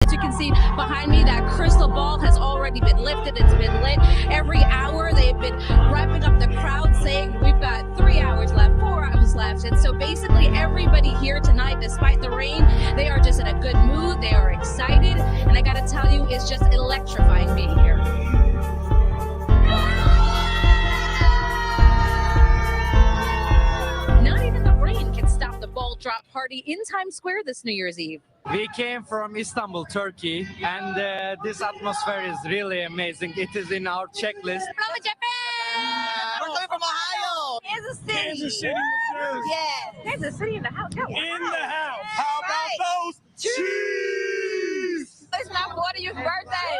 As you can see behind me, that crystal ball has already been lifted. It's been lit. Every hour they've been wrapping up the crowd saying we've got 3 hours left, 4 hours left. And so basically everybody here tonight, despite the rain, they are just in a good mood. They are excited. And I got to tell you, it's just electrifying being here. Not even the rain can stop the ball drop party in Times Square this New Year's Eve. We came from Istanbul, Turkey, and this atmosphere is really amazing. It is in our checklist. From Japan! We're coming from Ohio! Kansas City! Kansas City, Missouri! Yeah! Kansas City in the house. In the house! How about Right. those cheese? It's my 40th birthday!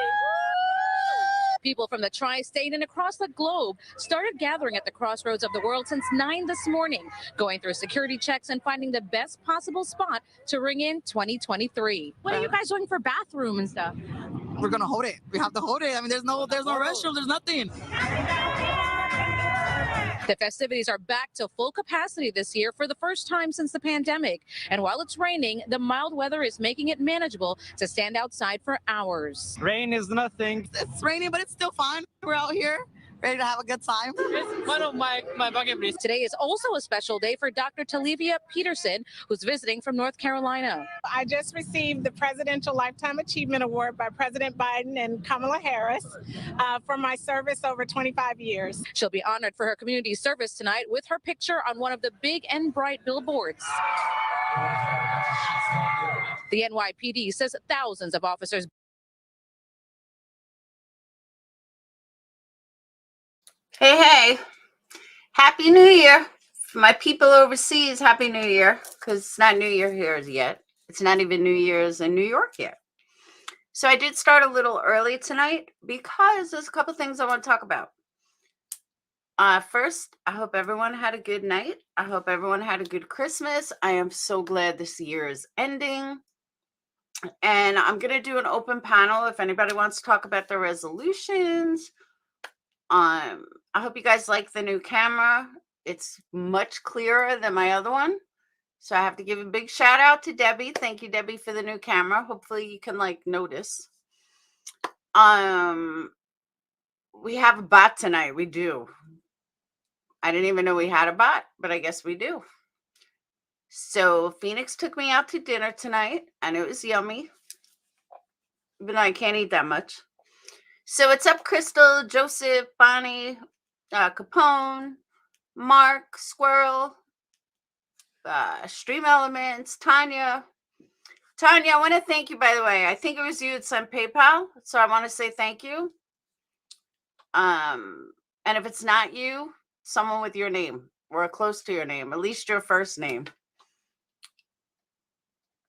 People from the tri-state and across the globe started gathering at the crossroads of the world since 9 this morning, going through security checks and finding the best possible spot to ring in 2023. What are you guys doing for bathroom and stuff? We're gonna hold it. We have to hold it. I mean, there's no restroom. There's nothing. The festivities are back to full capacity this year for the first time since the pandemic. And while it's raining, the mild weather is making it manageable to stand outside for hours. Rain is nothing. It's raining, but it's still fine. We're out here, ready to have a good time. It's one of my bucket lists. Today is also a special day for Dr. Talivia Peterson, who's visiting from North Carolina. I just received the Presidential Lifetime Achievement Award by President Biden and Kamala Harris for my service over 25 years. She'll be honored for her community service tonight with her picture on one of the big and bright billboards. The NYPD says thousands of officers. Hey, Happy New Year. For my people overseas, Happy New Year, because it's not New Year here yet. It's not even New Year's in New York yet. So I did start a little early tonight because there's a couple things I want to talk about. First, I hope everyone had a good night. I hope everyone had a good Christmas. I am so glad this year is ending. And I'm going to do an open panel if anybody wants to talk about their resolutions. I hope you guys like the new camera. It's much clearer than my other one. So I have to give a big shout out to Debbie. Thank you, Debbie, for the new camera. Hopefully you can notice. We have a bot tonight. We do. I didn't even know we had a bot, but I guess we do. So Phoenix took me out to dinner tonight, and it was yummy. Even though I can't eat that much. So what's up, Crystal, Joseph, Bonnie, Capone, Mark, Squirrel, Stream Elements, Tanya. Tanya, I want to thank you, by the way. I think it was you that sent PayPal, so I want to say thank you. And if it's not you, someone with your name or close to your name, at least your first name.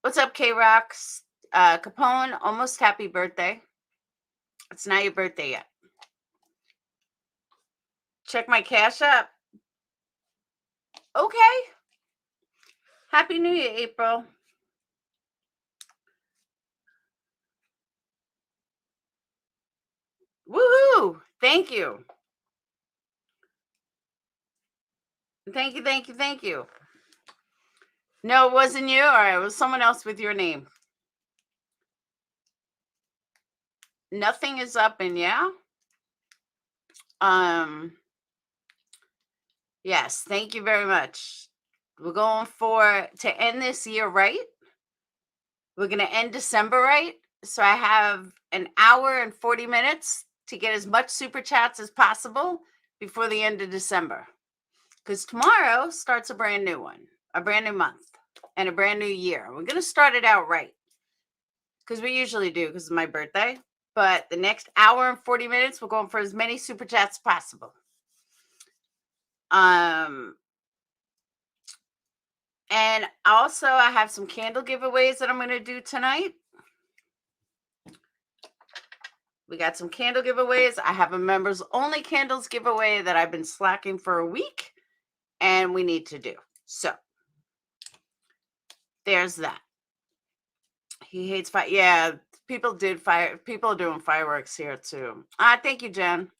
What's up, K-Rocks? Capone, almost happy birthday. It's not your birthday yet. Check my Cash App. Okay. Happy New Year, April. Woohoo! Thank you. Thank you, thank you, thank you. No, it wasn't you. All right, it was someone else with your name. Nothing is up, and yeah. Yes, thank you very much. We're going to end this year right. We're going to end December right. So I have an hour and 40 minutes to get as much super chats as possible before the end of December. Because tomorrow starts a brand new one, a brand new month, and a brand new year. We're going to start it out right. Because we usually do, because it's my birthday. But the next hour and 40 minutes, we're going for as many super chats as possible. And also, I have some candle giveaways that I'm going to do tonight. We got some candle giveaways. I have a members only candles giveaway that I've been slacking for a week, and we need to do. So there's that. He hates fire. Yeah, people are doing fireworks here too. Thank you, Jen.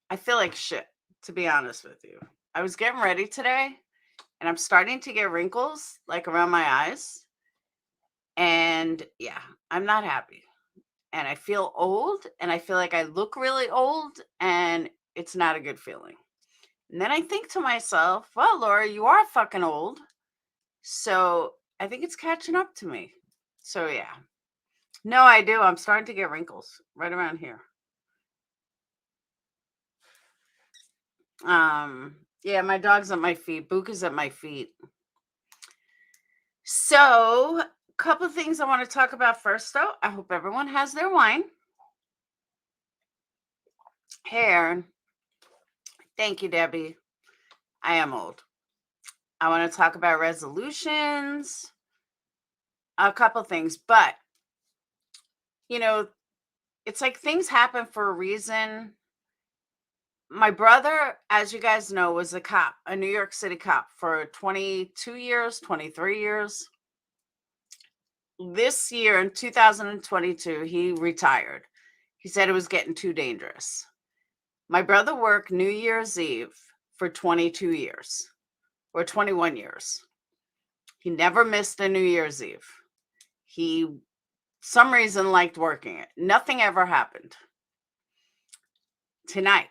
I feel like shit, to be honest with you. I was getting ready today, and I'm starting to get wrinkles like around my eyes. And yeah, I'm not happy. And I feel old, and I feel like I look really old, and it's not a good feeling. And then I think to myself, well, Laura, you are fucking old. So I think it's catching up to me. So yeah. No, I do. I'm starting to get wrinkles right around here. Yeah, my dog's at my feet. Book is at my feet. So, a couple of things I want to talk about first, though. I hope everyone has their wine. Hair. Thank you, Debbie. I am old. I want to talk about resolutions, a couple things, but you know, it's like things happen for a reason. My brother, as you guys know, was a cop, a New York City cop for 22 years, 23 years. This year in 2022, he retired. He said it was getting too dangerous. My brother worked New Year's Eve for 22 years or 21 years. He never missed a New Year's Eve. He, some reason, liked working it. Nothing ever happened. Tonight,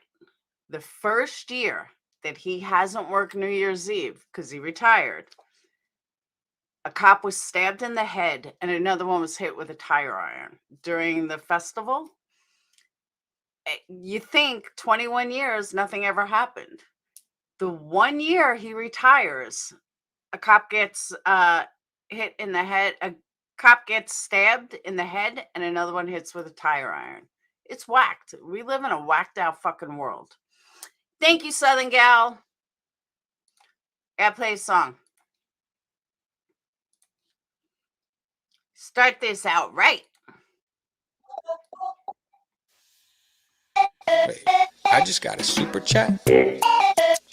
the first year that he hasn't worked New Year's Eve because he retired, a cop was stabbed in the head and another one was hit with a tire iron during the festival. You think 21 years, nothing ever happened. The 1 year he retires, a cop gets hit in the head. A cop gets stabbed in the head and another one hits with a tire iron. It's whacked. We live in a whacked out fucking world. Thank you, Southern Gal. I gotta play a song. Start this out right. Wait, I just got a super chat.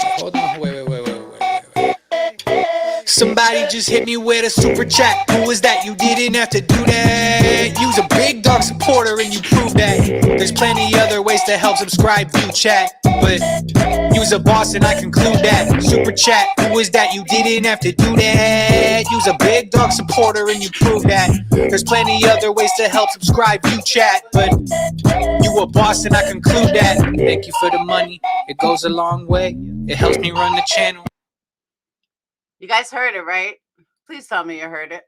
Hold on, wait. Somebody just hit me with a super chat. Who was that? You didn't have to do that. You's a big dog supporter and you prove that. There's plenty other ways to help. Subscribe, view, chat. But you's a boss and I conclude that. Super chat. Who was that? You didn't have to do that. You's a big dog supporter and you prove that. There's plenty other ways to help. Subscribe, view, chat. But you a boss and I conclude that. Thank you for the money. It goes a long way. It helps me run the channel. You guys heard it, right? Please tell me you heard it.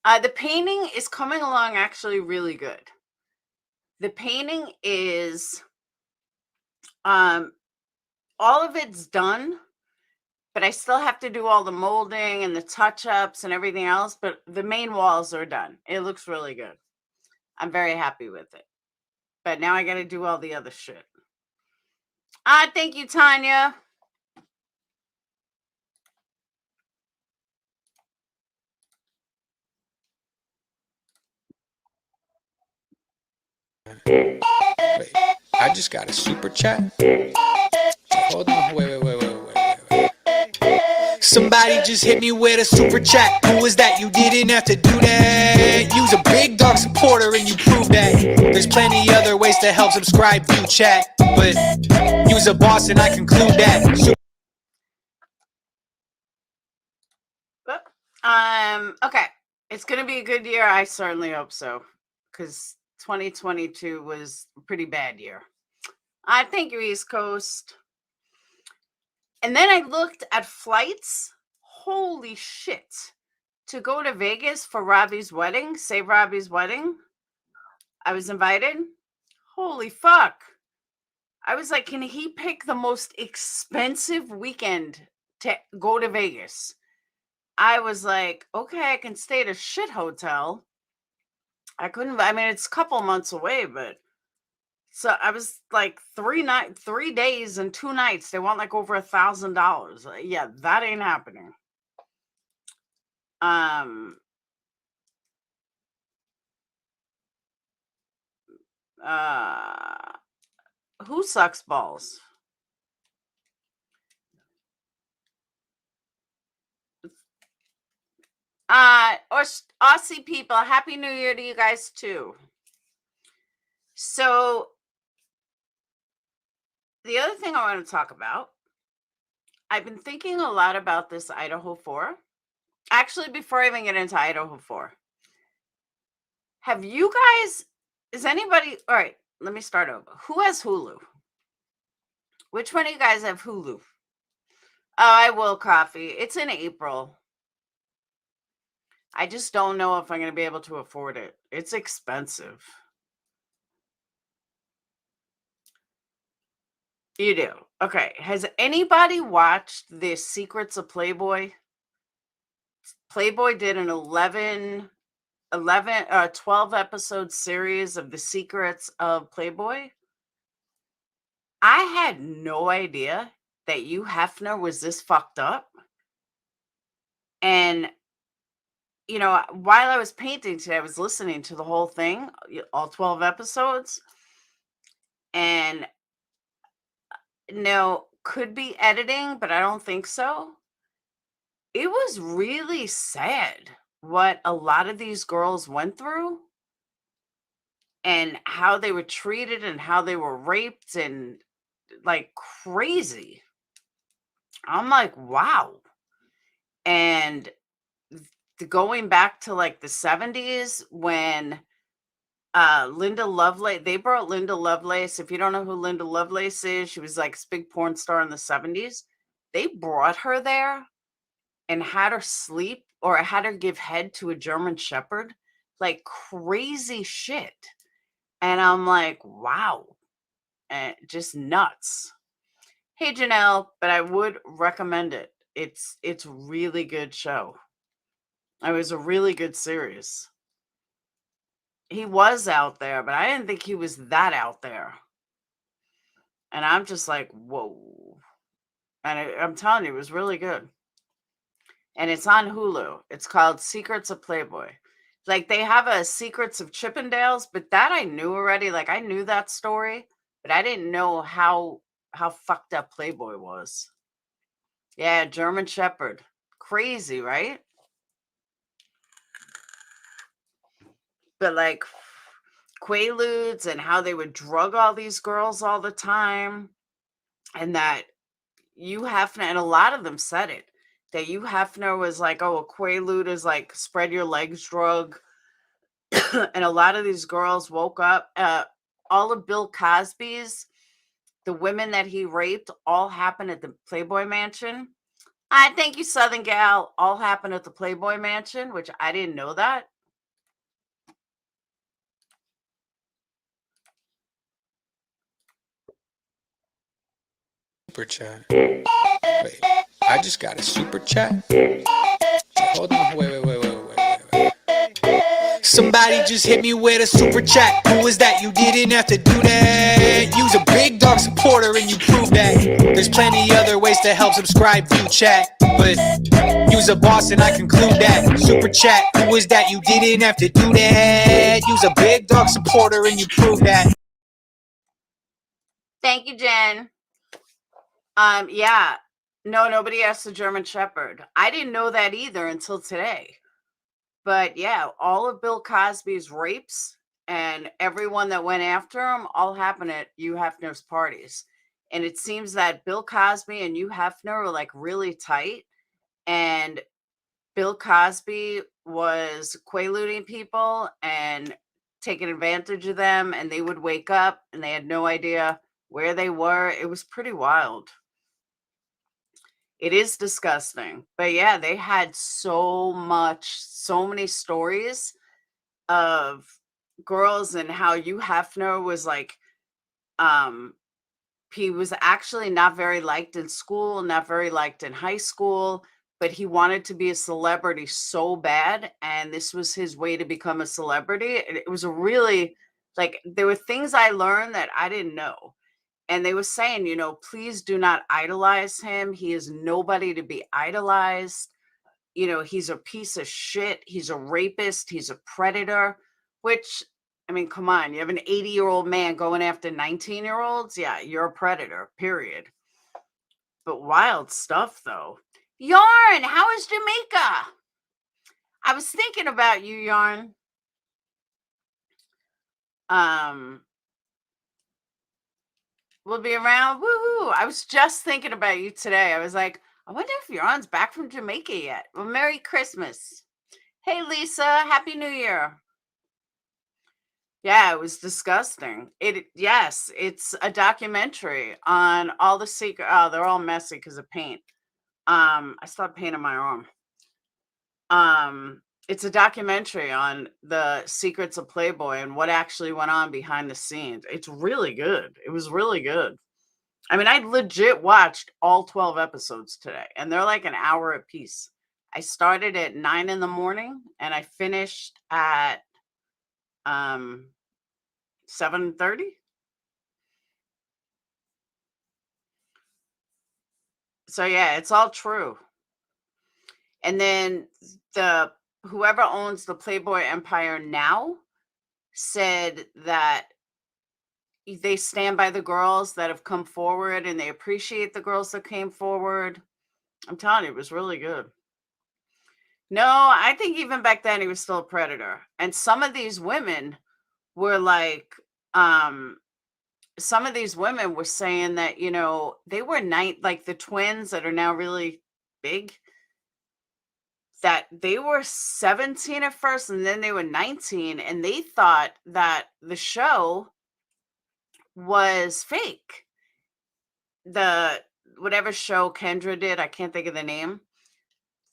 The painting is coming along actually really good. The painting is, all of it's done, but I still have to do all the molding and the touch-ups and everything else, but the main walls are done. It looks really good. I'm very happy with it. But now I got to do all the other shit. Thank you, Tanya. Wait, I just got a super chat. Hold on, wait. Somebody just hit me with a super chat. Who was that? You didn't have to do that. You's a big dog supporter and you prove that. There's plenty other ways to help. Subscribe, view, chat. But you's a boss and I conclude that. Okay. It's going to be a good year. I certainly hope so. Because 2022 was a pretty bad year. Thank you, East Coast. And then I looked at flights. Holy shit. To go to Vegas for Robbie's wedding, Save Robbie's wedding. I was invited. Holy fuck. I was like, can he pick the most expensive weekend to go to Vegas? I was like, okay, I can stay at a shit hotel. I couldn't, I mean, it's a couple months away, but so I was like 3 days and 2 nights. They want like over $1,000. Yeah, that ain't happening. Who sucks balls? Or Aussie people, Happy New Year to you guys too. So the other thing I want to talk about, I've been thinking a lot about this Idaho 4. Actually, before I even get into Idaho 4, have you guys, is anybody, all right, let me start over. Who has Hulu? Which one of you guys have Hulu? Oh, I will, Coffee. It's in April. I just don't know if I'm going to be able to afford it. It's expensive. You do. Okay. Has anybody watched The Secrets of Playboy? Playboy did an 12 episode series of The Secrets of Playboy. I had no idea that Hugh Hefner was this fucked up. And, you know, while I was painting today, I was listening to the whole thing, all 12 episodes. And no, could be editing, but I don't think so. It was really sad what a lot of these girls went through and how they were treated and how they were raped and like crazy. I'm like, wow. And going back to like the 70s when Linda Lovelace, they brought Linda Lovelace. If you don't know who Linda Lovelace is, she was like this big porn star in the 70s. They brought her there and had her sleep or had her give head to a German Shepherd, like crazy shit. And I'm like, wow, and just nuts. Hey, Janelle, but I would recommend it. It's really good show. It was a really good series. He was out there, but I didn't think he was that out there. And I'm just like, whoa. And I'm telling you, it was really good. And it's on Hulu. It's called Secrets of Playboy. Like they have a Secrets of Chippendales, but that I knew already. Like I knew that story, but I didn't know how fucked up Playboy was. Yeah, German Shepherd. Crazy, right? But like Quaaludes and how they would drug all these girls all the time. And that Hugh Hefner, and a lot of them said it, that Hugh Hefner was like, oh, a Quaalude is like spread your legs drug. And a lot of these girls woke up. All of Bill Cosby's, the women that he raped, all happened at the Playboy Mansion. I thank you, Southern Gal. All happened at the Playboy Mansion, which I didn't know that. Super chat. Wait, I just got a super chat. Hold on, wait. Somebody just hit me with a super chat. Who was that? You didn't have to do that. You's a big dog supporter and you prove that. There's plenty other ways to help. Subscribe, view, chat, but you's a boss and I conclude that. Super chat. Who was that? You didn't have to do that. You's a big dog supporter and you prove that. Thank you, Jen. Yeah. No, nobody asked the German Shepherd. I didn't know that either until today. But yeah, all of Bill Cosby's rapes and everyone that went after him all happened at Hugh Hefner's parties. And it seems that Bill Cosby and Hugh Hefner were like really tight. And Bill Cosby was quaaluding people and taking advantage of them. And they would wake up and they had no idea where they were. It was pretty wild. It is disgusting. But yeah, they had so many stories of girls and how Hugh Hefner was like, he was actually not very liked in school, not very liked in high school, but he wanted to be a celebrity so bad. And this was his way to become a celebrity. It was a really, like, there were things I learned that I didn't know. And they were saying, you know, please do not idolize him. He is nobody to be idolized. You know, he's a piece of shit. He's a rapist. He's a predator, which, I mean, come on. You have an 80-year-old man going after 19-year-olds. Yeah, you're a predator, period. But wild stuff, though. Yarn, how is Jamaica? I was thinking about you, Yarn. We'll be around. Woohoo. I was just thinking about you today. I was like, I wonder if Yaron's back from Jamaica yet. Well, Merry Christmas. Hey, Lisa, Happy New Year. Yeah, it was disgusting. Yes, it's a documentary on all the secret. Oh, they're all messy because of paint. I stopped painting my arm. It's a documentary on the secrets of Playboy and what actually went on behind the scenes. It's really good. It was really good. I mean, I legit watched all 12 episodes today, and they're like an hour a piece. I started at 9 in the morning and I finished at 7:30. So yeah, it's all true. And then whoever owns the Playboy empire now said that they stand by the girls that have come forward and they appreciate the girls that came forward. I'm telling you, it was really good. No, I think even back then he was still a predator. And some of these women were like, some of these women were saying that, you know, they were like the twins that are now really big, that they were 17 at first and then they were 19, and they thought that the show was fake. The whatever show Kendra did, I can't think of the name.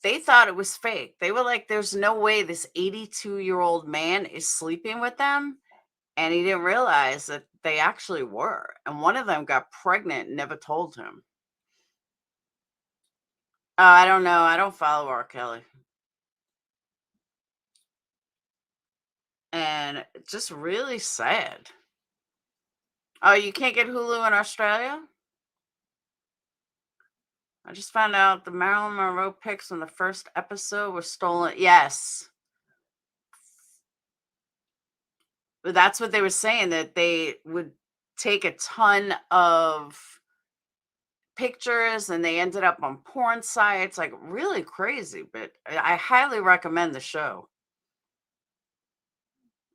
They thought it was fake. They were like, there's no way this 82-year-old man is sleeping with them. And he didn't realize that they actually were. And one of them got pregnant and never told him. I don't know. I don't follow R. Kelly. And it's just really sad. Oh, you can't get Hulu in Australia? I just found out the Marilyn Monroe pics from the first episode were stolen. Yes. But that's what they were saying, that they would take a ton of pictures and they ended up on porn sites, like really crazy. But I highly recommend the show.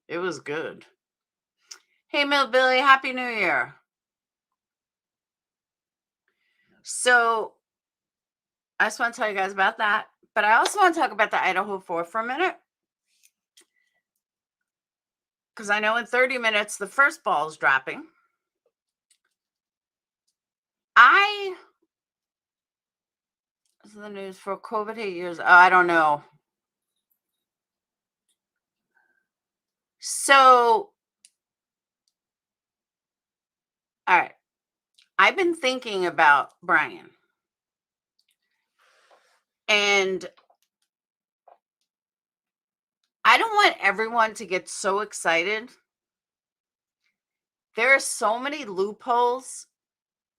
It was good. Hey, Millbilly, Happy New Year. So I just want to tell you guys about that. But I also want to talk about the Idaho 4 for a minute. Because I know in 30 minutes, the first ball is dropping. This is the news for COVID 8 years. Oh, I don't know. So, all right. I've been thinking about Brian. And I don't want everyone to get so excited. There are so many loopholes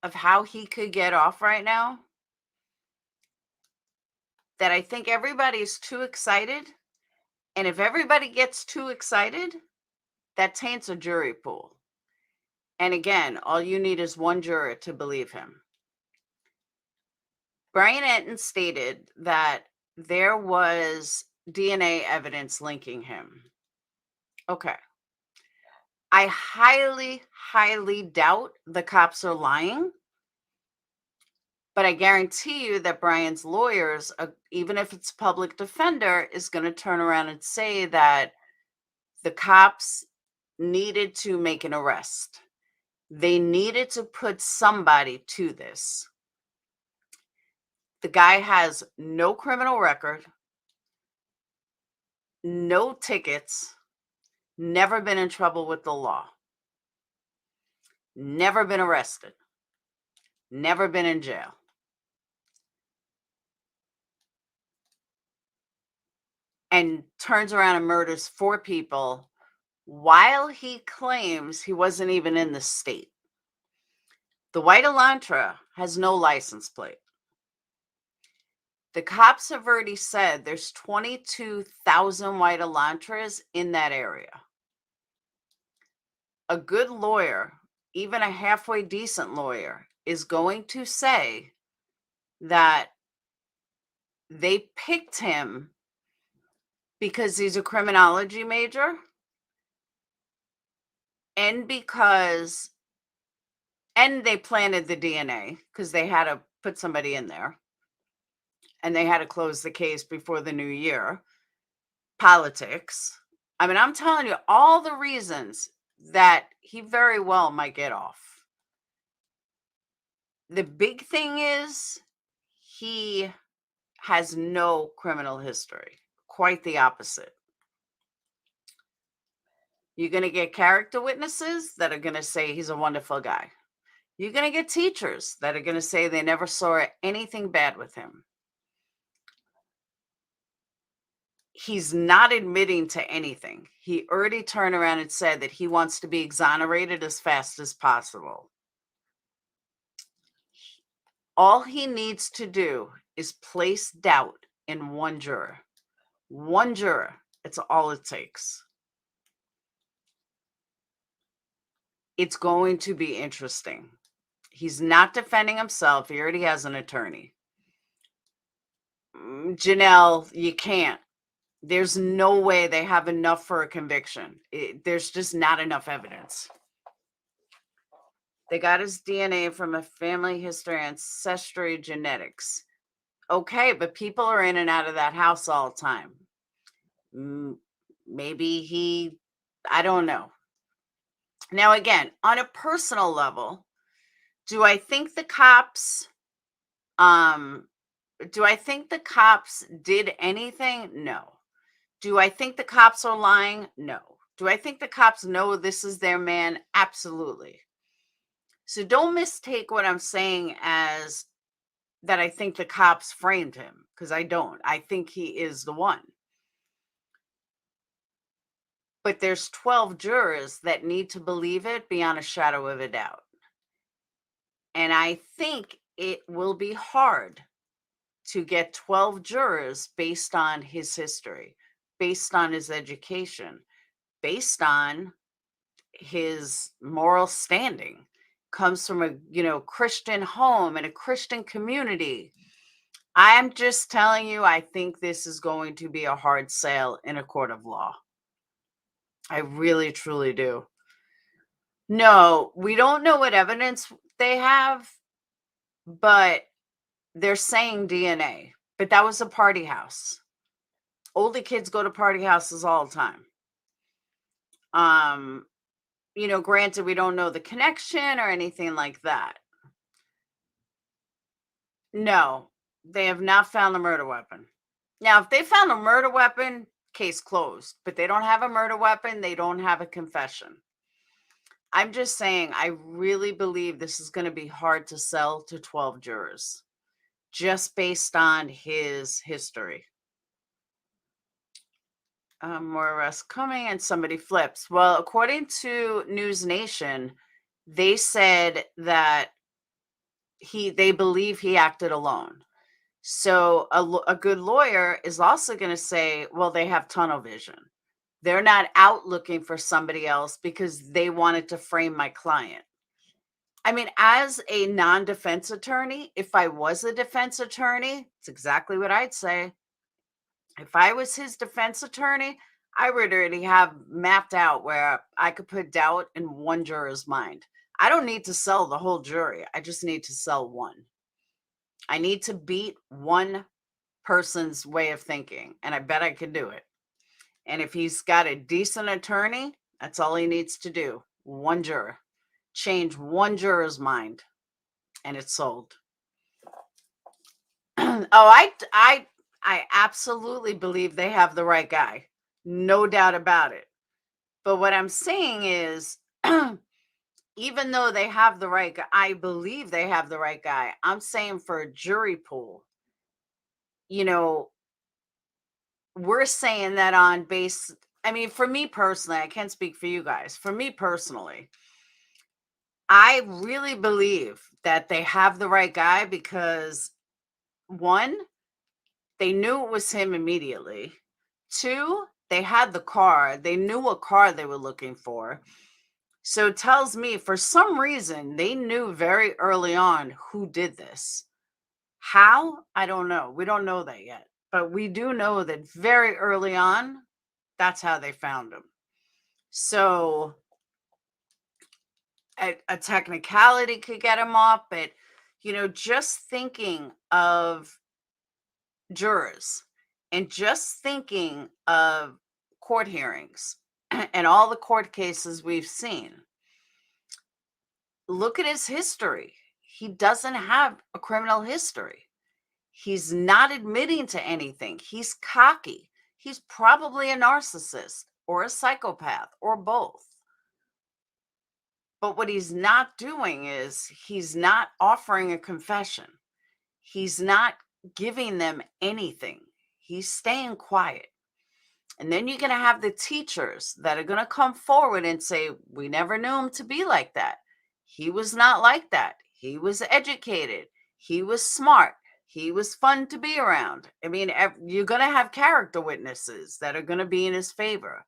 of how he could get off right now that I think everybody's too excited. And if everybody gets too excited, that taints a jury pool. And again, all you need is one juror to believe him. Brian Enton stated that there was DNA evidence linking him. Okay. I highly, highly doubt the cops are lying. But I guarantee you that Brian's lawyers, even if it's public defender, is going to turn around and say that the cops needed to make an arrest. They needed to put somebody to this. The guy has no criminal record, no tickets, never been in trouble with the law, never been arrested, never been in jail. And turns around and murders 4 people while he claims he wasn't even in the state. The white Elantra has no license plate. The cops have already said there's 22,000 white Elantras in that area. A good lawyer, even a halfway decent lawyer, is going to say that they picked him because he's a criminology major and they planted the DNA because they had to put somebody in there. and they had to close the case before the new year. Politics. I mean, I'm telling you all the reasons that he very well might get off. The big thing is he has no criminal history. Quite the opposite. You're going to get character witnesses that are going to say he's a wonderful guy. You're going to get teachers that are going to say they never saw anything bad with him. He's not admitting to anything. He already turned around and said that he wants to be exonerated as fast as possible. All he needs to do is place doubt in one juror. One juror. It's all it takes. It's going to be interesting. He's not defending himself. He already has an attorney. Janelle, you can't. There's no way they have enough for a conviction. There's just not enough evidence. They got his DNA from a family history ancestry genetics. Okay, but people are in and out of that house all the time. Maybe I don't know. Now, again, on a personal level, do I think the cops did anything? No. Do I think the cops are lying? No. Do I think the cops know this is their man? Absolutely. So don't mistake what I'm saying as that I think the cops framed him, because I don't. I think he is the one. But there's 12 jurors that need to believe it beyond a shadow of a doubt. And I think it will be hard to get 12 jurors based on his history, based on his education, based on his moral standing. Comes from a Christian home and a Christian community. I'm just telling you, I think this is going to be a hard sale in a court of law. I really, truly do. No, we don't know what evidence they have, but they're saying DNA. But that was a party house. Older kids go to party houses all the time. Granted, we don't know the connection or anything like that. No, they have not found a murder weapon. Now, if they found a murder weapon, case closed. But they don't have a murder weapon. They don't have a confession. I'm just saying, I really believe this is going to be hard to sell to 12 jurors, just based on his history. More arrests coming and somebody flips. Well, according to News Nation, they said that they believe he acted alone. So a good lawyer is also going to say, well, they have tunnel vision. They're not out looking for somebody else because they wanted to frame my client. I mean, as a non-defense attorney, if I was a defense attorney, it's exactly what I'd say. If I was his defense attorney, I would already have mapped out where I could put doubt in one juror's mind. I don't need to sell the whole jury. I just need to sell one. I need to beat one person's way of thinking, and I bet I can do it. And if he's got a decent attorney, that's all he needs to do. One juror. Change one juror's mind, and it's sold. I absolutely believe they have the right guy. No doubt about it. But what I'm saying is, even though they have the right guy, I believe they have the right guy. I'm saying for a jury pool, we're saying that on base. I mean, for me personally, I can't speak for you guys. For me personally, I really believe that they have the right guy because, one, they knew it was him immediately. Two, they had the car. They knew what car they were looking for. So it tells me, for some reason, they knew very early on who did this. How? I don't know. We don't know that yet. But we do know that very early on, that's how they found him. So a technicality could get him off, but, just thinking of jurors and just thinking of court hearings and all the court cases we've seen, look at his history. He doesn't have a criminal history. He's not admitting to anything. He's cocky. He's probably a narcissist or a psychopath or both. But what he's not doing is he's not offering a confession. He's not giving them anything. He's staying quiet. And then you're going to have the teachers that are going to come forward and say, we never knew him to be like that. He was not like that. He was educated. He was smart. He was fun to be around. I mean, you're going to have character witnesses that are going to be in his favor.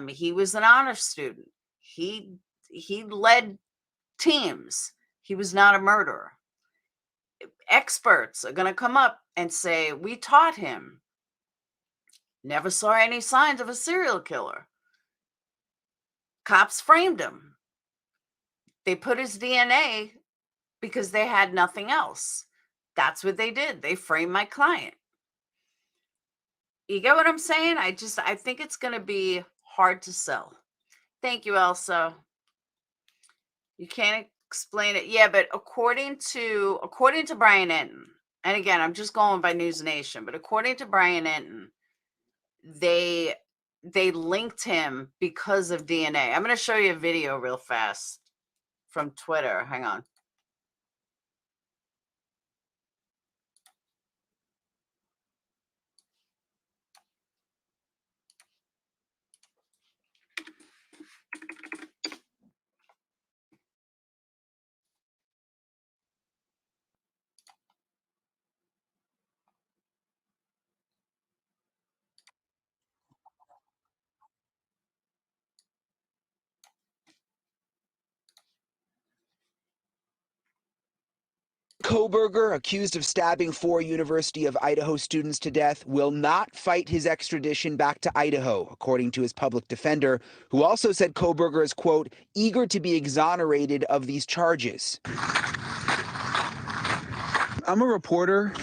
He was an honor student. He led teams. He was not a murderer. Experts are going to come up and say, we taught him. Never saw any signs of a serial killer. Cops framed him. They put his DNA because they had nothing else. That's what they did. They framed my client. You get what I'm saying? I think it's going to be hard to sell. Thank you, Elsa. You can't explain it. Yeah, but according to Brian Enton, and again, I'm just going by News Nation, but according to Brian Enton, they linked him because of DNA. I'm going to show you a video real fast from Twitter. Hang on. Kohberger, accused of stabbing 4 University of Idaho students to death, will not fight his extradition back to Idaho, according to his public defender, who also said Kohberger is, quote, eager to be exonerated of these charges. I'm a reporter.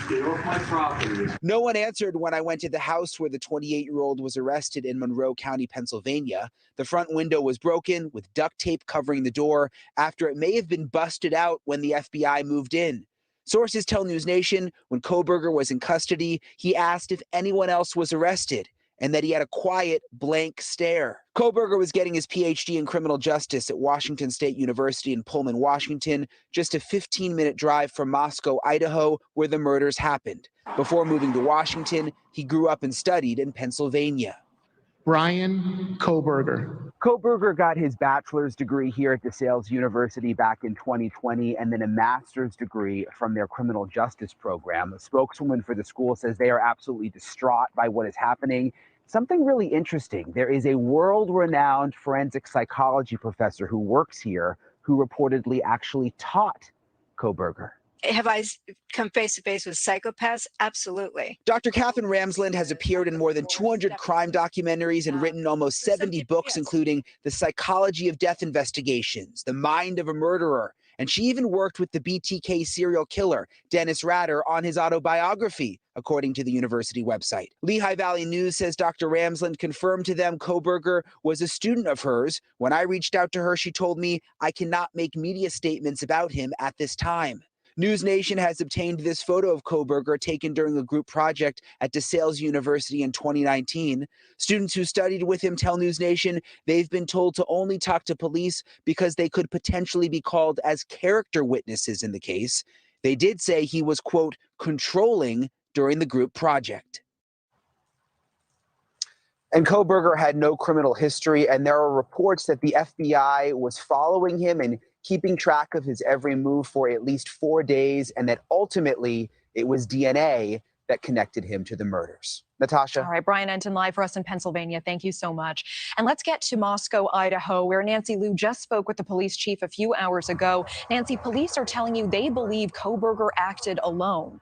Get off my property. No one answered when I went to the house where the 28-year-old was arrested in Monroe County, Pennsylvania. The front window was broken with duct tape covering the door after it may have been busted out when the FBI moved in. Sources tell News Nation when Kohberger was in custody, he asked if anyone else was arrested and that he had a quiet, blank stare. Kohberger was getting his PhD in criminal justice at Washington State University in Pullman, Washington, just a 15-minute drive from Moscow, Idaho, where the murders happened. Before moving to Washington, he grew up and studied in Pennsylvania. Brian Kohberger. Kohberger got his bachelor's degree here at DeSales University back in 2020 and then a master's degree from their criminal justice program. A spokeswoman for the school says they are absolutely distraught by what is happening. Something really interesting. There is a world-renowned forensic psychology professor who works here who reportedly actually taught Kohberger. Have I come face to face with psychopaths? Absolutely. Dr. Catherine Ramsland has appeared in more than 200 crime documentaries and written almost 70 books, including The Psychology of Death Investigations, The Mind of a Murderer, and she even worked with the BTK serial killer, Dennis Rader, on his autobiography, according to the university website. Lehigh Valley News says Dr. Ramsland confirmed to them Kohberger was a student of hers. When I reached out to her, she told me I cannot make media statements about him at this time. News Nation has obtained this photo of Kohberger taken during a group project at DeSales University in 2019. Students who studied with him tell News Nation they've been told to only talk to police because they could potentially be called as character witnesses in the case. They did say he was, quote, controlling during the group project. And Kohberger had no criminal history, and there are reports that the FBI was following him and keeping track of his every move for at least 4 days, and that ultimately it was DNA that connected him to the murders. Natasha. All right, Brian Enton live for us in Pennsylvania. Thank you so much. And let's get to Moscow, Idaho, where Nancy Liu just spoke with the police chief a few hours ago. Nancy, police are telling you they believe Kohberger acted alone.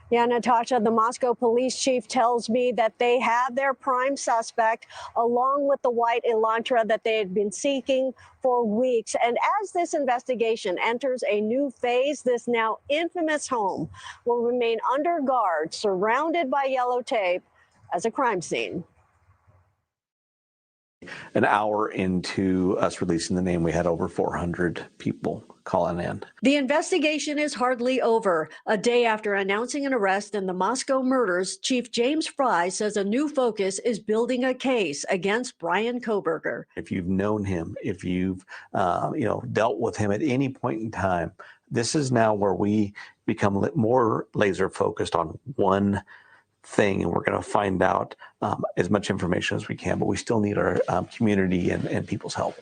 Yeah, Natasha, the Moscow police chief tells me that they have their prime suspect along with the white Elantra that they had been seeking for weeks. And as this investigation enters a new phase, this now infamous home will remain under guard, surrounded by yellow tape as a crime scene. An hour into us releasing the name, we had over 400 people calling in. The investigation is hardly over. A day after announcing an arrest in the Moscow murders, Chief James Fry says a new focus is building a case against Brian Kohberger. If you've known him, if you've dealt with him at any point in time, this is now where we become more laser focused on one thing, and we're going to find out as much information as we can, but we still need our community and people's help.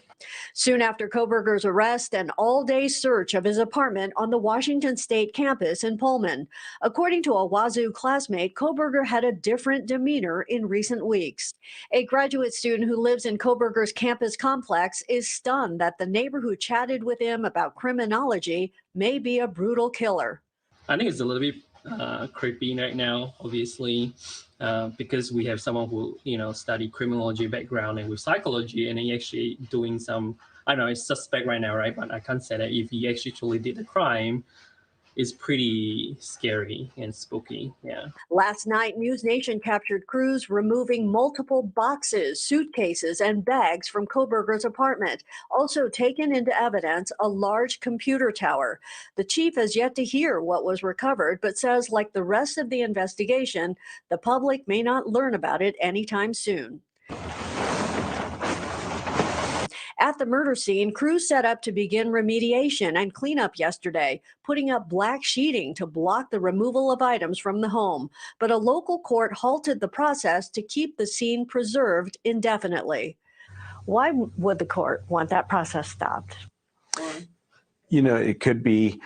Soon after Kohberger's arrest, an all-day search of his apartment on the Washington State campus in Pullman. According to a Wazoo classmate, Kohberger had a different demeanor in recent weeks. A graduate student who lives in Kohberger's campus complex is stunned that the neighbor who chatted with him about criminology may be a brutal killer. I think it's a little bit creepy right now, obviously, because we have someone who, studied criminology background and with psychology, and he actually doing some, I don't know, it's suspect right now, right? But I can't say that if he actually did the crime, it's pretty scary and spooky, yeah. Last night, News Nation captured crews removing multiple boxes, suitcases, and bags from Kohberger's apartment. Also taken into evidence, a large computer tower. The chief has yet to hear what was recovered, but says, like the rest of the investigation, the public may not learn about it anytime soon. At the murder scene, crews set up to begin remediation and cleanup yesterday, putting up black sheeting to block the removal of items from the home. But a local court halted the process to keep the scene preserved indefinitely. Why would the court want that process stopped? It could be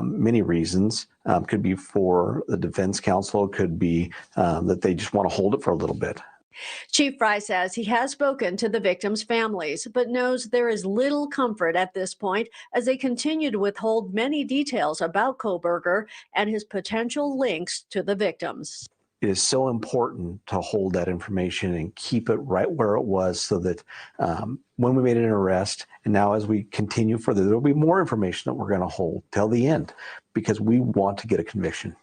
many reasons. Could be for the defense counsel, could be that they just want to hold it for a little bit. Chief Fry says he has spoken to the victims' families, but knows there is little comfort at this point as they continue to withhold many details about Kohberger and his potential links to the victims. It is so important to hold that information and keep it right where it was so that when we made an arrest, and now as we continue further, there will be more information that we're going to hold till the end because we want to get a conviction.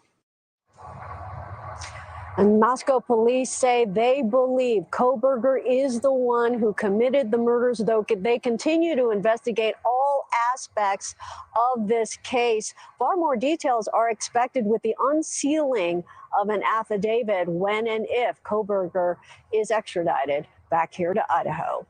And Moscow police say they believe Kohberger is the one who committed the murders, though they continue to investigate all aspects of this case. Far more details are expected with the unsealing of an affidavit when and if Kohberger is extradited back here to Idaho.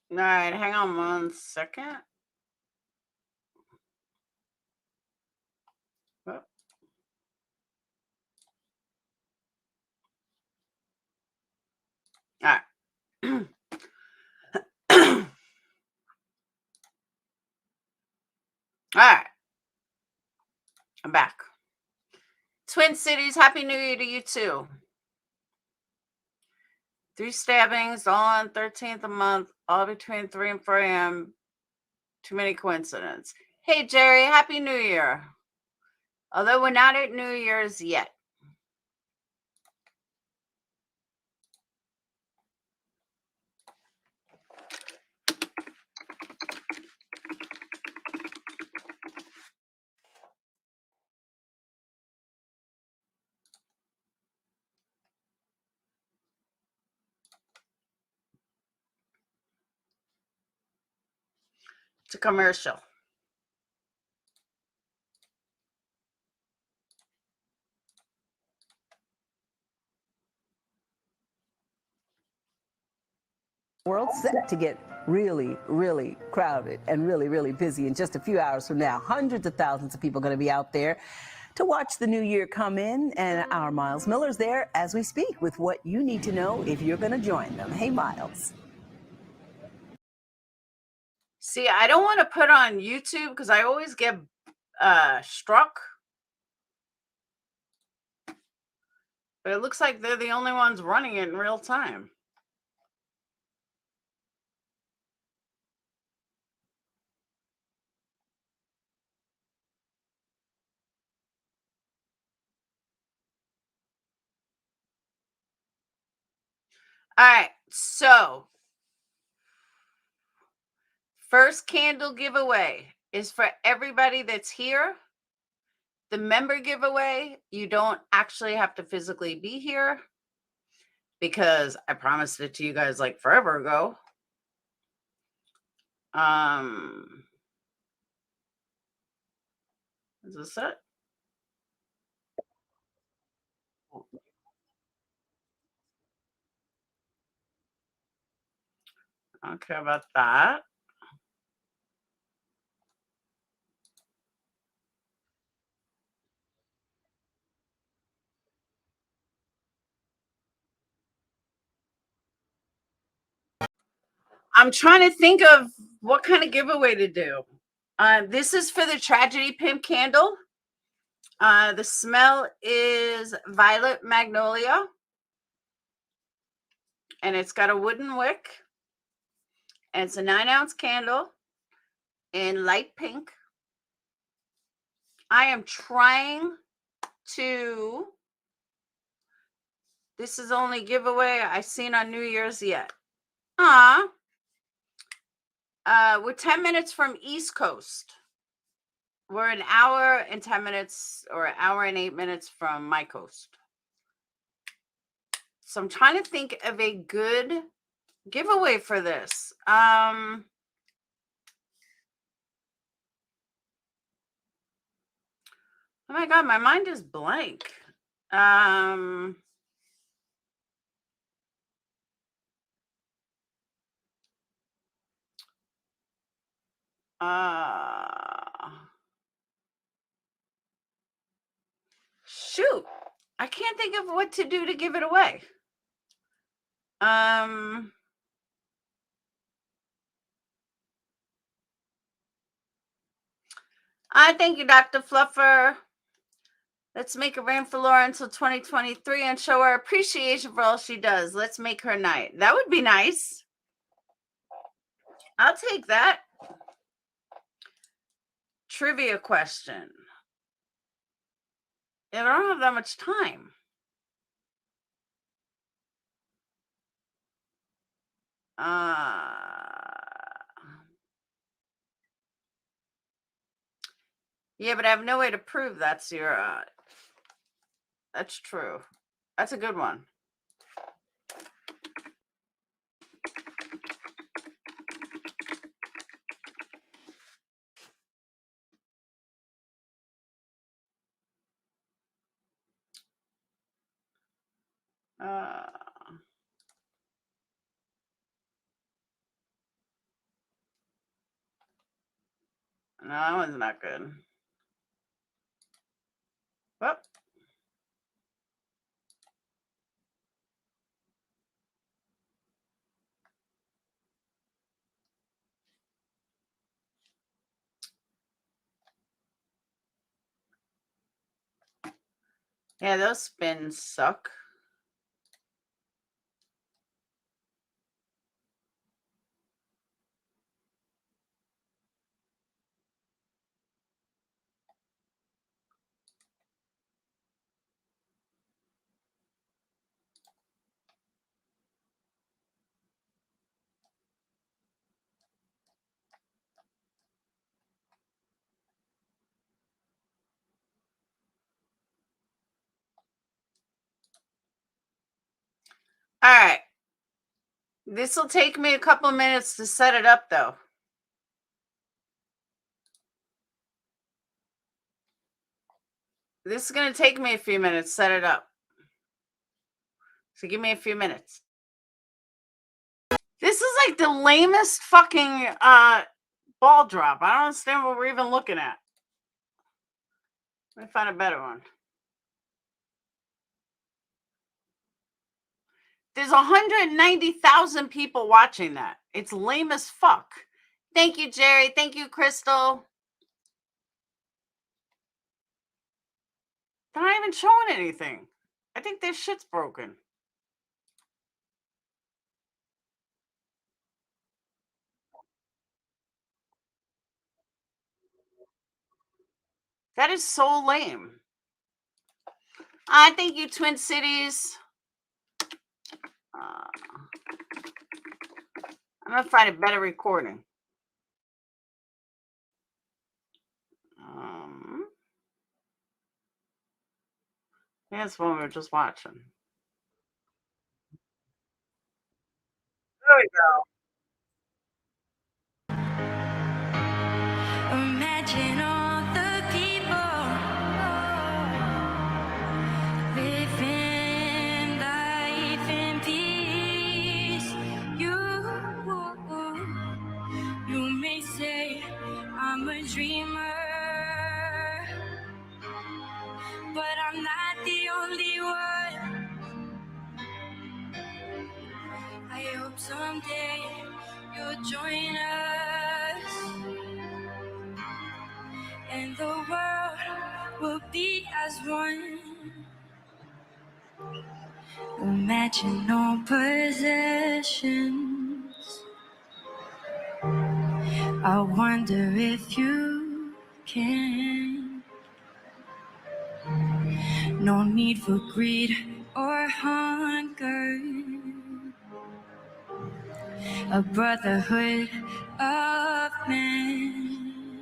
All right, hang on 1 second. Oh. All right. All right. I'm back. Twin Cities, Happy New Year to you too. 3 stabbings on 13th a month, all between 3 and 4 a.m. Too many coincidences. Hey, Jerry, Happy New Year. Although we're not at New Year's yet. It's a commercial. World's set to get really, really crowded and really, really busy in just a few hours from now. Hundreds of thousands of people are going to be out there to watch the new year come in, and our Miles Miller's there as we speak with what you need to know if you're going to join them. Hey, Miles. See, I don't want to put on YouTube because I always get struck. But it looks like they're the only ones running it in real time. All right, so first candle giveaway is for everybody that's here. The member giveaway, you don't actually have to physically be here because I promised it to you guys like forever ago. Is this it? I don't care about that. I'm trying to think of what kind of giveaway to do. This is for the Tragedy Pimp candle. The smell is Violet Magnolia. And it's got a wooden wick. And it's a 9-ounce candle in light pink. I am trying to... This is only giveaway I've seen on New Year's yet. We're 10 minutes from East Coast. We're an hour and 10 minutes or an hour and 8 minutes from my coast. So I'm trying to think of a good giveaway for this. Oh my God, my mind is blank. Shoot, I can't think of what to do to give it away. Thank you, Dr. Fluffer. Let's make it rain for Laura until 2023 and show her appreciation for all she does. Let's make her night. That would be nice. I'll take that. Trivia question. I don't have that much time. Yeah, but I have no way to prove that's your... that's true. That's a good one. No, that one's not good. Well. Yeah, those spins suck. All right. This will take me a couple of minutes to set it up, though. This is going to take me a few minutes to set it up. So give me a few minutes. This is like the lamest fucking ball drop. I don't understand what we're even looking at. Let me find a better one. There's 190,000 people watching that. It's lame as fuck. Thank you, Jerry. Thank you, Crystal. They're not even showing anything. I think their shit's broken. That is so lame. Thank you, Twin Cities. I'm going to find a better recording. That's one we were just watching. There we go. Imagine all the people living life in peace. You may say I'm a dreamer, but I'm not the only one. I hope someday you'll join us, and the world will be as one. Imagine no possessions. I wonder if you can. No need for greed or hunger. A brotherhood of men.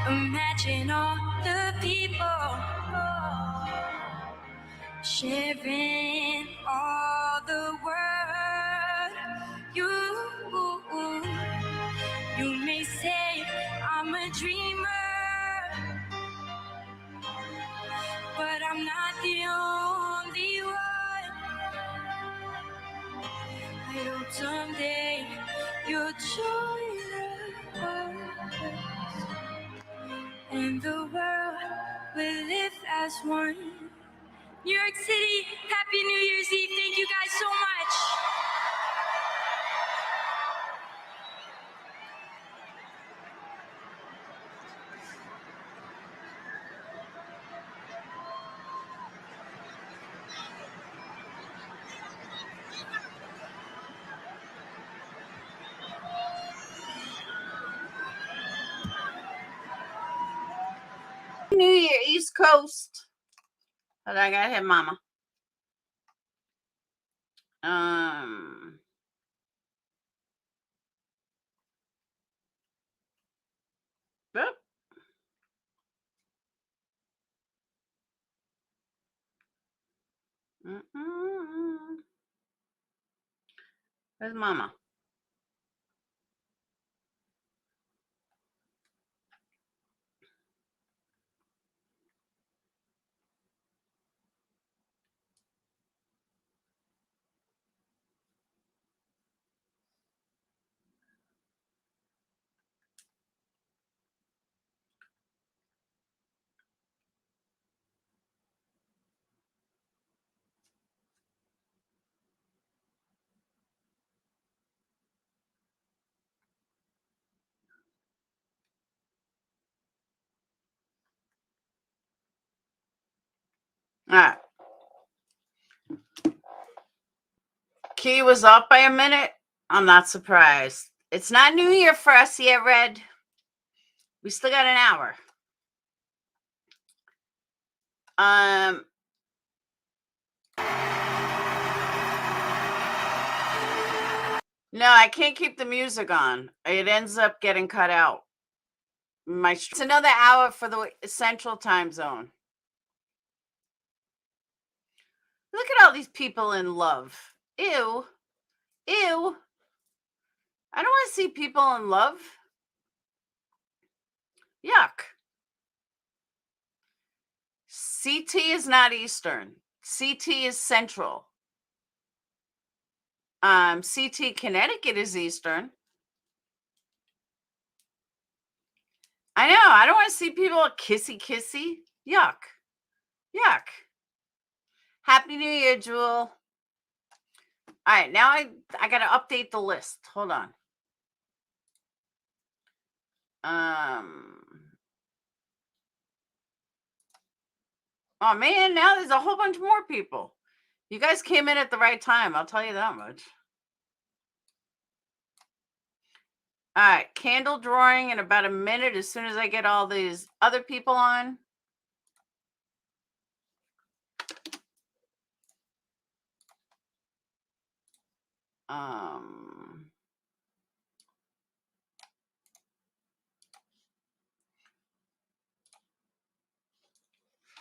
Imagine all the people sharing all the world. You may say I'm a dreamer, but I'm not the only one. I hope someday you'll join us, and the world will live as one. New York City, Happy New Year's Eve. Thank you guys so much. New Year, East Coast. But I gotta hit Mama. Boop. Where's Mama? All right. Key was up by a minute. I'm not surprised. It's not New Year for us yet, Red. We still got an hour. No, I can't keep the music on. It ends up getting cut out. It's another hour for the Central Time Zone. Look at all these people in love. Ew. Ew. I don't want to see people in love. Yuck. CT is not Eastern. CT is Central. CT Connecticut is Eastern. I know. I don't want to see people kissy. Yuck. Yuck. Happy New Year, Jewel. All right. Now I got to update the list. Hold on. Oh man, now there's a whole bunch more people. You guys came in at the right time, I'll tell you that much. All right, candle drawing in about a minute as soon as I get all these other people on.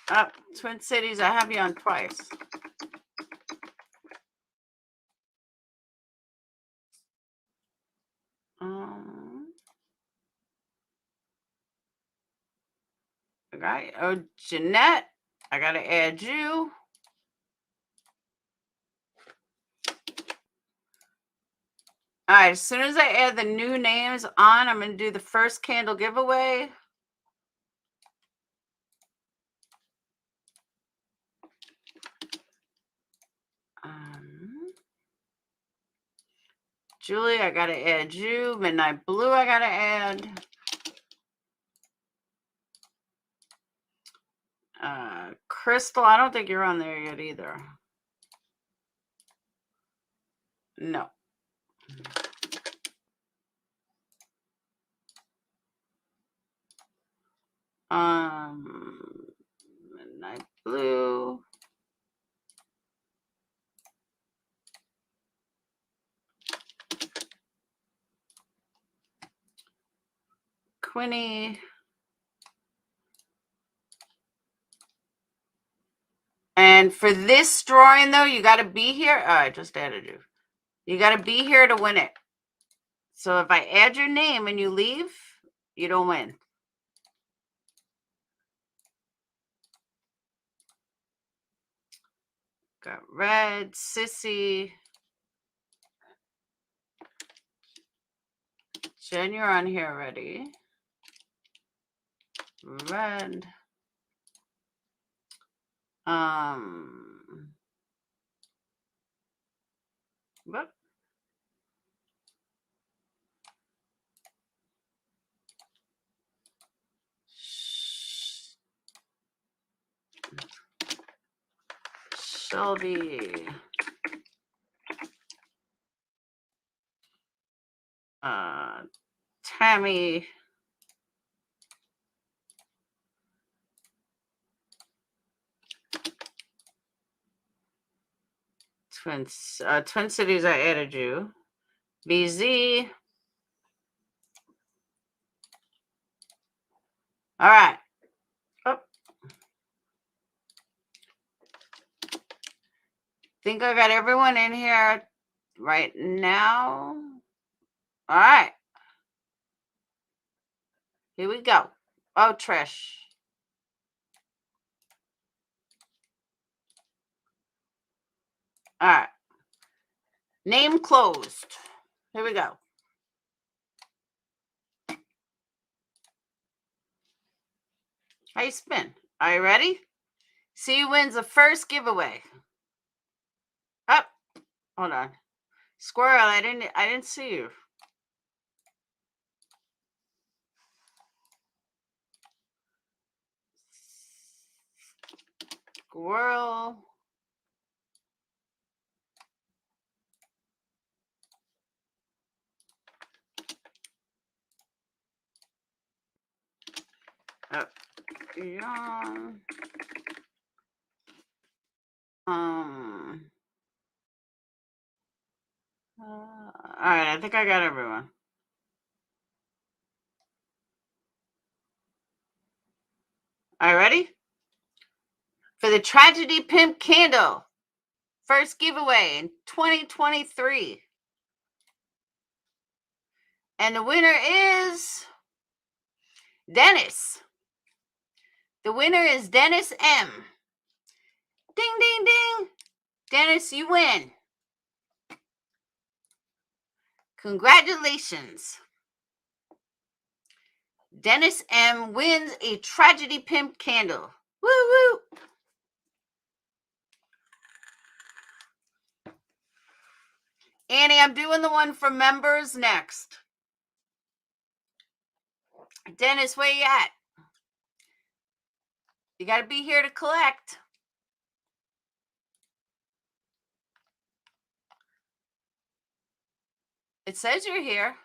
Oh, Twin Cities, I have you on twice. Okay. Oh, Jeanette, I gotta add you. All right, as soon as I add the new names on, I'm gonna do the first candle giveaway. Julie, I gotta add you. Midnight Blue, I gotta add. Crystal, I don't think you're on there yet either. No. Midnight Blue. Quinny. And for this drawing, though, you got to be here. Oh, I just added you. You got to be here to win it. So if I add your name and you leave, you don't win. Got Red, Sissy. Jen, you're on here already. Red. Whoop. Shelby. Tammy. Twin Cities, I added you. BZ. All right. Oh. Think I got everyone in here right now. All right. Here we go. Oh, Trish. All right. Name closed. Here we go. How you spin? Are you ready? See who wins the first giveaway. Up. Oh, hold on. Squirrel, I didn't see you. Squirrel. Yeah. All right, I think I got everyone. All right, ready? For the Tragedy Pimp Candle, first giveaway in 2023. And the winner is Dennis. The winner is Dennis M. Ding, ding, ding. Dennis, you win. Congratulations. Dennis M. wins a Tragedy Pimp Candle. Woo, woo. Annie, I'm doing the one for members next. Dennis, where you at? You got to be here to collect. It says you're here.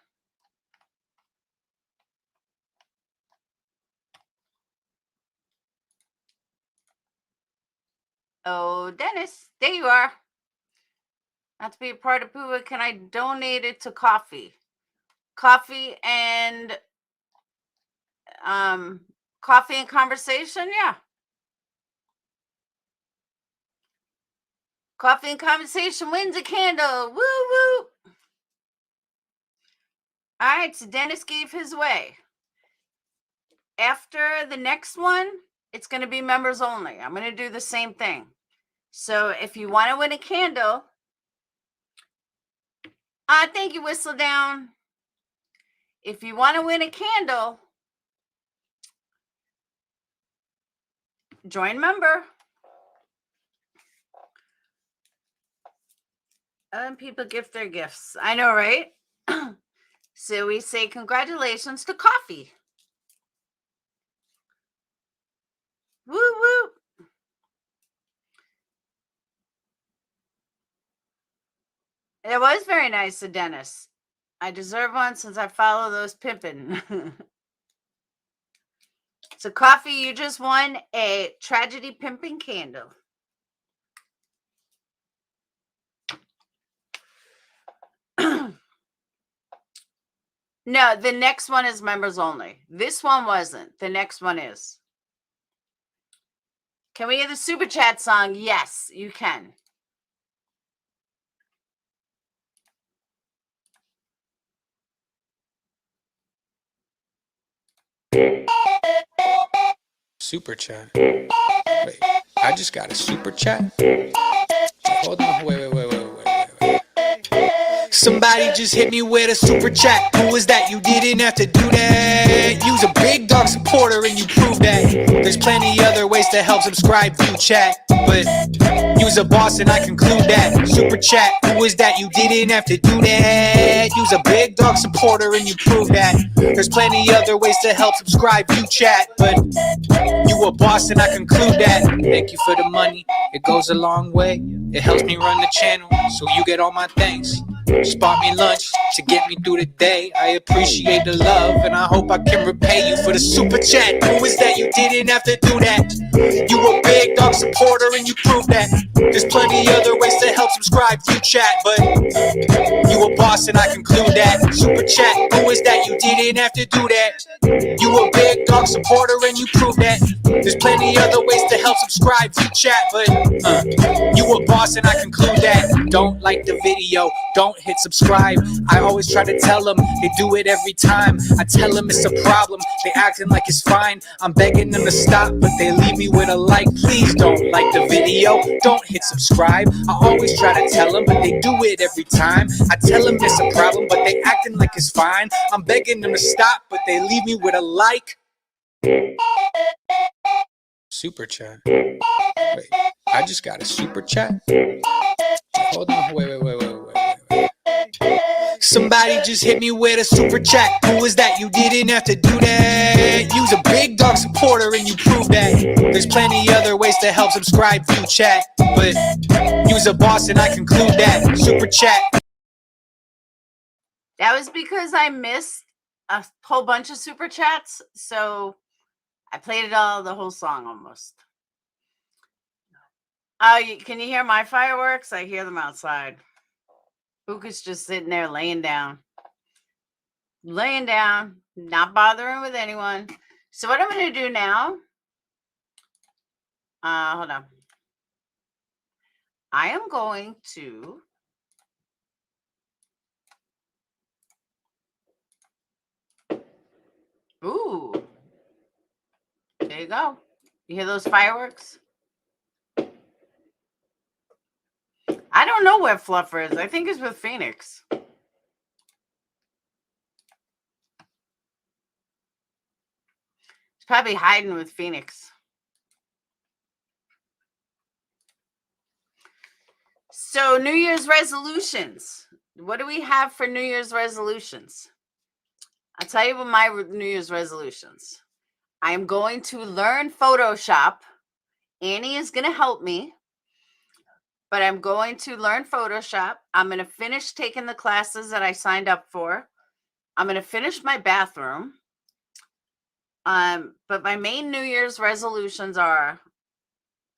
Oh, Dennis, there you are. Not to be a part of Pua, can I donate it to coffee? Coffee and conversation, yeah. Coffee and conversation wins a candle. Woo woo. All right, so Dennis gave his way. After the next one, it's going to be members only. I'm going to do the same thing. So if you want to win a candle, thank you, Whistle Down. If you want to win a candle, join member. And people gift their gifts. I know, right? So we say congratulations to coffee. Woo woo. It was very nice of Dennis. I deserve one since I follow those pimping. So coffee, you just won a tragedy pimping candle. No, the next one is members only. This one wasn't. The next one is. Can we hear the super chat song? Yes, you can. Super chat. Wait, I just got a super chat. Hold on, wait. Somebody just hit me with a super chat. Who was that? You didn't have to do that. You's a big dog supporter and you prove that. There's plenty other ways to help. Subscribe, view, chat, but you's a boss and I conclude that. Super chat. Who was that? You didn't have to do that. You's a big dog supporter and you prove that. There's plenty other ways to help. Subscribe, view, chat, but you a boss and I conclude that. Thank you for the money. It goes a long way. It helps me run the channel, so you get all my thanks. Just bought me lunch to get me through the day. I appreciate the love and I hope I can repay you for the super chat. Who is that? You didn't have to do that. You a big dog supporter and you prove that. There's plenty other ways to help. Subscribe, view, chat, but you a boss and I conclude that. Super chat. Who is that? You didn't have to do that. You a big dog supporter and you prove that. There's plenty other ways to help. Subscribe, view, chat, but you a boss and I conclude that. Don't like the video, don't hit subscribe. I always try to tell them, they do it every time. I tell them it's a problem, they acting like it's fine. I'm begging them to stop, but they leave me with a like. Please don't like the video, don't hit subscribe. I always try to tell them, but they do it every time. I tell them it's a problem, but they acting like it's fine. I'm begging them to stop, but they leave me with a like. Super chat. Wait, I just got a super chat. Hold on, wait. Somebody just hit me with a super chat. Who was that? You didn't have to do that. You's a big dog supporter and you prove that. There's plenty other ways to help. Subscribe, view, chat, but you's a boss and I conclude that. Super chat. That was because I missed a whole bunch of super chats, so I played it all, the whole song almost. Can you hear my fireworks? I hear them outside. Buka's just sitting there laying down, not bothering with anyone. So what I'm going to do now, hold on. I am going to ooh, there you go. You hear those fireworks? I don't know where Fluffer is. I think it's with Phoenix. It's probably hiding with Phoenix. So New Year's resolutions. What do we have for New Year's resolutions? I'll tell you what my New Year's resolutions. I am going to learn Photoshop. Annie is going to help me, but I'm going to learn Photoshop. I'm going to finish taking the classes that I signed up for. I'm going to finish my bathroom. But my main New Year's resolutions are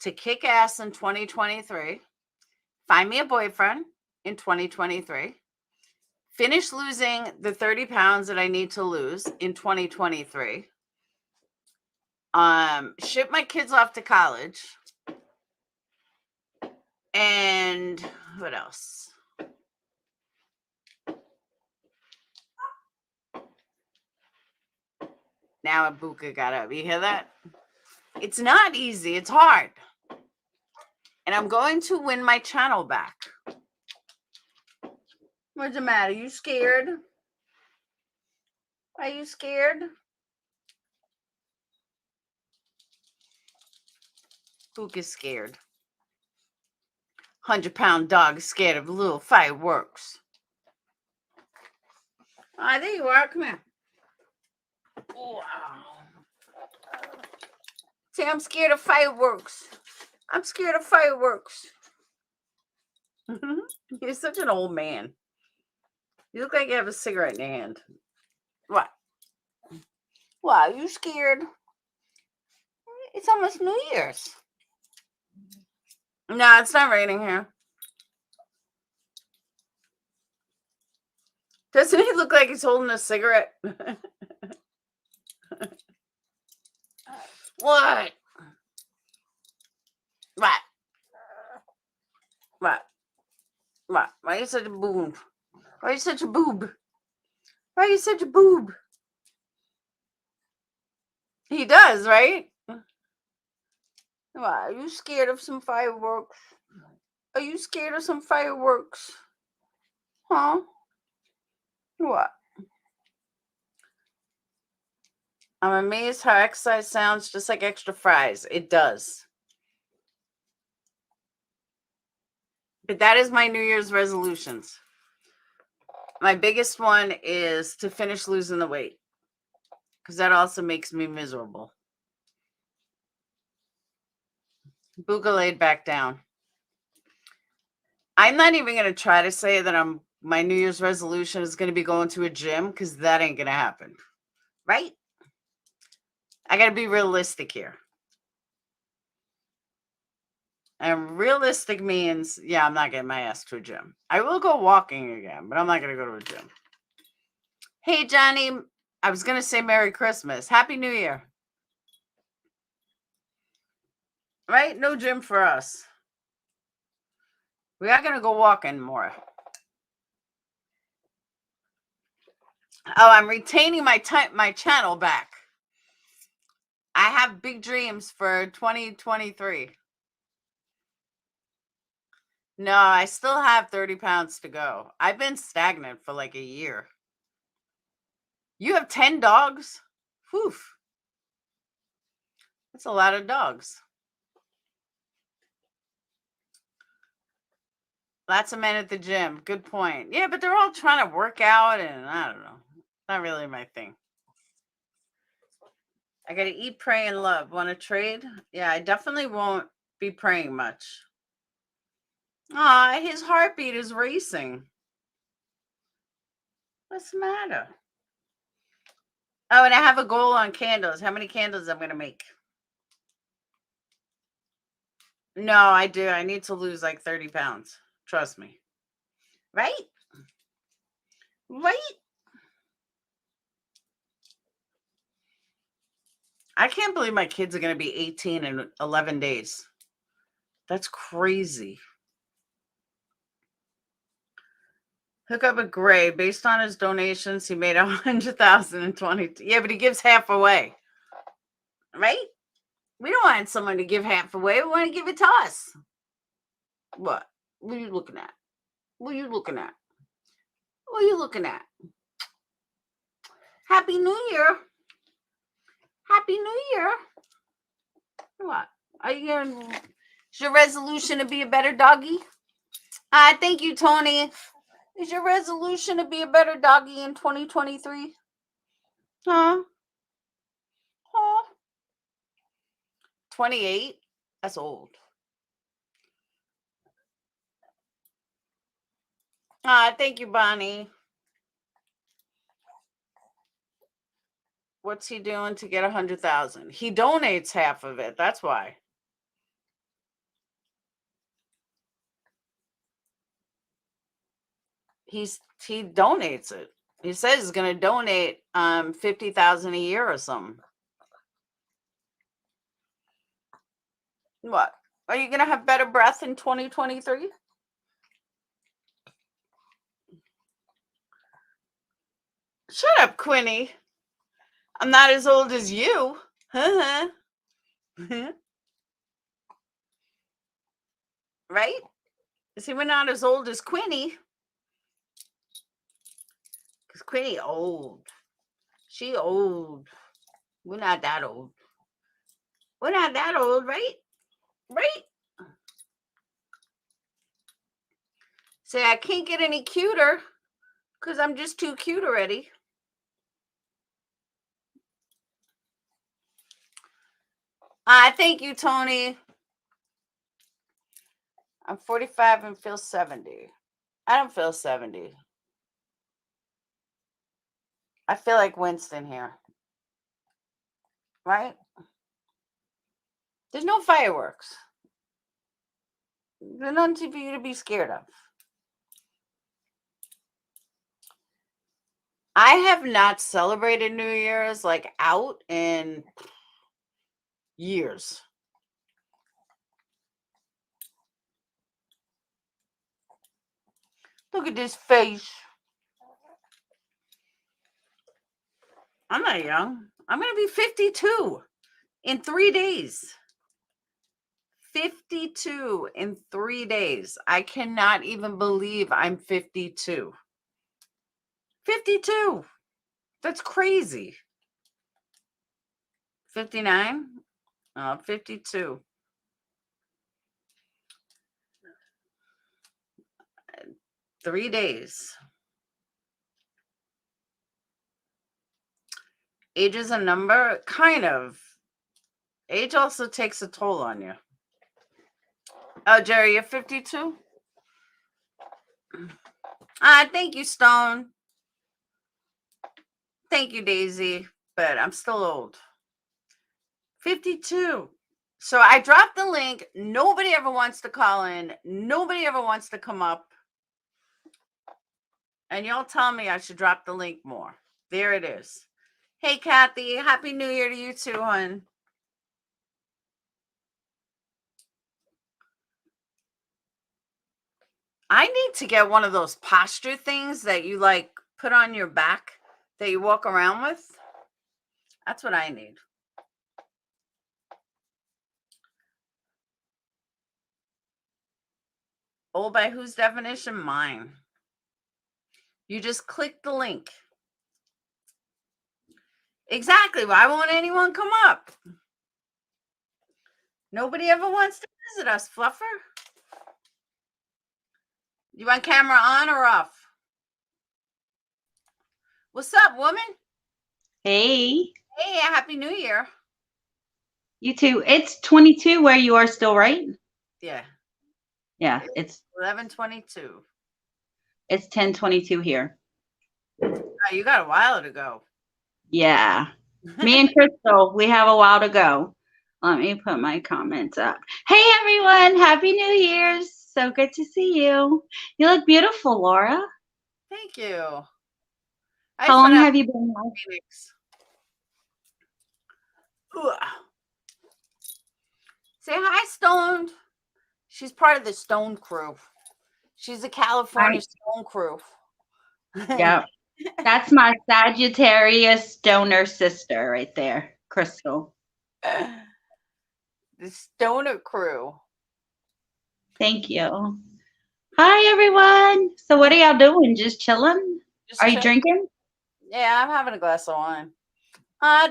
to kick ass in 2023, find me a boyfriend in 2023, finish losing the 30 pounds that I need to lose in 2023, ship my kids off to college, and what else? Now Abuka got up. You hear that? It's not easy. It's hard. And I'm going to win my channel back. What's the matter? You scared? Are you scared? Buka's scared. 100-pound dog is scared of little fireworks. Ah, there you are. Come here. Wow. Say, I'm scared of fireworks. I'm scared of fireworks. You're such an old man. You look like you have a cigarette in your hand. What? Wow, you scared? It's almost New Year's. No, it's not raining here. Doesn't he look like he's holding a cigarette? What? What? What? What? Why are you such a boob? Why are you such a boob? Why are you such a boob? He does, right? Why? Are you scared of some fireworks? Are you scared of some fireworks? Huh? What? I'm amazed how exercise sounds just like extra fries. It does. But that is my New Year's resolutions. My biggest one is to finish losing the weight, because that also makes me miserable. Buka laid back down. I'm not even going to try to say that my New Year's resolution is going to be going to a gym, because that ain't going to happen. Right? I got to be realistic here. And realistic means, yeah, I'm not getting my ass to a gym. I will go walking again, but I'm not going to go to a gym. Hey, Johnny, I was going to say Merry Christmas. Happy New Year. Right? No gym for us. We are going to go walking more. Oh, I'm retaining my channel back. I have big dreams for 2023. No, I still have 30 pounds to go. I've been stagnant for like a year. You have 10 dogs? Whew. That's a lot of dogs. Lots of men at the gym. Good point. Yeah, but they're all trying to work out, and I don't know. Not really my thing. I got to eat, pray, and love. Want to trade? Yeah, I definitely won't be praying much. Aw, his heartbeat is racing. What's the matter? Oh, and I have a goal on candles. How many candles I'm going to make? No, I do. I need to lose like 30 pounds. Trust me. Right? Right? I can't believe my kids are going to be 18 in 11 days. That's crazy. Hook up a Gray. Based on his donations, he made 100,000 in 20. Yeah, but he gives half away. Right? We don't want someone to give half away. We want to give it to us. What? What are you looking at? What are you looking at? What are you looking at? Happy New Year. Happy New Year. What? Are you going to... Is your resolution to be a better doggy? Thank you, Tony. Is your resolution to be a better doggy in 2023? Huh? Huh? 28? That's old. Thank you, Bonnie. What's he doing to get 100,000? He donates half of it. That's why. He donates it. He says he's going to donate 50,000 a year or something. What? Are you going to have better breath in 2023? Shut up, Quinny. I'm not as old as you. Right? See, we're not as old as Quinny. Because Quinny old. She old. We're not that old. We're not that old, right? Right? Say, I can't get any cuter because I'm just too cute already. Thank you, Tony. I'm 45 and feel 70. I don't feel 70. I feel like Winston here. Right? There's no fireworks. There's nothing for you to be scared of. I have not celebrated New Year's like out in years. Look at this face. I'm not young. I'm going to be 52 in 3 days. 52 in 3 days. I cannot even believe I'm 52. 52. That's crazy. 59? 52. Three days. Age is a number? Kind of. Age also takes a toll on you. Oh, Jerry, you're 52? Thank you, Stone. Thank you, Daisy. But I'm still old. 52. So I dropped the link. Nobody ever wants to call in. Nobody ever wants to come up. And y'all tell me I should drop the link more. There it is. Hey, Kathy. Happy New Year to you too, hon. I need to get one of those posture things that you like put on your back that you walk around with. That's what I need. Old by whose definition? Mine. You just click the link. Exactly. Why won't anyone come up? Nobody ever wants to visit us, Fluffer. You want camera on or off? What's up, woman? Hey. Hey, Happy New Year. You too. It's 22 where you are still, right? Yeah. Yeah, it's 11:22. It's 10:22 here. Oh, you got a while to go. Yeah. Me and Crystal, we have a while to go. Let me put my comments up. Hey, everyone. Happy New Year's. So good to see you. You look beautiful, Laura. Thank you. How long have you been live? Phoenix. Ugh. Say hi, Stoned. She's part of the Stone crew. She's a California Stone crew. Yeah. That's my Sagittarius stoner sister right there, Crystal. The Stoner crew. Thank you. Hi, everyone. So what are y'all doing? Just chilling? Are you drinking? Yeah, I'm having a glass of wine.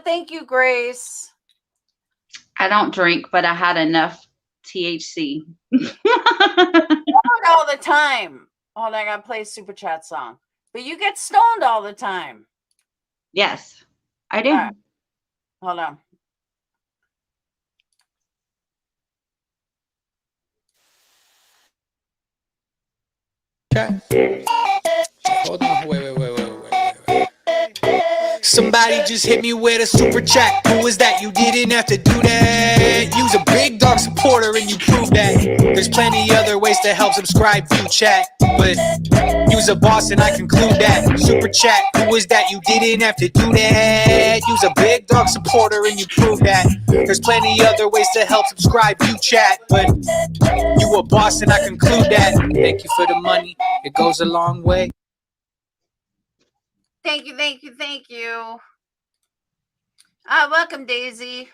Thank you, Grace. I don't drink, but I had enough THC. Stoned all the time. Hold on, I gotta play a super chat song. But you get stoned all the time. Yes, I do. Right. Hold on. Okay. Hold on. Wait. Somebody just hit me with a super chat. Who was that? You didn't have to do that. Use a big dog supporter and you prove that. There's plenty other ways to help. Subscribe, view, chat, but use a boss and I conclude that. Super chat. Who was that? You didn't have to do that. Use a big dog supporter and you prove that. There's plenty other ways to help. Subscribe, view, chat, but you a boss and I conclude that. Thank you for the money. It goes a long way. Thank you. Welcome, Daisy.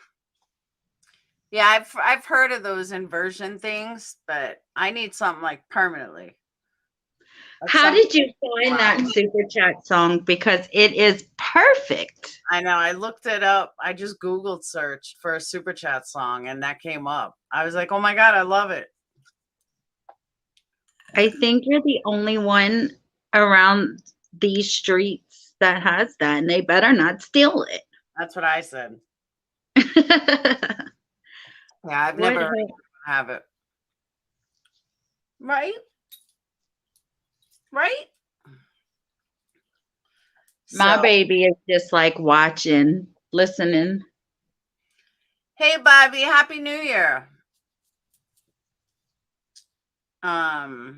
Yeah, I've heard of those inversion things, but I need something like permanently. How did you find that super chat song? Because it is perfect. I know. I looked it up. I just Googled searched for a super chat song and that came up. I was like, oh my God, I love it. I think you're the only one around these streets that has that, and they better not steal it. That's what I said. Yeah, I've never have it. Right? My baby is just like watching, listening. Hey, Bobby, Happy New Year. Dog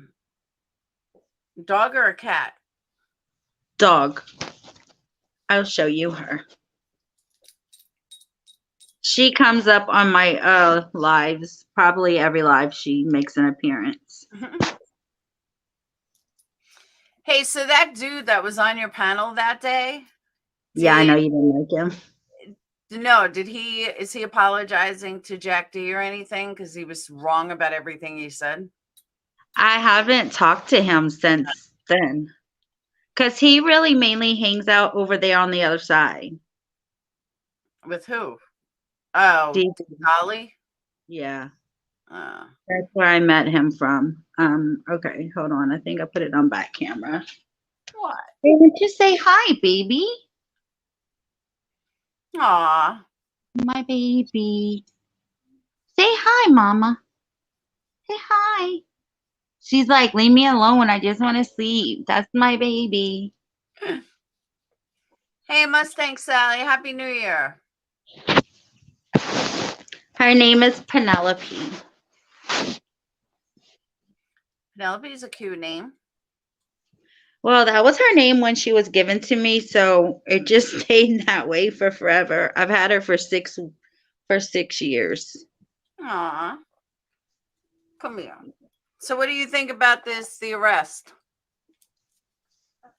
or a cat? Dog. I'll show you her. She comes up on my lives. Probably every live she makes an appearance. Hey, so that dude that was on your panel that day? Yeah, I know you didn't like him. No, is he apologizing to Jack D or anything? Because he was wrong about everything he said? I haven't talked to him since then. Because he really mainly hangs out over there on the other side. With who? Oh, Holly? Yeah. That's where I met him from. Okay, hold on. I think I put it on back camera. What? Why don't you say hi, baby? Aw. My baby. Say hi, mama. Say hi. She's like, leave me alone. I just want to sleep. That's my baby. Hey, Mustang Sally. Happy New Year. Her name is Penelope. Penelope's a cute name. Well, that was her name when she was given to me, so it just stayed that way for forever. I've had her for 6 years. Aw. Come here. So what do you think about the arrest?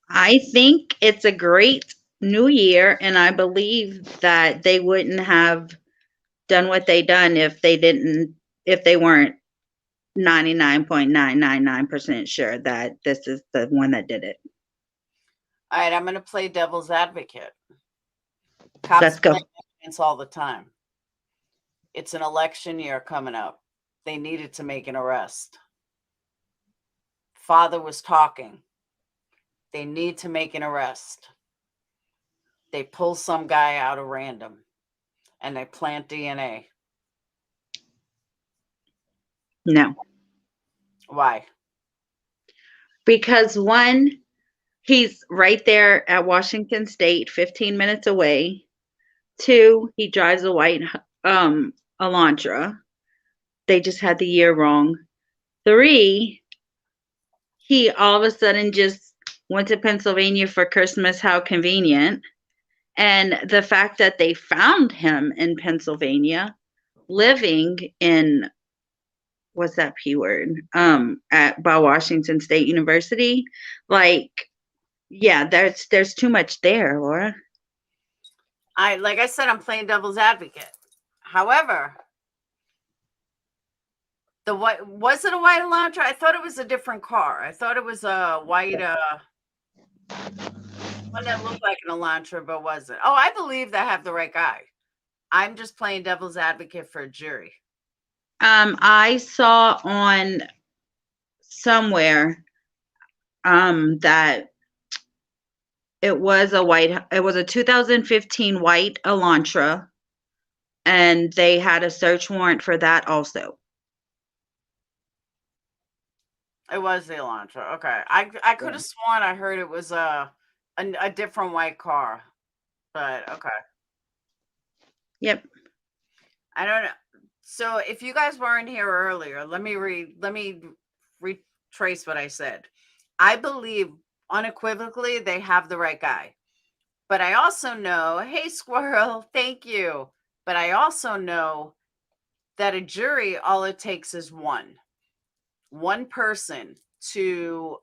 I think it's a great new year, and I believe that they wouldn't have done what they done if they weren't 99.999% sure that this is the one that did it. All right, I'm going to play devil's advocate. Cops Let's go. play evidence all the time. It's an election year coming up. They needed to make an arrest. Father was talking. They need to make an arrest. They pull some guy out of random and they plant DNA. No. Why? Because one, he's right there at Washington State, 15 minutes away. 2, he drives a white Elantra. They just had the year wrong. 3, he all of a sudden just went to Pennsylvania for Christmas. How convenient. And the fact that they found him in Pennsylvania, living in, what's that P word? By Washington State University. Like, yeah, there's too much there, Laura. Like I said, I'm playing devil's advocate. However, was it a white Elantra? I thought it was a different car. I thought it was a white one that looked like an Elantra, but wasn't. Oh, I believe they have the right guy. I'm just playing devil's advocate for a jury. I saw on somewhere that it was a 2015 white Elantra, and they had a search warrant for that also. It was the Elantra. Okay. I could have sworn I heard it was a different white car. But okay. Yep. I don't know. So if you guys weren't here earlier, let me retrace what I said. I believe unequivocally they have the right guy. But I also know, hey Squirrel, thank you. But I also know that a jury, all it takes is one person to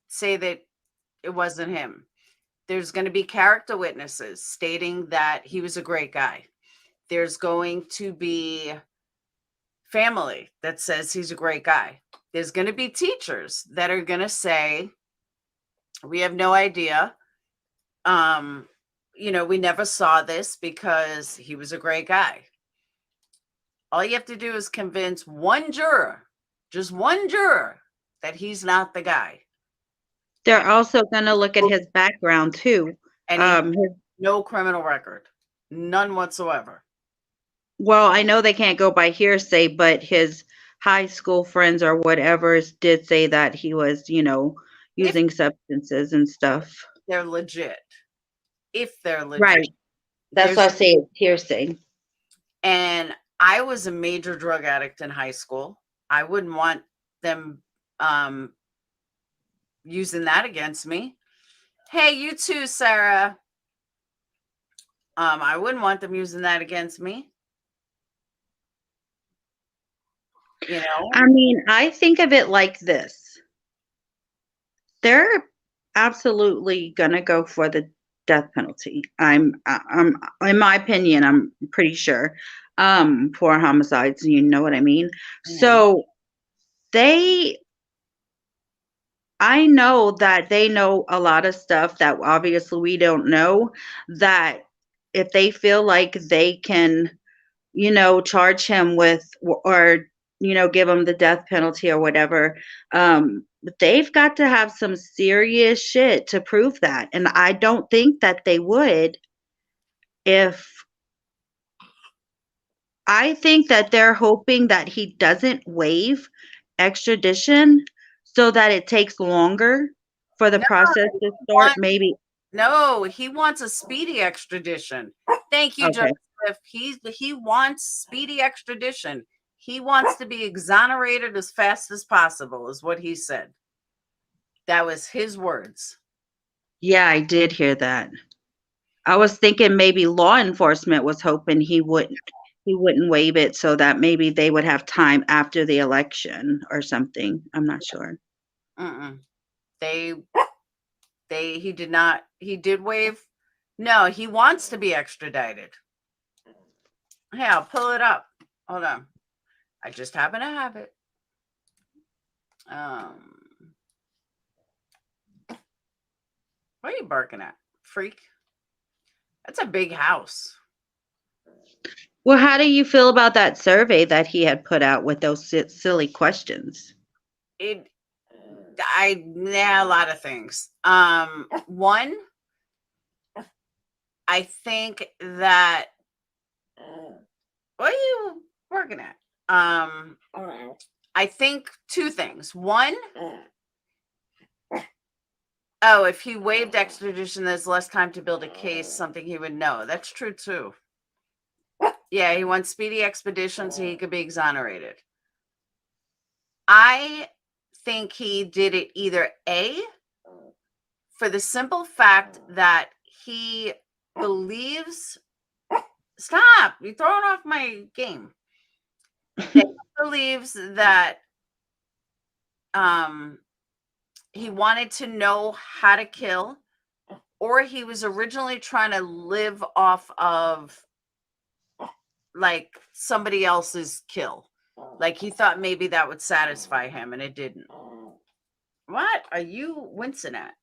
say that it wasn't him. There's going to be character witnesses stating that he was a great guy. There's going to be family that says he's a great guy. There's going to be teachers that are going to say, we have no idea. We never saw this because he was a great guy. All you have to do is convince one juror, just one juror, that he's not the guy. They're also going to look at his background too. And he has no criminal record, none whatsoever. Well, I know they can't go by hearsay, but his high school friends or whatever did say that he was, using substances and stuff. They're legit. If they're legit. Right. That's why I say it's hearsay. And I was a major drug addict in high school. I wouldn't want them using that against me. Hey, you too, Sarah. I wouldn't want them using that against me. I mean, I think of it like this. They're absolutely gonna go for the death penalty. I'm in my opinion, I'm pretty sure, for homicides, you know what I mean? Mm-hmm. So I know that they know a lot of stuff that obviously we don't know, that if they feel like they can, charge him with, or, give him the death penalty or whatever, they've got to have some serious shit to prove that. And I don't think that they would I think that they're hoping that he doesn't waive extradition so that it takes longer for the process to start, maybe. No, he wants a speedy extradition. Thank you, Joseph. He wants speedy extradition. He wants to be exonerated as fast as possible, is what he said. That was his words. Yeah, I did hear that. I was thinking maybe law enforcement was hoping he wouldn't waive it so that maybe they would have time after the election or something. I'm not sure. He did not. He did waive. No, he wants to be extradited. Hey, I'll pull it up. Hold on. I just happen to have it. What are you barking at, freak? That's a big house. Well, how do you feel about that survey that he had put out with those silly questions? A lot of things. One, I think that, what are you working at? I think two things. One, if he waived extradition, there's less time to build a case, something he would know. That's true too. Yeah, he wants speedy expedition so he could be exonerated. I think he did it either A, for the simple fact that he believes, stop, you're throwing off my game. He believes that he wanted to know how to kill, or he was originally trying to live off of like somebody else's kill. Like he thought maybe that would satisfy him, and it didn't. What are you wincing at?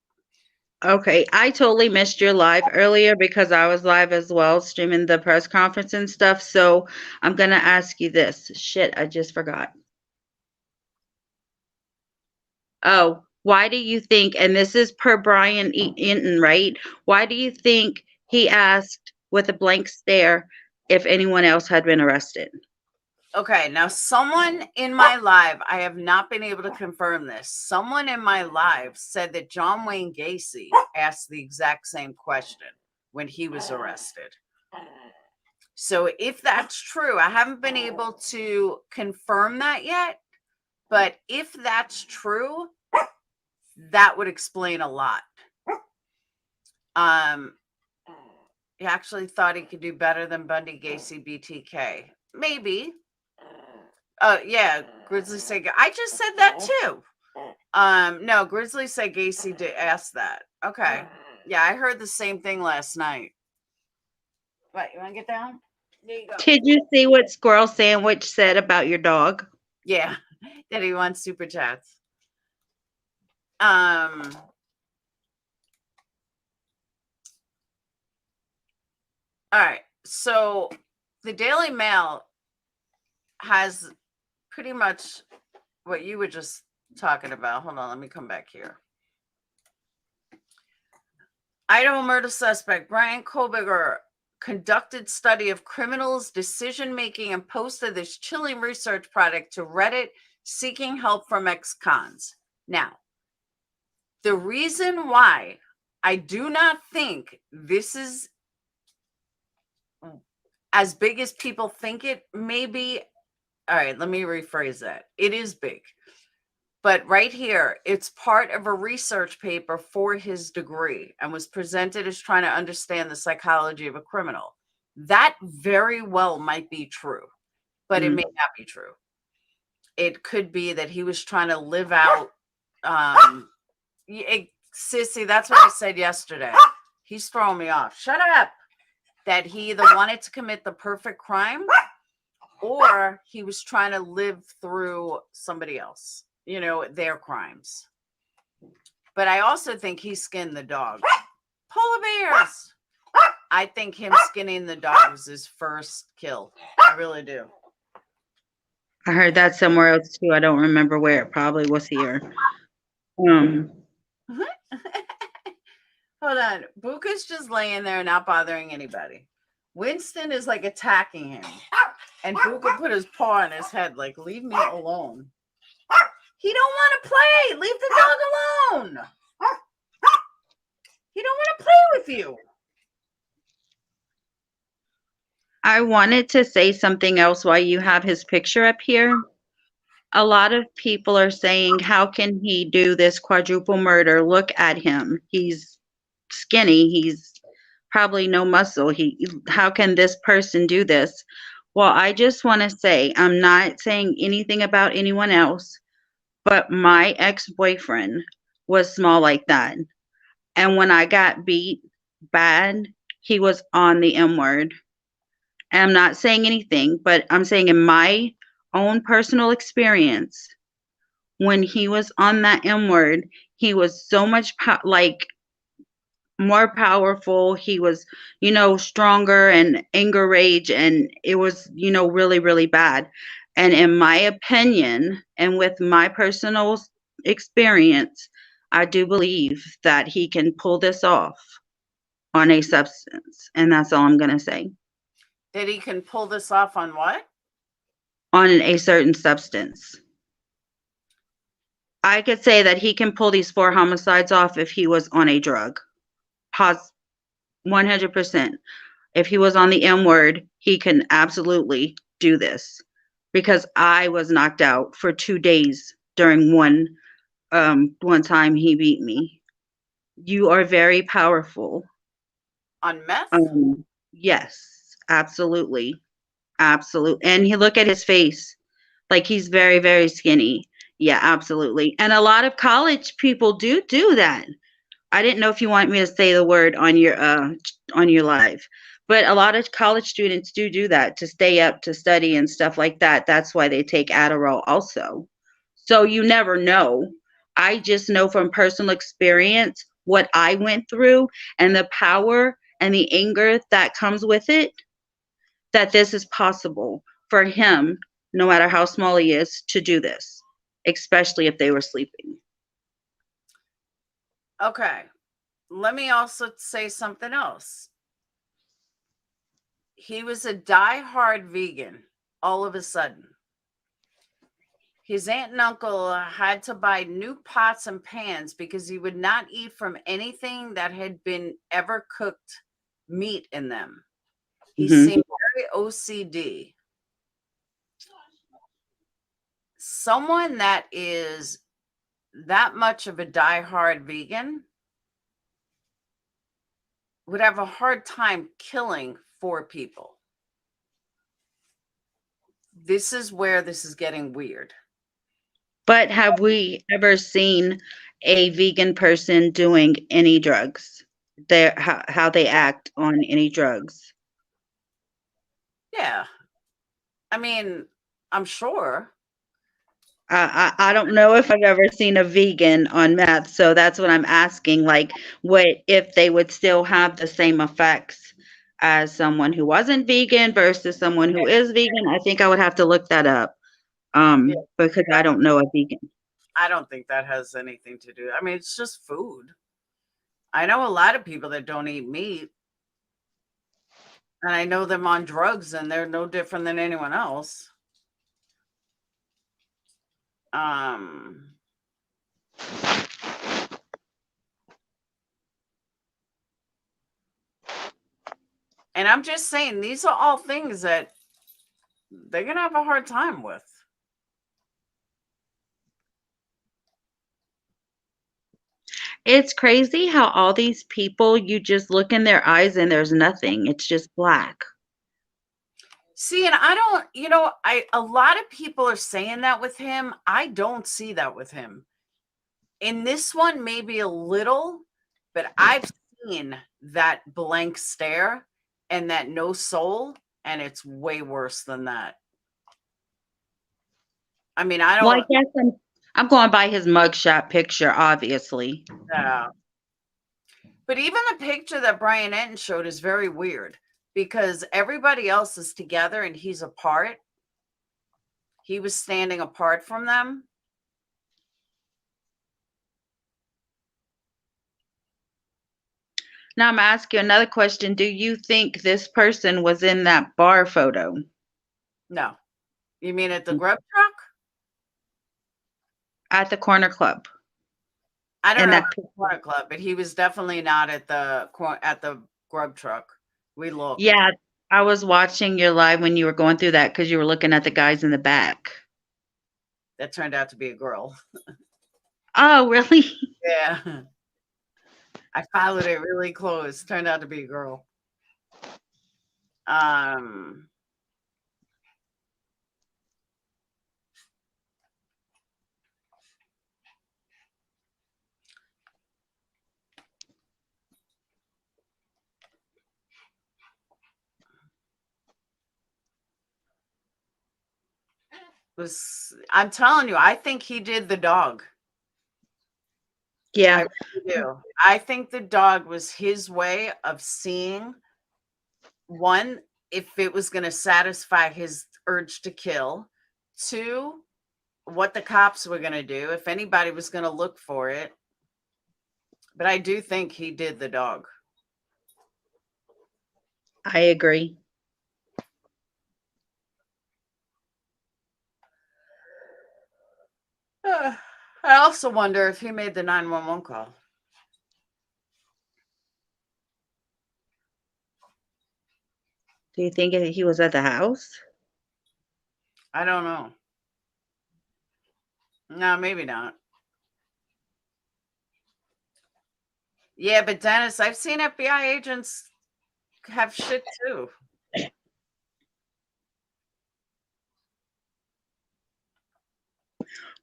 Okay, I totally missed your live earlier because I was live as well, streaming the press conference and stuff. So I'm going to ask you this. Shit, I just forgot. Oh, why do you think, and this is per Brian Eaton, right? Why do you think he asked with a blank stare if anyone else had been arrested? Okay, now someone in my live, I have not been able to confirm this. Someone in my live said that John Wayne Gacy asked the exact same question when he was arrested. So if that's true, I haven't been able to confirm that yet, but if that's true, that would explain a lot. He actually thought he could do better than Bundy, Gacy, BTK. Maybe. Yeah, Grizzly said, I just said that too. No, Grizzly said Gacy did ask that. Okay. Yeah, I heard the same thing last night. What, you want to get down? There you go. Did you see what Squirrel Sandwich said about your dog? Yeah, that he wants super chats. All right. So the Daily Mail has pretty much what you were just talking about. Hold on, let me come back here. Idaho murder suspect Brian Koberger conducted study of criminals' decision-making and posted this chilling research product to Reddit seeking help from ex-cons. Now, the reason why I do not think this is as big as people think it may be. All right, let me rephrase that. It is big. But right here, it's part of a research paper for his degree and was presented as trying to understand the psychology of a criminal. That very well might be true, but it may not be true. It could be that he was trying to live out. Sissy, that's what I said yesterday. He's throwing me off. Shut up. That he either wanted to commit the perfect crime or he was trying to live through somebody else, you know, their crimes. But I also think he skinned the dog. Polar bears. I think him skinning the dog was his first kill. I really do. I heard that somewhere else too. I don't remember where. It probably was here. Hold on. Buka's just laying there, not bothering anybody. Winston is like attacking him. And Buka put his paw on his head, like, leave me alone. He don't want to play. Leave the dog alone. He don't want to play with you. I wanted to say something else while you have his picture up here. A lot of people are saying, how can he do this quadruple murder? Look at him. He's skinny. He's probably no muscle. How can this person do this? Well, I just want to say, I'm not saying anything about anyone else, but my ex-boyfriend was small like that. And when I got beat bad, he was on the M word. And I'm not saying anything, but I'm saying in my own personal experience, when he was on that M word, he was so much more powerful. He was, stronger and anger rage. And it was, really, really bad. And in my opinion, and with my personal experience, I do believe that he can pull this off on a substance. And that's all I'm going to say. That he can pull this off on what? On a certain substance. I could say that he can pull these 4 homicides off if he was on a drug. 100%. If he was on the M word, he can absolutely do this. Because I was knocked out for 2 days during one time he beat me. You are very powerful. On meth? Yes, absolutely. Absolutely. And you look at his face, like he's very, very skinny. Yeah, absolutely. And a lot of college people do that. I didn't know if you want me to say the word on your live, but a lot of college students do that to stay up to study and stuff like that. That's why they take Adderall also. So you never know. I just know from personal experience what I went through and the power and the anger that comes with it, that this is possible for him, no matter how small he is, to do this, especially if they were sleeping. Okay. Let me also say something else. He was a diehard vegan. all of a sudden. His aunt and uncle had to buy new pots and pans because he would not eat from anything that had been ever cooked meat in them. He seemed very OCD. Someone that is that much of a diehard vegan would have a hard time killing 4 people. This is where this is getting weird. But have we ever seen a vegan person doing any drugs? How they act on any drugs? Yeah. I mean, I'm sure. I don't know if I've ever seen a vegan on meth, so that's what I'm asking. Like, what if they would still have the same effects as someone who wasn't vegan versus someone who is vegan? I think I would have to look that up, because I don't know a vegan. I don't think that has anything to do. I mean, it's just food. I know a lot of people that don't eat meat, and I know them on drugs, and they're no different than anyone else. And I'm just saying, these are all things that they're going to have a hard time with. It's crazy how all these people, you just look in their eyes and there's nothing. It's just black. See, and I don't, a lot of people are saying that with him. I don't see that with him. In this one, maybe a little, but I've seen that blank stare and that no soul, and it's way worse than that. I mean, I don't. Well, I guess I'm going by his mugshot picture, obviously. Yeah. But even the picture that Brian Enton showed is very weird because everybody else is together and he's apart. He was standing apart from them. Now I'm asking you another question. Do you think this person was in that bar photo? No. You mean at the grub truck? At the corner club. I don't know about the corner club, but he was definitely not at the grub truck. We looked. Yeah, I was watching your live when you were going through that because you were looking at the guys in the back. That turned out to be a girl. Oh, really? Yeah. I followed it really close. Turned out to be a girl. I'm telling you, I think he did the dog. Yeah. I really do. I think the dog was his way of seeing, one, if it was going to satisfy his urge to kill, 2, what the cops were going to do, if anybody was going to look for it. But I do think he did the dog. I agree. I also wonder if he made the 911 call. Do you think he was at the house? I don't know. No, maybe not. Yeah, but Dennis, I've seen FBI agents have shit too.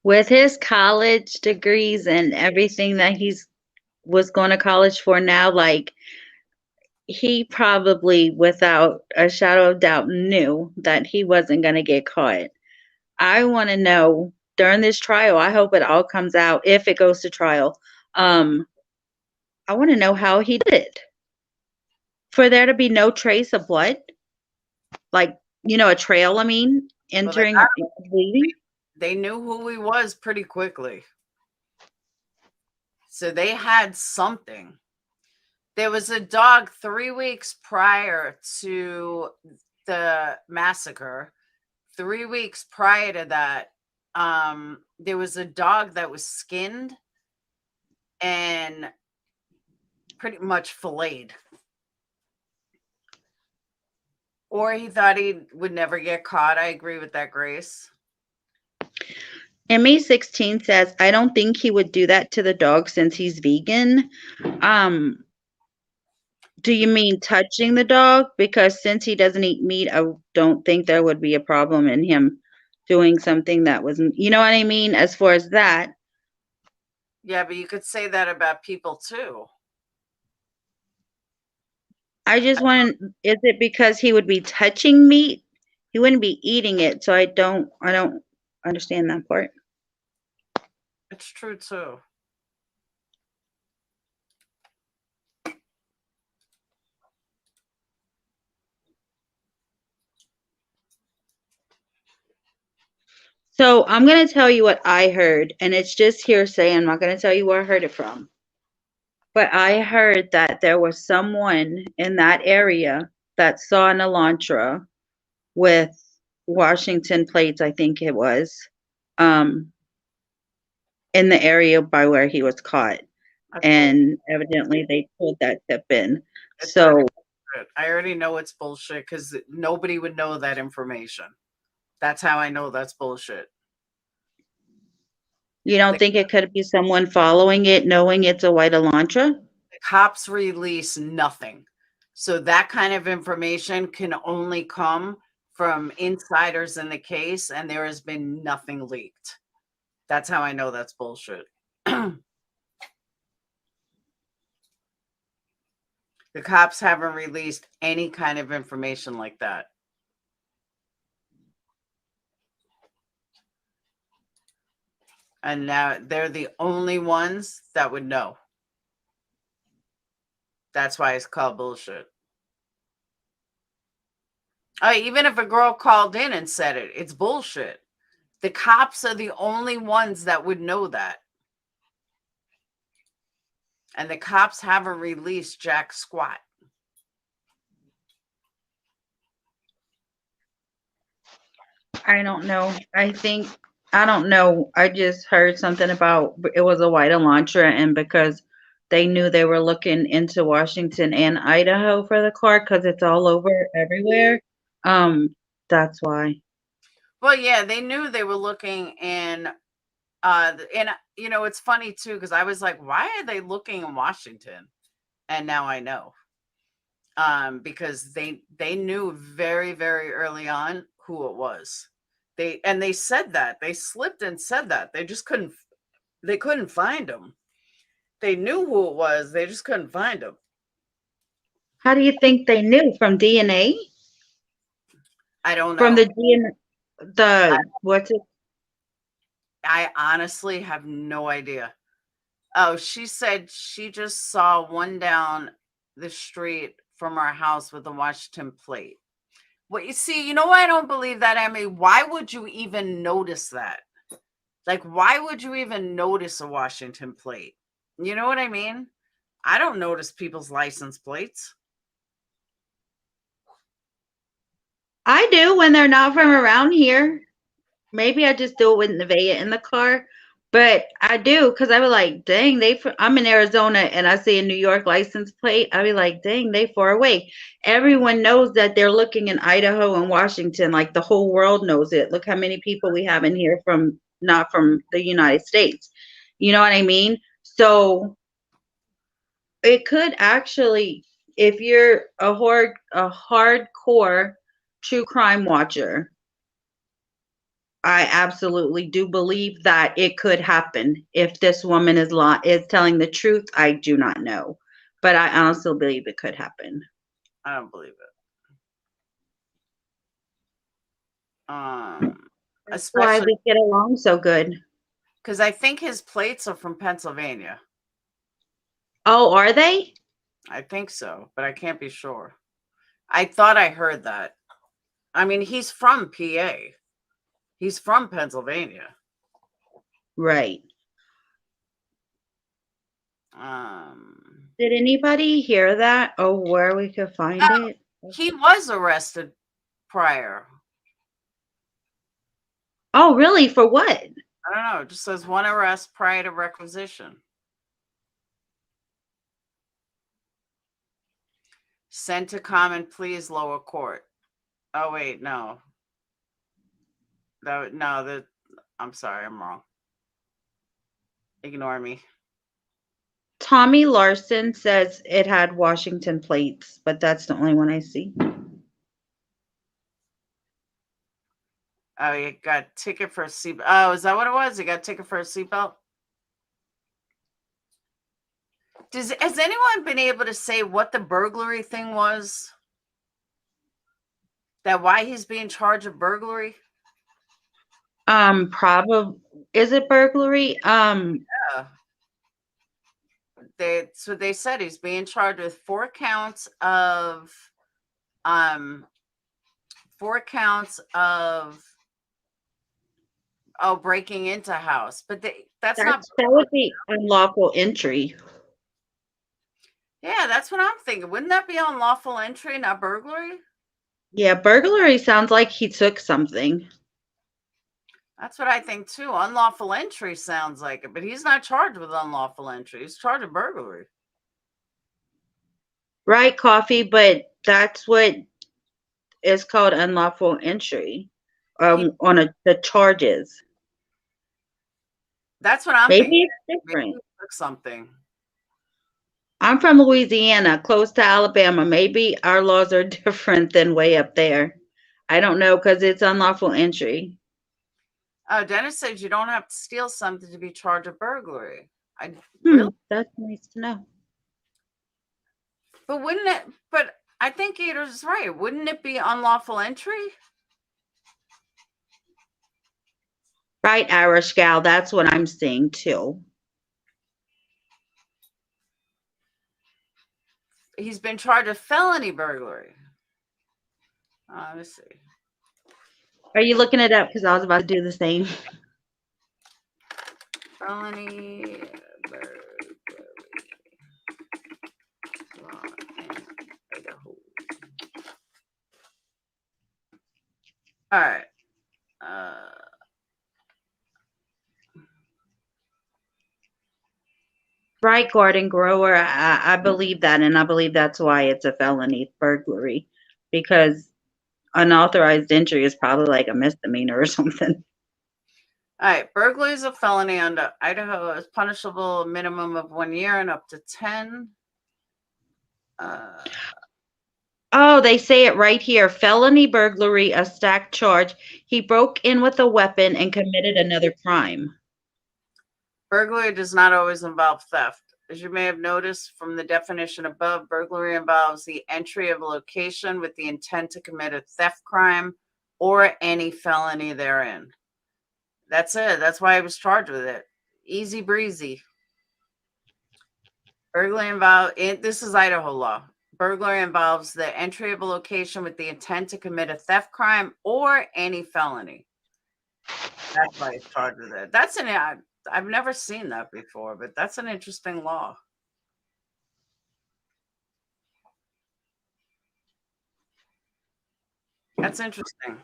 With his college degrees and everything that was going to college for now, like, he probably, without a shadow of doubt, knew that he wasn't going to get caught. I want to know during this trial, I hope it all comes out if it goes to trial. I want to know how he did it. For there to be no trace of blood, like, a trail, entering, bleeding. They knew who he was pretty quickly. So they had something. There was a dog 3 weeks prior to the massacre 3 weeks prior to that, there was a dog that was skinned and pretty much filleted. Or he thought he would never get caught. I agree with that, Grace. And May 16 says, I don't think he would do that to the dog since he's vegan. Do you mean touching the dog? Because since he doesn't eat meat, I don't think there would be a problem in him doing something that wasn't, you know what I mean? As far as that. Yeah, but you could say that about people too. I just want, is it because he would be touching meat? He wouldn't be eating it. So I don't understand that part. It's true too. So I'm going to tell you what I heard, and it's just hearsay. I'm not going to tell you where I heard it from. But I heard that there was someone in that area that saw an Elantra with Washington plates, I think it was, in the area by where he was caught. And evidently they pulled that tip in. So I already know it's bullshit because nobody would know that information. That's how I know that's bullshit. you don't think it could be someone following it, knowing it's a white Elantra? The cops release nothing. So that kind of information can only come from insiders in the case, and there has been nothing leaked. That's how I know that's bullshit. The cops haven't released any kind of information like that. And now they're the only ones that would know. That's why it's called bullshit. Even if a girl called in and said it, it's bullshit. The cops are the only ones that would know that. And the cops haven't released jack squat. I don't know. I don't know. I just heard something about it was a white Elantra, and because they knew they were looking into Washington and Idaho for the car because it's all over everywhere. That's why. Well, yeah, they knew they were looking in, you know, it's funny too, because I was like, why are they looking in Washington? And now I know. Because they knew very, very early on who it was. They said that. They slipped and said that. They just couldn't find him. They knew who it was. They just couldn't find him. How do you think they knew? From DNA? I don't know. From the DNA, what's it? I honestly have no idea. Oh, she said she just saw one down the street from our house with a Washington plate. Well, you see, you know why I don't believe that, Emmy? Why would you even notice that? Like, why would you even notice a Washington plate? You know what I mean? I don't notice people's license plates. I do when they're not from around here. Maybe I just do it with Nevaeh in the car, but I do because I be like, dang, I'm in Arizona and I see a New York license plate. I be like, dang, they far away. Everyone knows that they're looking in Idaho and Washington. Like the whole world knows it. Look how many people we have in here not from the United States. You know what I mean? So it could actually, if you're a hardcore true crime watcher, I absolutely do believe that it could happen. If this woman is telling the truth, I do not know. But I honestly believe it could happen. I don't believe it. That's why we get along so good. Because I think his plates are from Pennsylvania. Oh, are they? I think so, but I can't be sure. I thought I heard that. I mean, he's from PA. He's from Pennsylvania. Right. Did anybody hear that? Oh, where we could find it? He was arrested prior. Oh, really? For what? I don't know. It just says 1 arrest prior to requisition. Sent to common pleas lower court. Oh wait, no. I'm sorry, I'm wrong. Ignore me. Tommy Larson says it had Washington plates, but that's the only one I see. Oh, you got ticket for a seatbelt. Oh, is that what it was? You got ticket for a seatbelt? Has anyone been able to say what the burglary thing was? That why he's being charged of burglary? Probably. Is it burglary? Yeah. That's what they said. He's being charged with 4 counts of breaking into house. But that's not that would be unlawful entry. Yeah, that's what I'm thinking. Wouldn't that be unlawful entry, not burglary? Yeah, burglary sounds like he took something. That's what I think too. Unlawful entry sounds like it, but he's not charged with unlawful entry. He's charged with burglary. Right, Coffee, but that's what is called unlawful entry on the charges. That's what I'm Maybe thinking. It's different. Maybe he took something. I'm from Louisiana, close to Alabama. Maybe our laws are different than way up there. I don't know because it's unlawful entry. Oh, Dennis says you don't have to steal something to be charged with burglary. Really? That's nice to know. But wouldn't it? But I think Gator's right. Wouldn't it be unlawful entry? Right, Irish gal. That's what I'm seeing too. He's been charged with felony burglary. Let's see. Are you looking it up? Because I was about to do the same. Felony burglary. Idaho. All right. Right, garden grower. I believe that, and I believe that's why it's a felony burglary, because unauthorized entry is probably like a misdemeanor or something. All right, burglary is a felony under Idaho is punishable a minimum of 1 year and up to 10. Oh, they say it right here. Felony burglary, a stacked charge. He broke in with a weapon and committed another crime. Burglary does not always involve theft. As you may have noticed from the definition above, burglary involves the entry of a location with the intent to commit a theft crime or any felony therein. That's it. That's why I was charged with it. Easy breezy. Burglary this is Idaho law. Burglary involves the entry of a location with the intent to commit a theft crime or any felony. That's why I was charged with it. I've never seen that before, but that's an interesting law. That's interesting.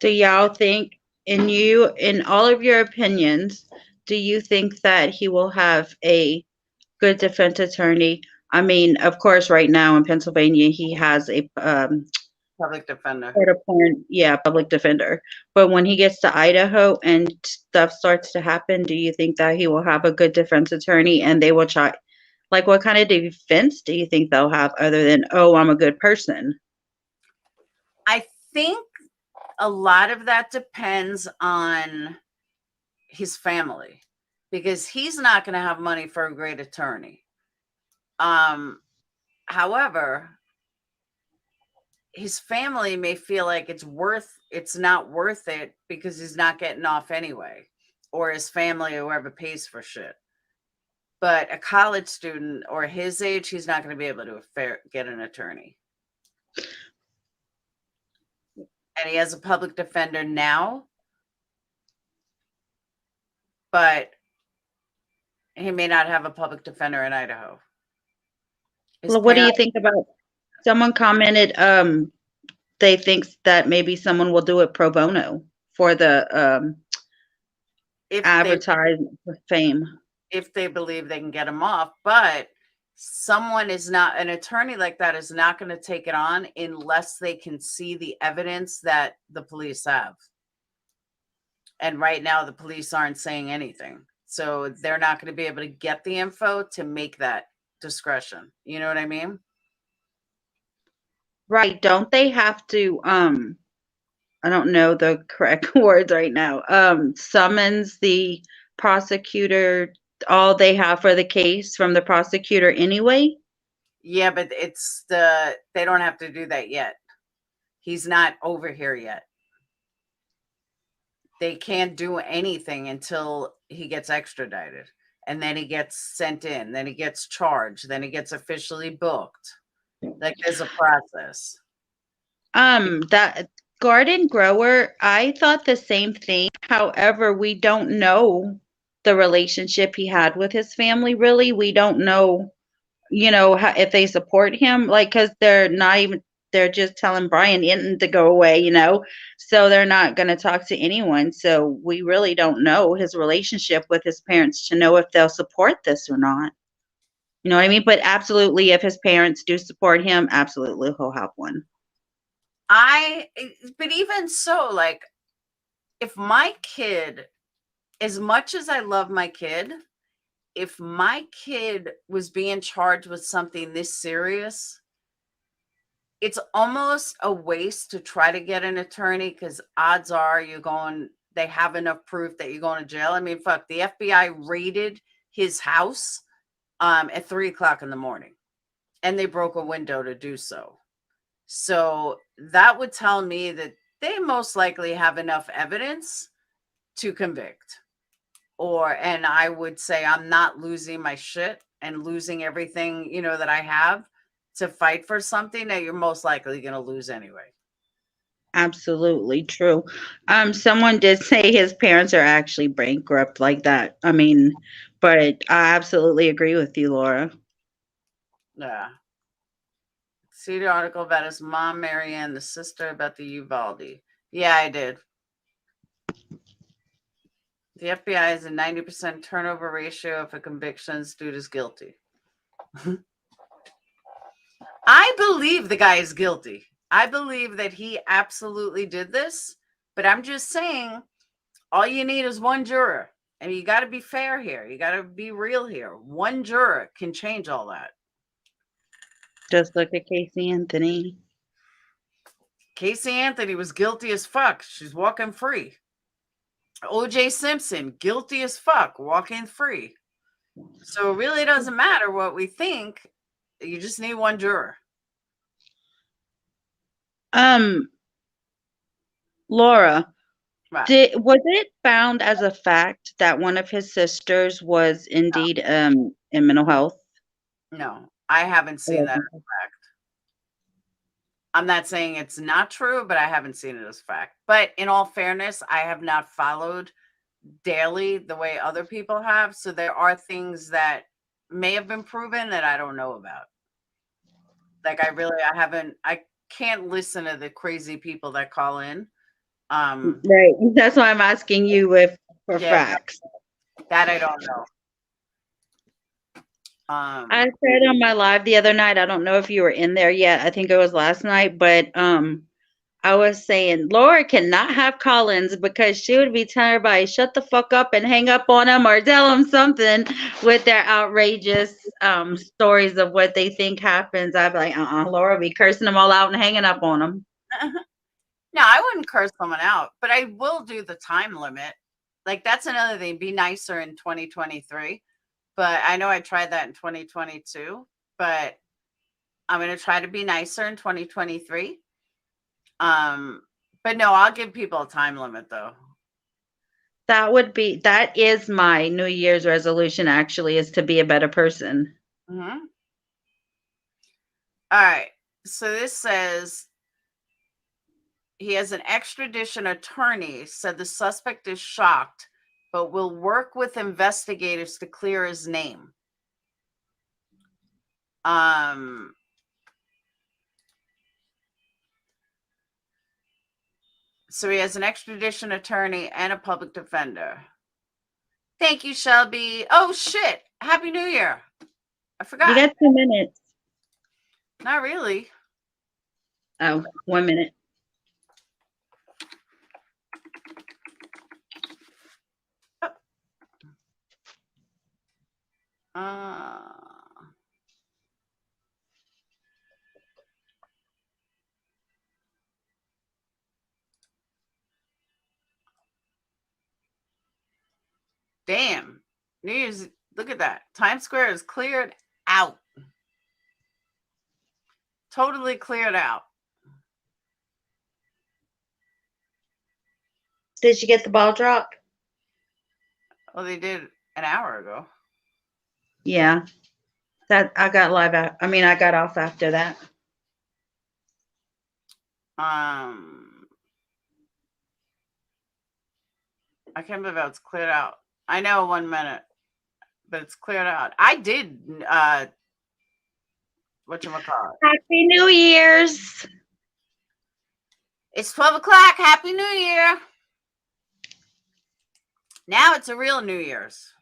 Do y'all think, in all of your opinions, do you think that he will have a good defense attorney? I mean, of course, right now in Pennsylvania, he has a public defender. Public defender. But when he gets to Idaho and stuff starts to happen, do you think that he will have a good defense attorney and they will try? Like, what kind of defense do you think they'll have other than, oh, I'm a good person? I think a lot of that depends on his family, because he's not going to have money for a great attorney. However, his family may feel like it's not worth it because he's not getting off anyway, or his family, or whoever pays for shit. But a college student or his age, he's not going to be able to get an attorney. And he has a public defender now, but he may not have a public defender in Idaho. Well, what do you think about, someone commented, they think that maybe someone will do it pro bono for the If they advertising fame. if they believe they can get him off, but someone is not an attorney like that is not going to take it on unless they can see the evidence that the police have. And right now the police aren't saying anything. So they're not going to be able to get the info to make that discretion. You know what I mean? Right. Don't they have to I don't know the correct words right now. Summons the prosecutor all they have for the case from the prosecutor anyway? Yeah, but they don't have to do that yet. He's not over here yet. They can't do anything until he gets extradited, and then he gets sent in, then he gets charged, then he gets officially booked. Like there's a process. That garden grower, I thought the same thing. However, we don't know the relationship he had with his family, really. We don't know, how, if they support him, like, because they're just telling Brian Inton to go away, so they're not going to talk to anyone. So we really don't know his relationship with his parents to know if they'll support this or not. You know what I mean? But absolutely, if his parents do support him, absolutely he'll have one. But even so, like, if my kid, as much as I love my kid, if my kid was being charged with something this serious, it's almost a waste to try to get an attorney, because odds are they have enough proof that you're going to jail. I mean, fuck, the FBI raided his house at 3:00 in the morning, and they broke a window to do so. So that would tell me that they most likely have enough evidence to convict. And I would say I'm not losing my shit and losing everything, that I have to fight for something that you're most likely going to lose anyway. Absolutely true. Someone did say his parents are actually bankrupt like that. I mean, but I absolutely agree with you, Laura. Yeah. See the article about his mom, Marianne, the sister about the Uvalde. Yeah, I did. The FBI has a 90% turnover ratio if a conviction is due as guilty. I believe the guy is guilty. I believe that he absolutely did this, but I'm just saying all you need is one juror. And you got to be fair here. You got to be real here. One juror can change all that. Just look at Casey Anthony. Casey Anthony was guilty as fuck. She's walking free. O.J. Simpson, guilty as fuck, walking free. So it really doesn't matter what we think. You just need one juror. Laura, right. Was it found as a fact that one of his sisters was indeed in mental health? No, I haven't seen that as a fact. I'm not saying it's not true, but I haven't seen it as fact. But in all fairness, I have not followed daily the way other people have. So there are things that may have been proven that I don't know about. Like I can't listen to the crazy people that call in. Right. That's why I'm asking you for facts. That I don't know. I said on my live the other night, I don't know if you were in there yet. I think it was last night, but I was saying Laura cannot have call-ins because she would be telling everybody shut the fuck up and hang up on them or tell them something with their outrageous stories of what they think happens. I'd be like, Laura be cursing them all out and hanging up on them. No, I wouldn't curse someone out, but I will do the time limit. Like that's another thing. Be nicer in 2023. But I know I tried that in 2022, but I'm going to try to be nicer in 2023. But no, I'll give people a time limit though. That is my New Year's resolution actually, is to be a better person. Mm-hmm. All right. So this says he has an extradition attorney said the suspect is shocked, but will work with investigators to clear his name. So he has an extradition attorney and a public defender. Thank you, Shelby. Oh, shit. Happy New Year. I forgot. You got 2 minutes. Not really. Oh, 1 minute. Damn. New Year's, look at that. Times Square is cleared out. Totally cleared out. Did you get the ball drop? Well, they did an hour ago. Yeah. That I got live out. I mean, I got off after that. I can't believe how it's cleared out. I know 1 minute, but it's cleared out. I did whatchamacallit. Happy New Year's. It's 12 o'clock. Happy New Year. Now it's a real New Year's.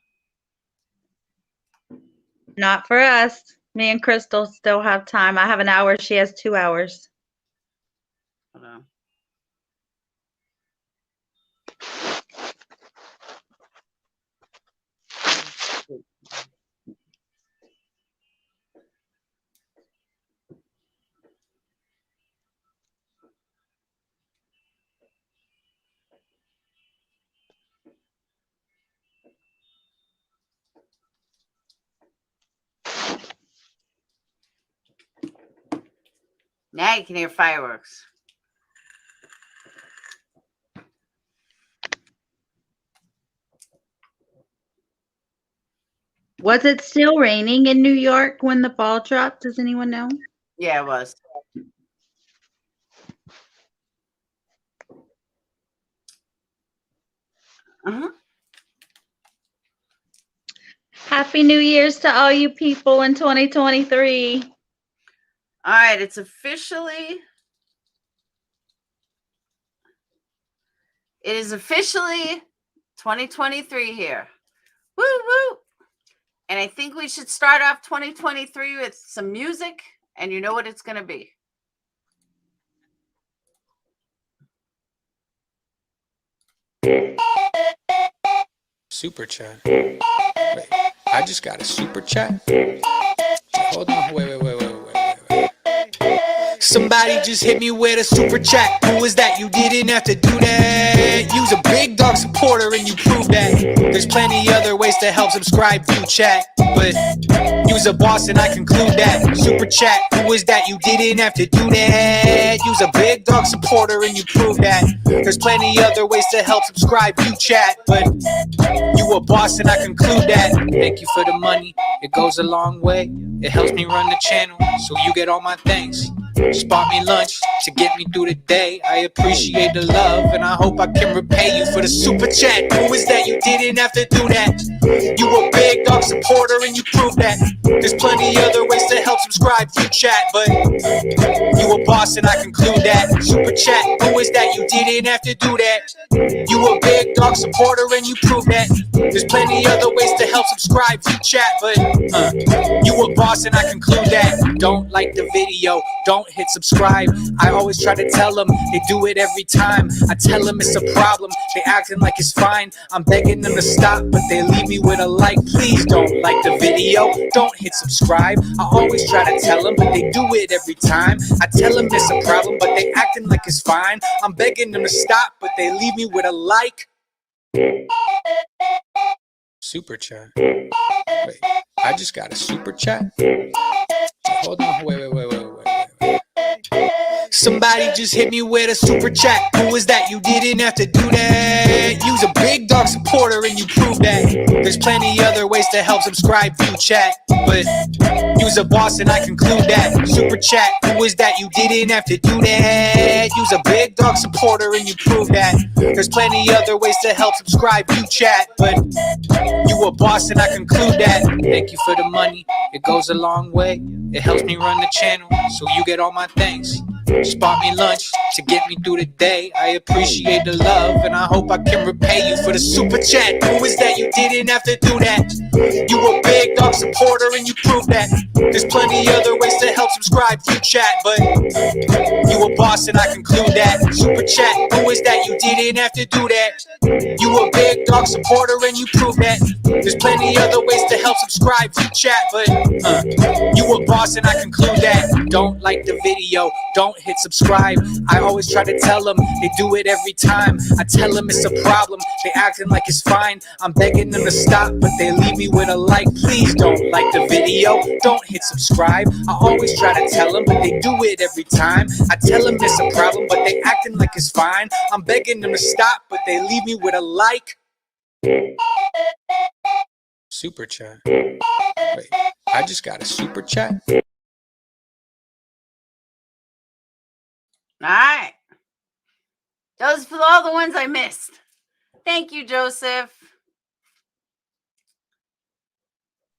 Not for us. Me and Crystal still have time. I have an hour. She has 2 hours. Hold on. Now you can hear fireworks. Was it still raining in New York when the ball dropped? Does anyone know? Yeah, it was. Happy New Year's to all you people in 2023. All right, it's officially. It is officially 2023 here. Woo woo. And I think we should start off 2023 with some music, and you know what it's going to be. Super chat. Wait, I just got a super chat. Hold on. Wait. Somebody just hit me with a super chat. Who was that? You didn't have to do that. You's a big dog supporter and you prove that. There's plenty other ways to help. Subscribe, view, chat. But you's a boss and I conclude that. Super chat. Who was that? You didn't have to do that. You's a big dog supporter and you prove that. There's plenty other ways to help. Subscribe, view, chat. But you a boss and I conclude that. Thank you for the money. It goes a long way. It helps me run the channel, so you get all my thanks. Just bought me lunch to get me through the day. I appreciate the love, and I hope I can repay you for the super chat. Who is that? You didn't have to do that. You a big dog supporter, and you prove that. There's plenty other ways to help. Subscribe, view, chat, but you a boss, and I conclude that. Super chat. Who is that? You didn't have to do that. You a big dog supporter, and you prove that. There's plenty other ways to help. Subscribe, view, chat, but you a boss, and I conclude that. Don't like the video, don't hit subscribe. I always try to tell them, they do it every time. I tell them it's a problem, they acting like it's fine. I'm begging them to stop, but they leave me with a like. Please don't like the video, don't hit subscribe. I always try to tell them, but they do it every time. I tell them it's a problem, but they acting like it's fine. I'm begging them to stop, but they leave me with a like. Super chat. Wait, I just got a super chat. Hold on. Wait. Somebody just hit me with a super chat. Who was that? You didn't have to do that. You's a big dog supporter and you prove that. There's plenty other ways to help. Subscribe, view, chat. But you's a boss and I conclude that. Super chat. Who was that? You didn't have to do that. You's a big dog supporter and you prove that. There's plenty other ways to help. Subscribe, view, chat. But you a boss and I conclude that. Thank you for the money. It goes a long way. It helps me run the channel, so you get all my thanks. Just bought me lunch to get me through the day. I appreciate the love, and I hope I can repay you for the super chat. Who is that? You didn't have to do that. You a big dog supporter, and you prove that. There's plenty other ways to help subscribe to chat, but you a boss, and I conclude that. Super chat. Who is that? You didn't have to do that. You a big dog supporter, and you prove that. There's plenty other ways to help subscribe to chat, but you a boss, and I conclude that. Don't like the video, don't hit subscribe. I always try to tell them, they do it every time. I tell them it's a problem, they acting like it's fine. I'm begging them to stop, but they leave me with a like. Please don't like the video, don't hit subscribe. I always try to tell them, but they do it every time. I tell them it's a problem, but they acting like it's fine. I'm begging them to stop, but they leave me with a like. Super chat. Wait, I just got a super chat. All right. Those for all the ones I missed. Thank you, Joseph.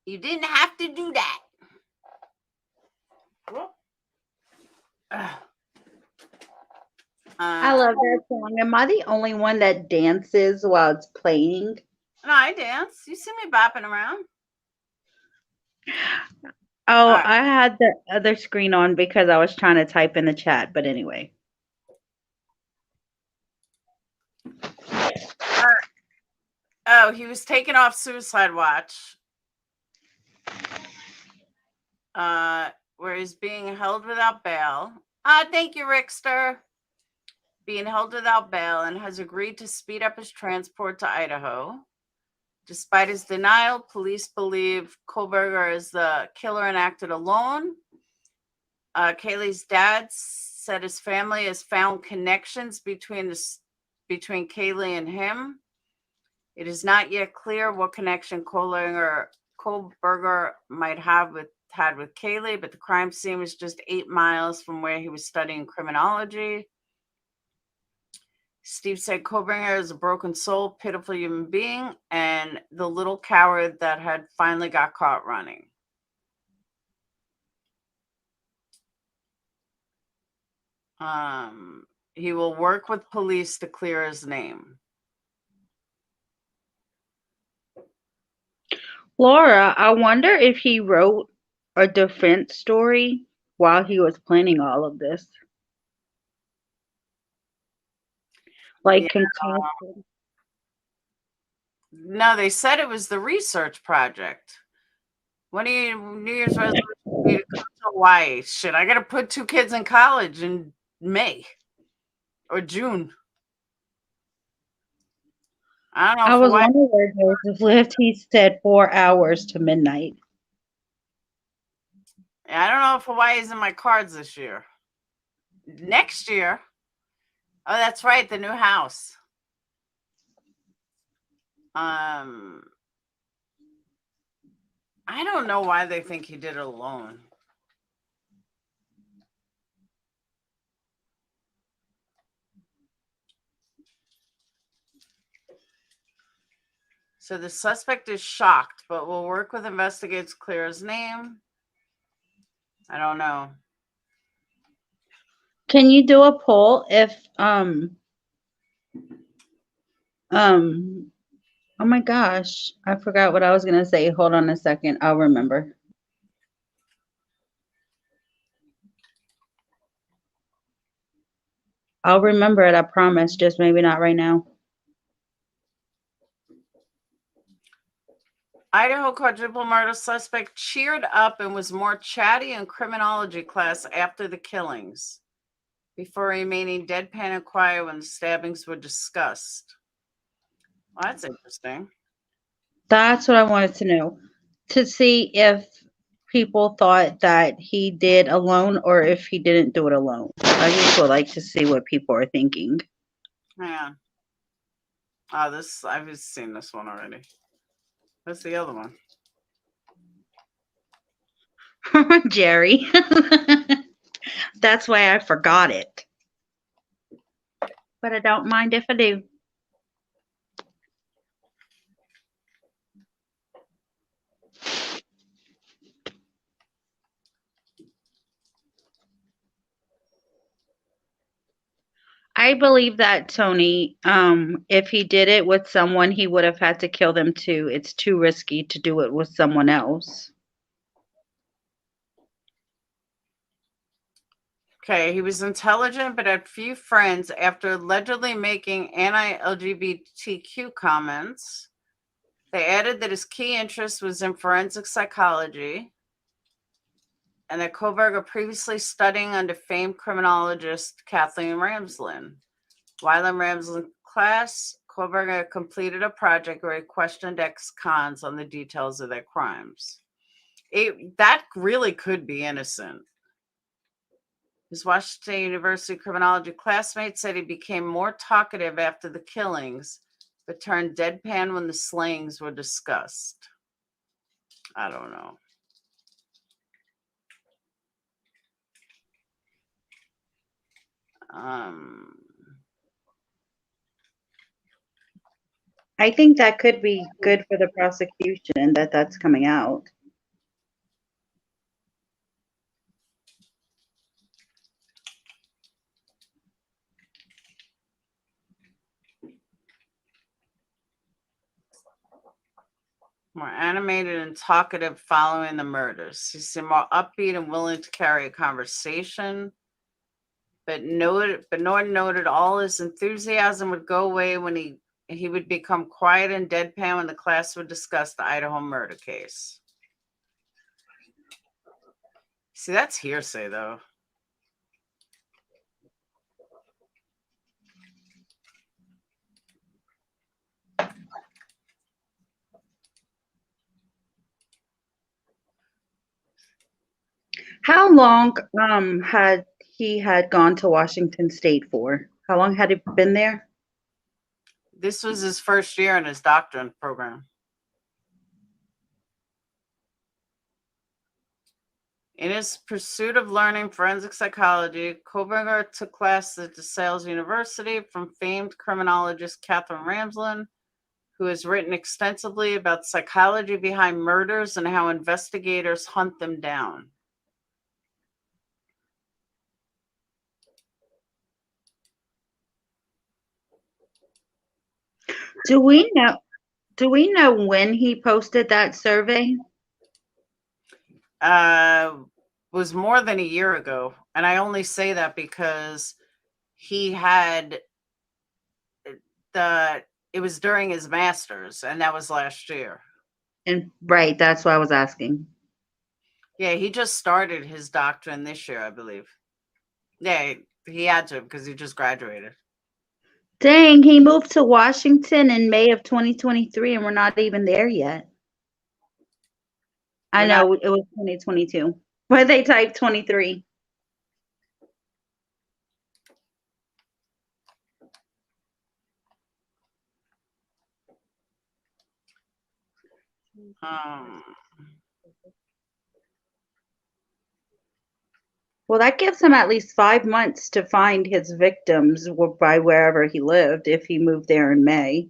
You didn't have to do that. I love that song. Am I the only one that dances while it's playing? No, I dance. You see me bopping around. Oh, All right. I had the other screen on because I was trying to type in the chat. But anyway. Oh, he was taken off suicide watch. Where he's being held without bail. Thank you, Rickster. Being held without bail and has agreed to speed up his transport to Idaho. Despite his denial, police believe Kohlberger is the killer and acted alone. Kaylee's dad said his family has found connections between Kaylee and him. It is not yet clear what connection Kohlberger might have had with Kaylee, but the crime scene was just 8 miles from where he was studying criminology. Steve said Kohlberger is a broken soul, pitiful human being, and the little coward that had finally got caught running. He will work with police to clear his name. Laura, I wonder if he wrote a defense story while he was planning all of this. Like, no, they said it was the research project. When are you New Year's resolution to come to Hawaii? Shit, I got to put 2 kids in college in May or June. I don't know. I was wondering where Joseph lived. He said 4 hours to midnight. I don't know if Hawaii's in my cards this year. Next year. Oh, that's right. The new house. I don't know why they think he did it alone. So the suspect is shocked, but will work with investigators to clear his name. I don't know. Can you do a poll if oh my gosh, I forgot what I was gonna say. Hold on a second. I'll remember. I'll remember it, I promise. Just maybe not right now. Idaho quadruple murder suspect cheered up and was more chatty in criminology class after the killings, before remaining deadpan and quiet when the stabbings were discussed. Well, that's interesting. That's what I wanted to know. To see if people thought that he did alone or if he didn't do it alone. I just would like to see what people are thinking. Yeah. Oh, I've seen this one already. What's the other one? Jerry. That's why I forgot it. But I don't mind if I do. I believe that, Tony. If he did it with someone, he would have had to kill them too. It's too risky to do it with someone else. Okay, he was intelligent but had few friends after allegedly making anti-LGBTQ comments. They added that his key interest was in forensic psychology and that Koberger previously studying under famed criminologist Kathleen Ramsland. While in Ramsland's class, Koberger completed a project where he questioned ex-cons on the details of their crimes. That really could be innocent. His Washington University criminology classmate said he became more talkative after the killings, but turned deadpan when the slayings were discussed. I don't know. I think that could be good for the prosecution that that's coming out. More animated and talkative following the murders. He seemed more upbeat and willing to carry a conversation. But Norton noted all his enthusiasm would go away when he would become quiet and deadpan when the class would discuss the Idaho murder case. See, that's hearsay, though. How long had he gone to Washington State for? How long had he been there? This was his first year in his doctorate program. In his pursuit of learning forensic psychology, Koberger took classes at DeSales University from famed criminologist Katherine Ramsland, who has written extensively about psychology behind murders and how investigators hunt them down. Do we know when he posted that survey? Was more than a year ago. And I only say that because he had it was during his master's, and that was last year. And right, that's what I was asking. Yeah, he just started his doctorate this year, I believe. Yeah, he had to because he just graduated. Dang, he moved to Washington in May of 2023, and we're not even there yet. I know it was 2022. Why they type 23? Well, that gives him at least 5 months to find his victims by wherever he lived if he moved there in May.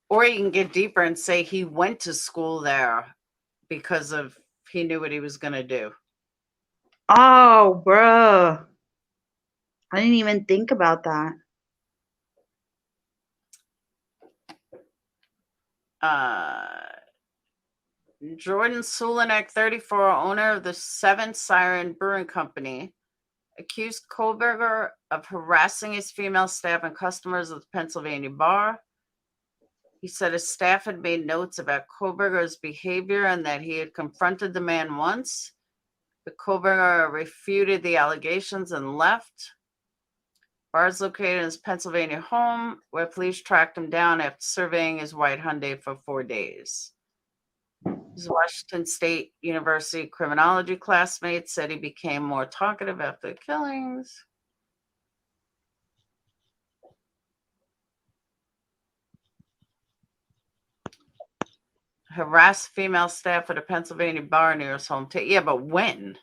Or you can get deeper and say he went to school there because he knew what he was going to do. Oh, bruh. I didn't even think about that. Jordan Sulenek, 34, owner of the Seven Siren Brewing Company, accused Koberger of harassing his female staff and customers at the Pennsylvania bar. He said his staff had made notes about Koberger's behavior and that he had confronted the man once, but Koberger refuted the allegations and left. Bar is located in his Pennsylvania home, where police tracked him down after surveying his white Hyundai for 4 days. His Washington State University criminology classmate said he became more talkative after the killings. Harassed female staff at a Pennsylvania bar near his hometown. Yeah, but when?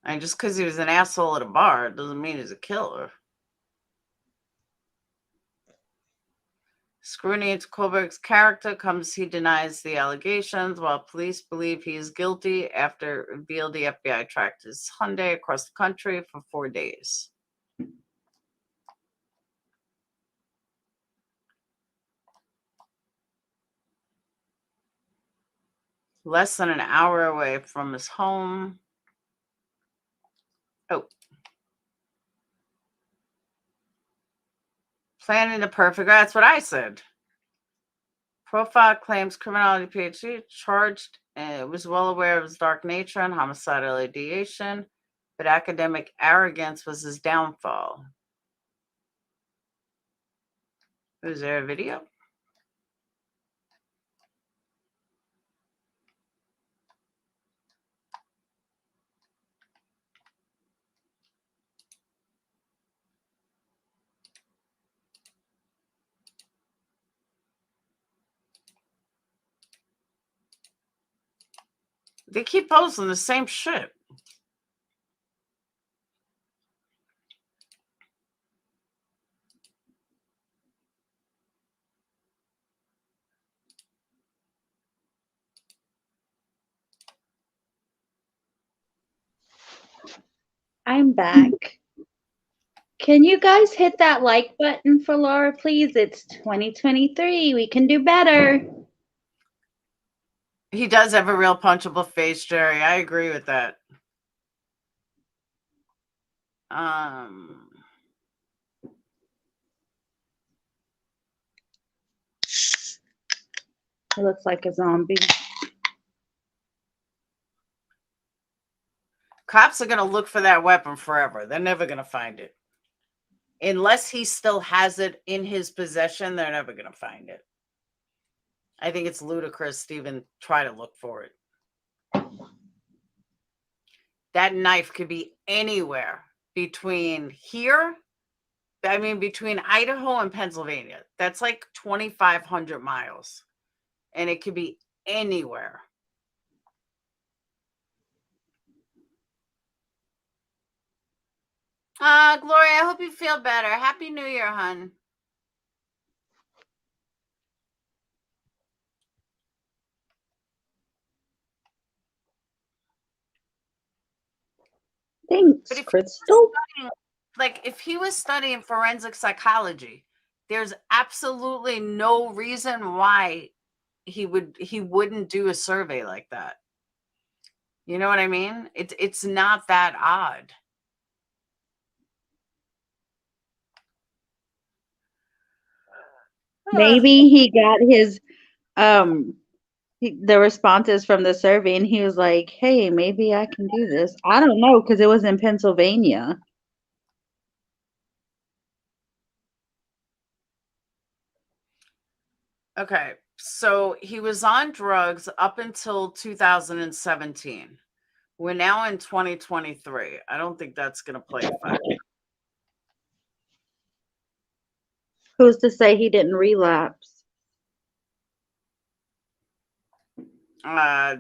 And just because he was an asshole at a bar doesn't mean he's a killer. Scrutiny into Kohlberg's character comes he denies the allegations, while police believe he is guilty after it revealed the FBI tracked his Hyundai across the country for 4 days. Less than an hour away from his home. Oh. Planning the perfect, that's what I said. Profile claims criminality PhD, charged and was well aware of his dark nature and homicidal ideation, but academic arrogance was his downfall. Is there a video? They keep posting the same shit. I'm back. Can you guys hit that like button for Laura, please? It's 2023. We can do better. He does have a real punchable face, Jerry. I agree with that. He looks like a zombie. Cops are going to look for that weapon forever. They're never going to find it. Unless he still has it in his possession, they're never going to find it. I think it's ludicrous to even try to look for it. That knife could be anywhere between here, between Idaho and Pennsylvania. That's like 2,500 miles. And it could be anywhere. Gloria, I hope you feel better. Happy New Year, hon. Thanks, Crystal. If he was studying forensic psychology, there's absolutely no reason why he wouldn't do a survey like that. You know what I mean? It's not that odd. Maybe he got his the responses from the survey and he was like, hey, maybe I can do this. I don't know, because it was in Pennsylvania. Okay, so he was on drugs up until 2017. We're now in 2023. I don't think that's going to play a factor. Who's to say he didn't relapse?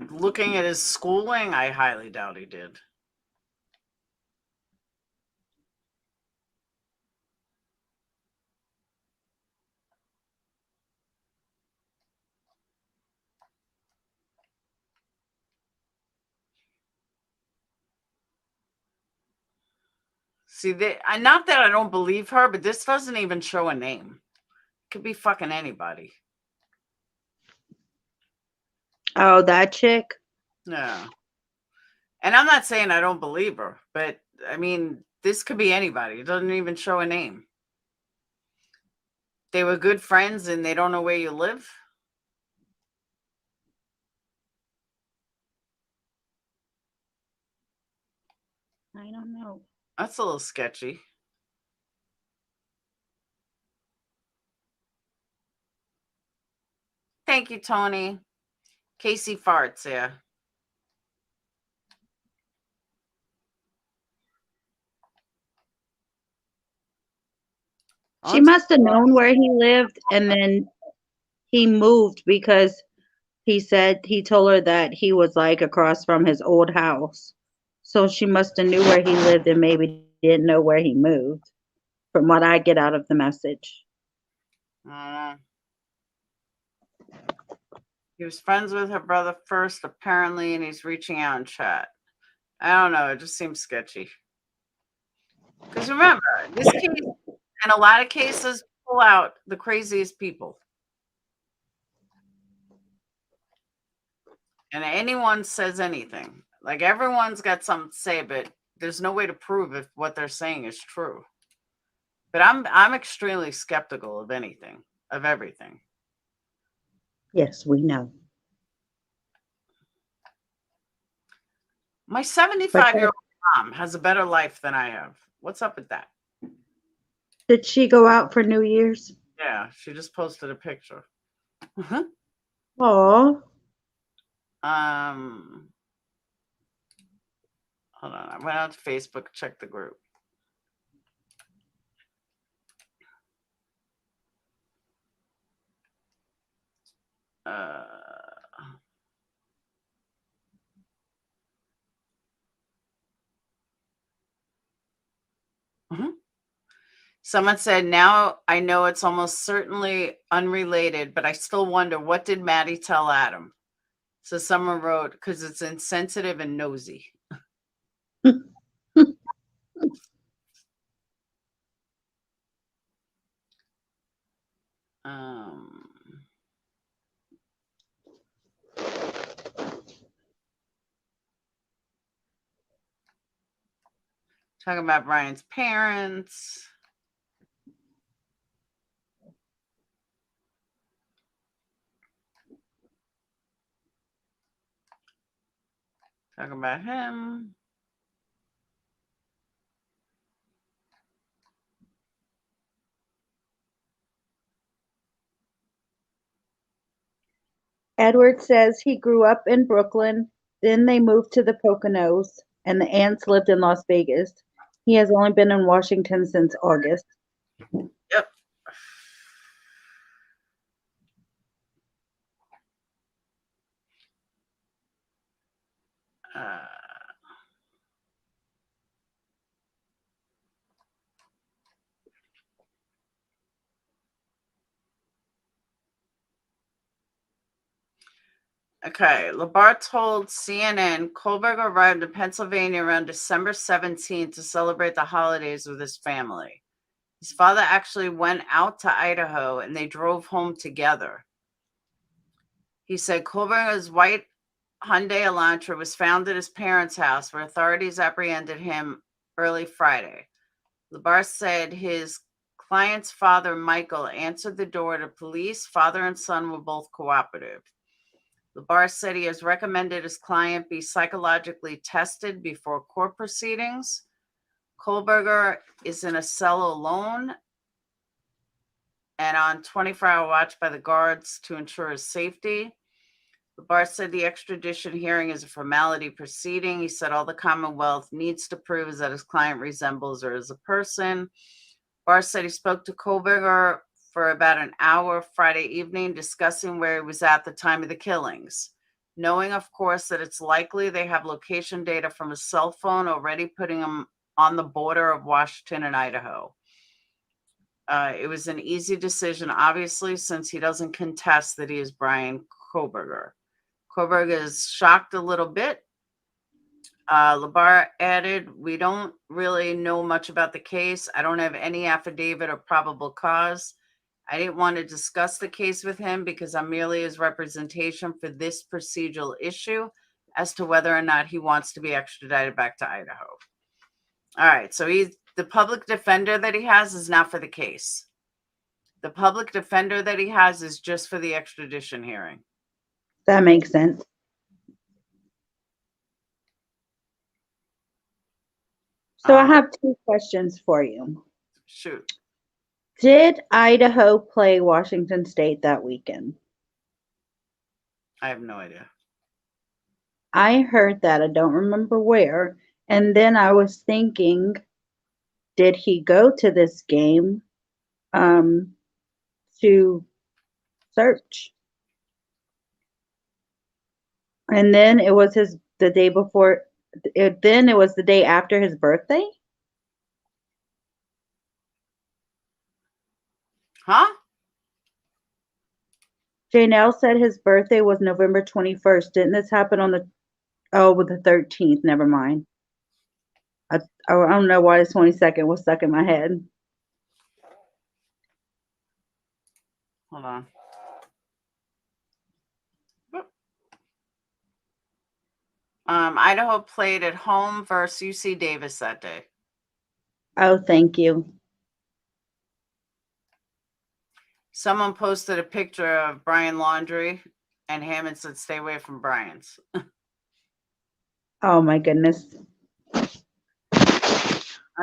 Looking at his schooling, I highly doubt he did. See, not that I don't believe her, but this doesn't even show a name. It could be fucking anybody. Oh, that chick? Yeah. And I'm not saying I don't believe her, but this could be anybody. It doesn't even show a name. They were good friends and they don't know where you live. I don't know. That's a little sketchy. Thank you, Tony. Casey farts, yeah. She must have known where he lived, and then he moved because he told her that he was like across from his old house. So she must have knew where he lived and maybe didn't know where he moved, from what I get out of the message. He was friends with her brother first, apparently, and he's reaching out in chat. I don't know. It just seems sketchy. Because remember, this case and a lot of cases pull out the craziest people. And anyone says anything. Like everyone's got something to say, but there's no way to prove if what they're saying is true. But I'm extremely skeptical of anything, of everything. Yes, we know. My 75-year-old mom has a better life than I have. What's up with that? Did she go out for New Year's? Yeah, she just posted a picture. Oh. Hold on. I went out to Facebook, checked the group. Someone said, now I know it's almost certainly unrelated, but I still wonder, what did Maddie tell Adam? So someone wrote, because it's insensitive and nosy. Talking about Brian's parents. Talking about him. Edward says he grew up in Brooklyn, then they moved to the Poconos, and the aunts lived in Las Vegas. He has only been in Washington since August. Yep. Okay, Labar told CNN Kohlberg arrived in Pennsylvania around December 17th to celebrate the holidays with his family. His father actually went out to Idaho and they drove home together. He said Kohlberg's white Hyundai Elantra was found at his parents' house where authorities apprehended him early Friday. Labar said his client's father, Michael, answered the door to police. Father and son were both cooperative. Labar said he has recommended his client be psychologically tested before court proceedings. Kohlberger is in a cell alone and on 24-hour watch by the guards to ensure his safety. Labar said the extradition hearing is a formality proceeding. He said all the Commonwealth needs to prove is that his client resembles her as a person. Labar said he spoke to Kohlberger for about an hour Friday evening, discussing where he was at the time of the killings, knowing, of course, that it's likely they have location data from his cell phone already putting him on the border of Washington and Idaho. It was an easy decision, obviously, since he doesn't contest that he is Brian Kohlberger. Kohlberger is shocked a little bit. Labar added, we don't really know much about the case. I don't have any affidavit or probable cause. I didn't want to discuss the case with him because I'm merely his representation for this procedural issue as to whether or not he wants to be extradited back to Idaho. All right, so the public defender that he has is not for the case. The public defender that he has is just for the extradition hearing. That makes sense. So I have two questions for you. Shoot. Did Idaho play Washington State that weekend? I have no idea. I heard that. I don't remember where. And then I was thinking, did he go to this game to search? And then it was the day before. Then it was the day after his birthday. Huh? Janelle said his birthday was November 21st. Didn't this happen on the with the 13th? Never mind. I don't know why the 22nd was stuck in my head. Hold on. Idaho played at home versus UC Davis that day. Oh, thank you. Someone posted a picture of Brian Laundrie, and Hammond said, "Stay away from Brian's." Oh my goodness. But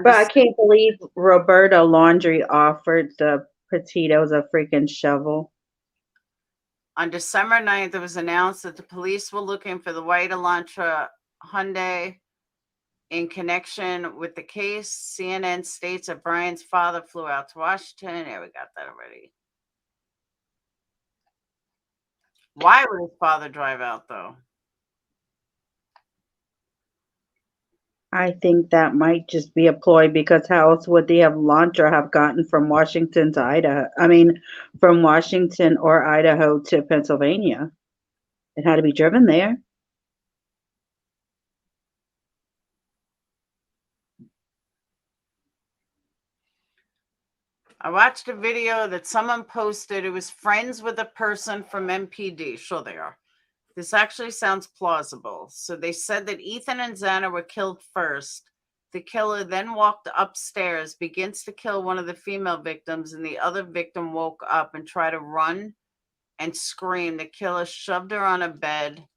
I can't believe Roberta Laundrie offered the Petitos a freaking shovel. On December 9th, it was announced that the police were looking for the white Elantra Hyundai in connection with the case. CNN states that Brian's father flew out to Washington. Yeah, we got that already. Why would his father drive out, though? I think that might just be a ploy, because how else would the Elantra have gotten from Washington to Idaho? I mean, from Washington or Idaho to Pennsylvania. It had to be driven there. I watched a video that someone posted. It was friends with a person from MPD. Sure they are. This actually sounds plausible. So they said that Ethan and Xana were killed first. The killer then walked upstairs, begins to kill one of the female victims, and the other victim woke up and tried to run and scream. The killer shoved her on a bed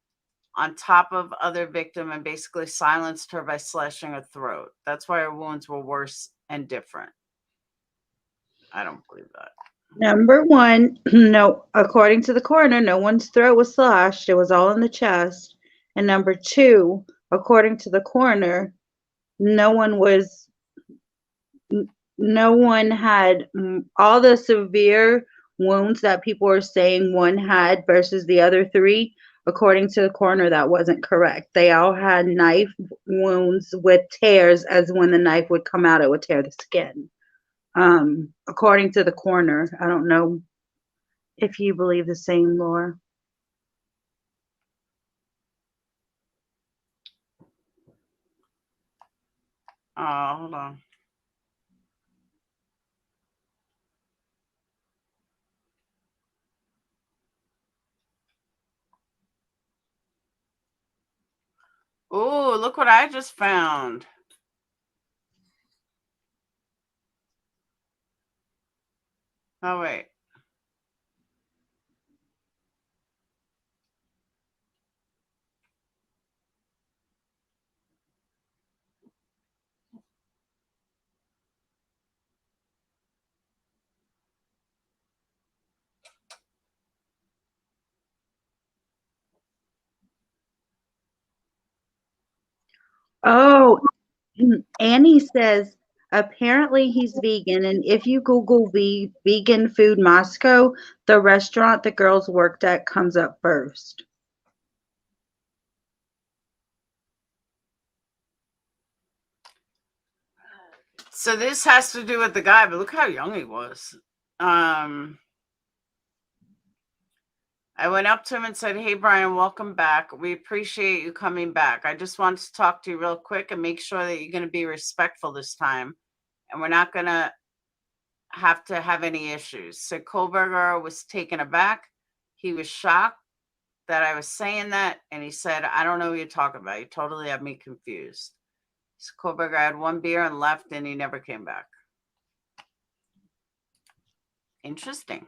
on top of other victim and basically silenced her by slashing her throat. That's why her wounds were worse and different. I don't believe that. Number one, no, according to the coroner, no one's throat was slashed. It was all in the chest. And number two, according to the coroner, no one had all the severe wounds that people were saying one had versus the other three. According to the coroner, that wasn't correct. They all had knife wounds with tears, as when the knife would come out, it would tear the skin. According to the coroner. I don't know if you believe the same, Laura. Hold on. Oh, look what I just found. Oh, wait. Oh, Annie says apparently he's vegan, and if you Google vegan food Moscow, the restaurant the girls worked at comes up first. So this has to do with the guy, but look how young he was. I went up to him and said, "Hey, Brian, welcome back. We appreciate you coming back. I just wanted to talk to you real quick and make sure that you're going to be respectful this time. And we're not going to have any issues." So Kohlberger was taken aback. He was shocked that I was saying that. And he said, "I don't know what you're talking about. You totally have me confused." So Kohlberger had one beer and left, and he never came back. Interesting.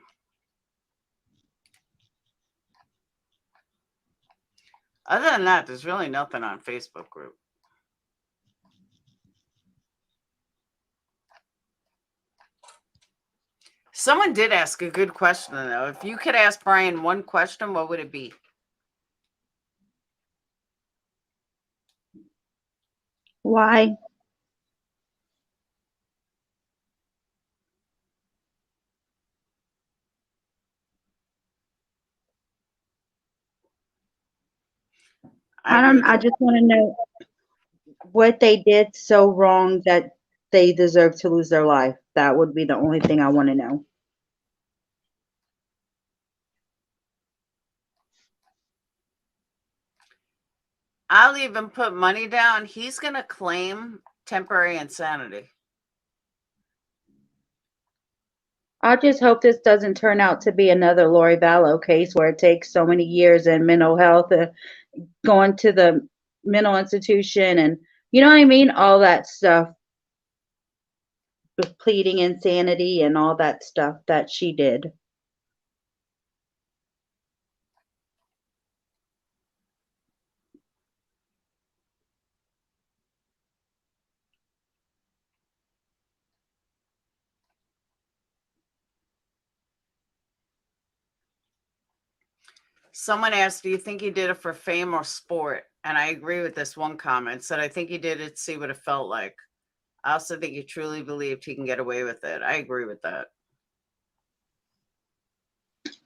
Other than that, there's really nothing on Facebook group. Someone did ask a good question, though. If you could ask Brian one question, what would it be? Why? I just want to know what they did so wrong that they deserve to lose their life. That would be the only thing I want to know. I'll even put money down. He's going to claim temporary insanity. I just hope this doesn't turn out to be another Lori Vallow case where it takes so many years in mental health, going to the mental institution, and you know what I mean? All that stuff with pleading insanity and all that stuff that she did. Someone asked, do you think he did it for fame or sport? And I agree with this one comment. Said, I think he did it to see what it felt like. I also think he truly believed he can get away with it. I agree with that.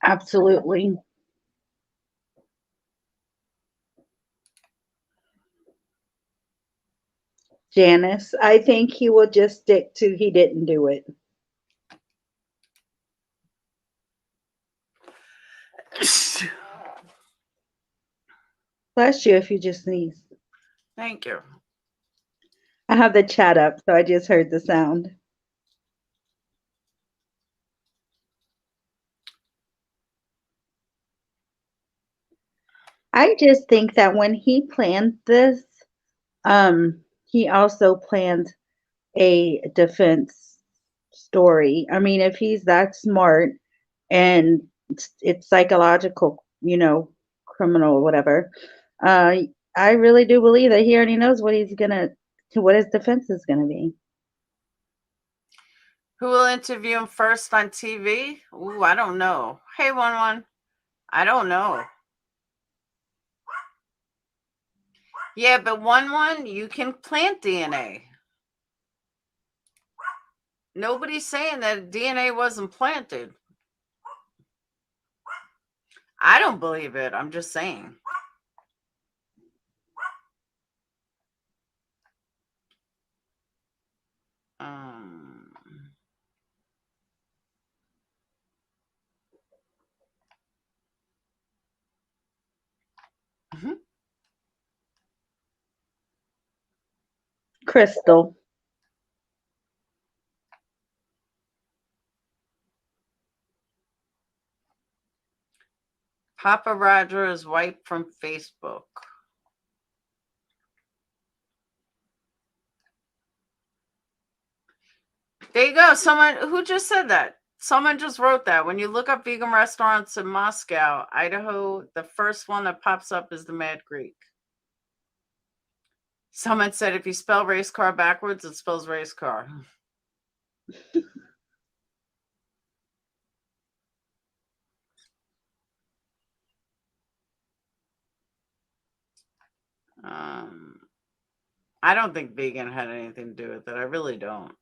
Absolutely. Janice, I think he will just stick to he didn't do it. Bless you if you just sneeze. Thank you. I have the chat up, so I just heard the sound. I just think that when he planned this, he also planned a defense story. I mean, if he's that smart and it's psychological, you know, criminal or whatever, I really do believe that he already knows what what his defense is gonna be. Who will interview him first on TV? Ooh, I don't know. Hey, 1-1. I don't know. Yeah, but 1-1, you can plant DNA. Nobody's saying that DNA wasn't planted. I don't believe it. I'm just saying. Crystal. Papa Roger is wiped from Facebook. There you go. Someone who just said that. Someone just wrote that. When you look up vegan restaurants in Moscow, Idaho, the first one that pops up is the Mad Greek. Someone said if you spell race car backwards, it spells race car. I don't think vegan had anything to do with it. I really don't.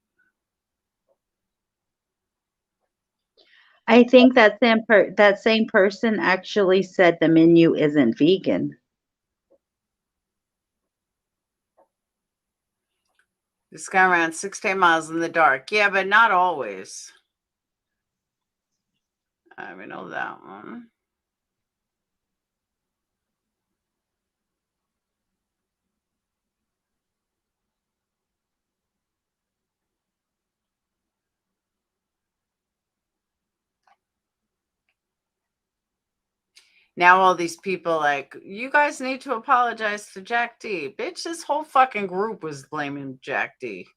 I think that same person actually said the menu isn't vegan. This guy ran 16 miles in the dark. Yeah, but not always. We know that one. Now all these people like, you guys need to apologize to Jack D. Bitch, this whole fucking group was blaming Jack D.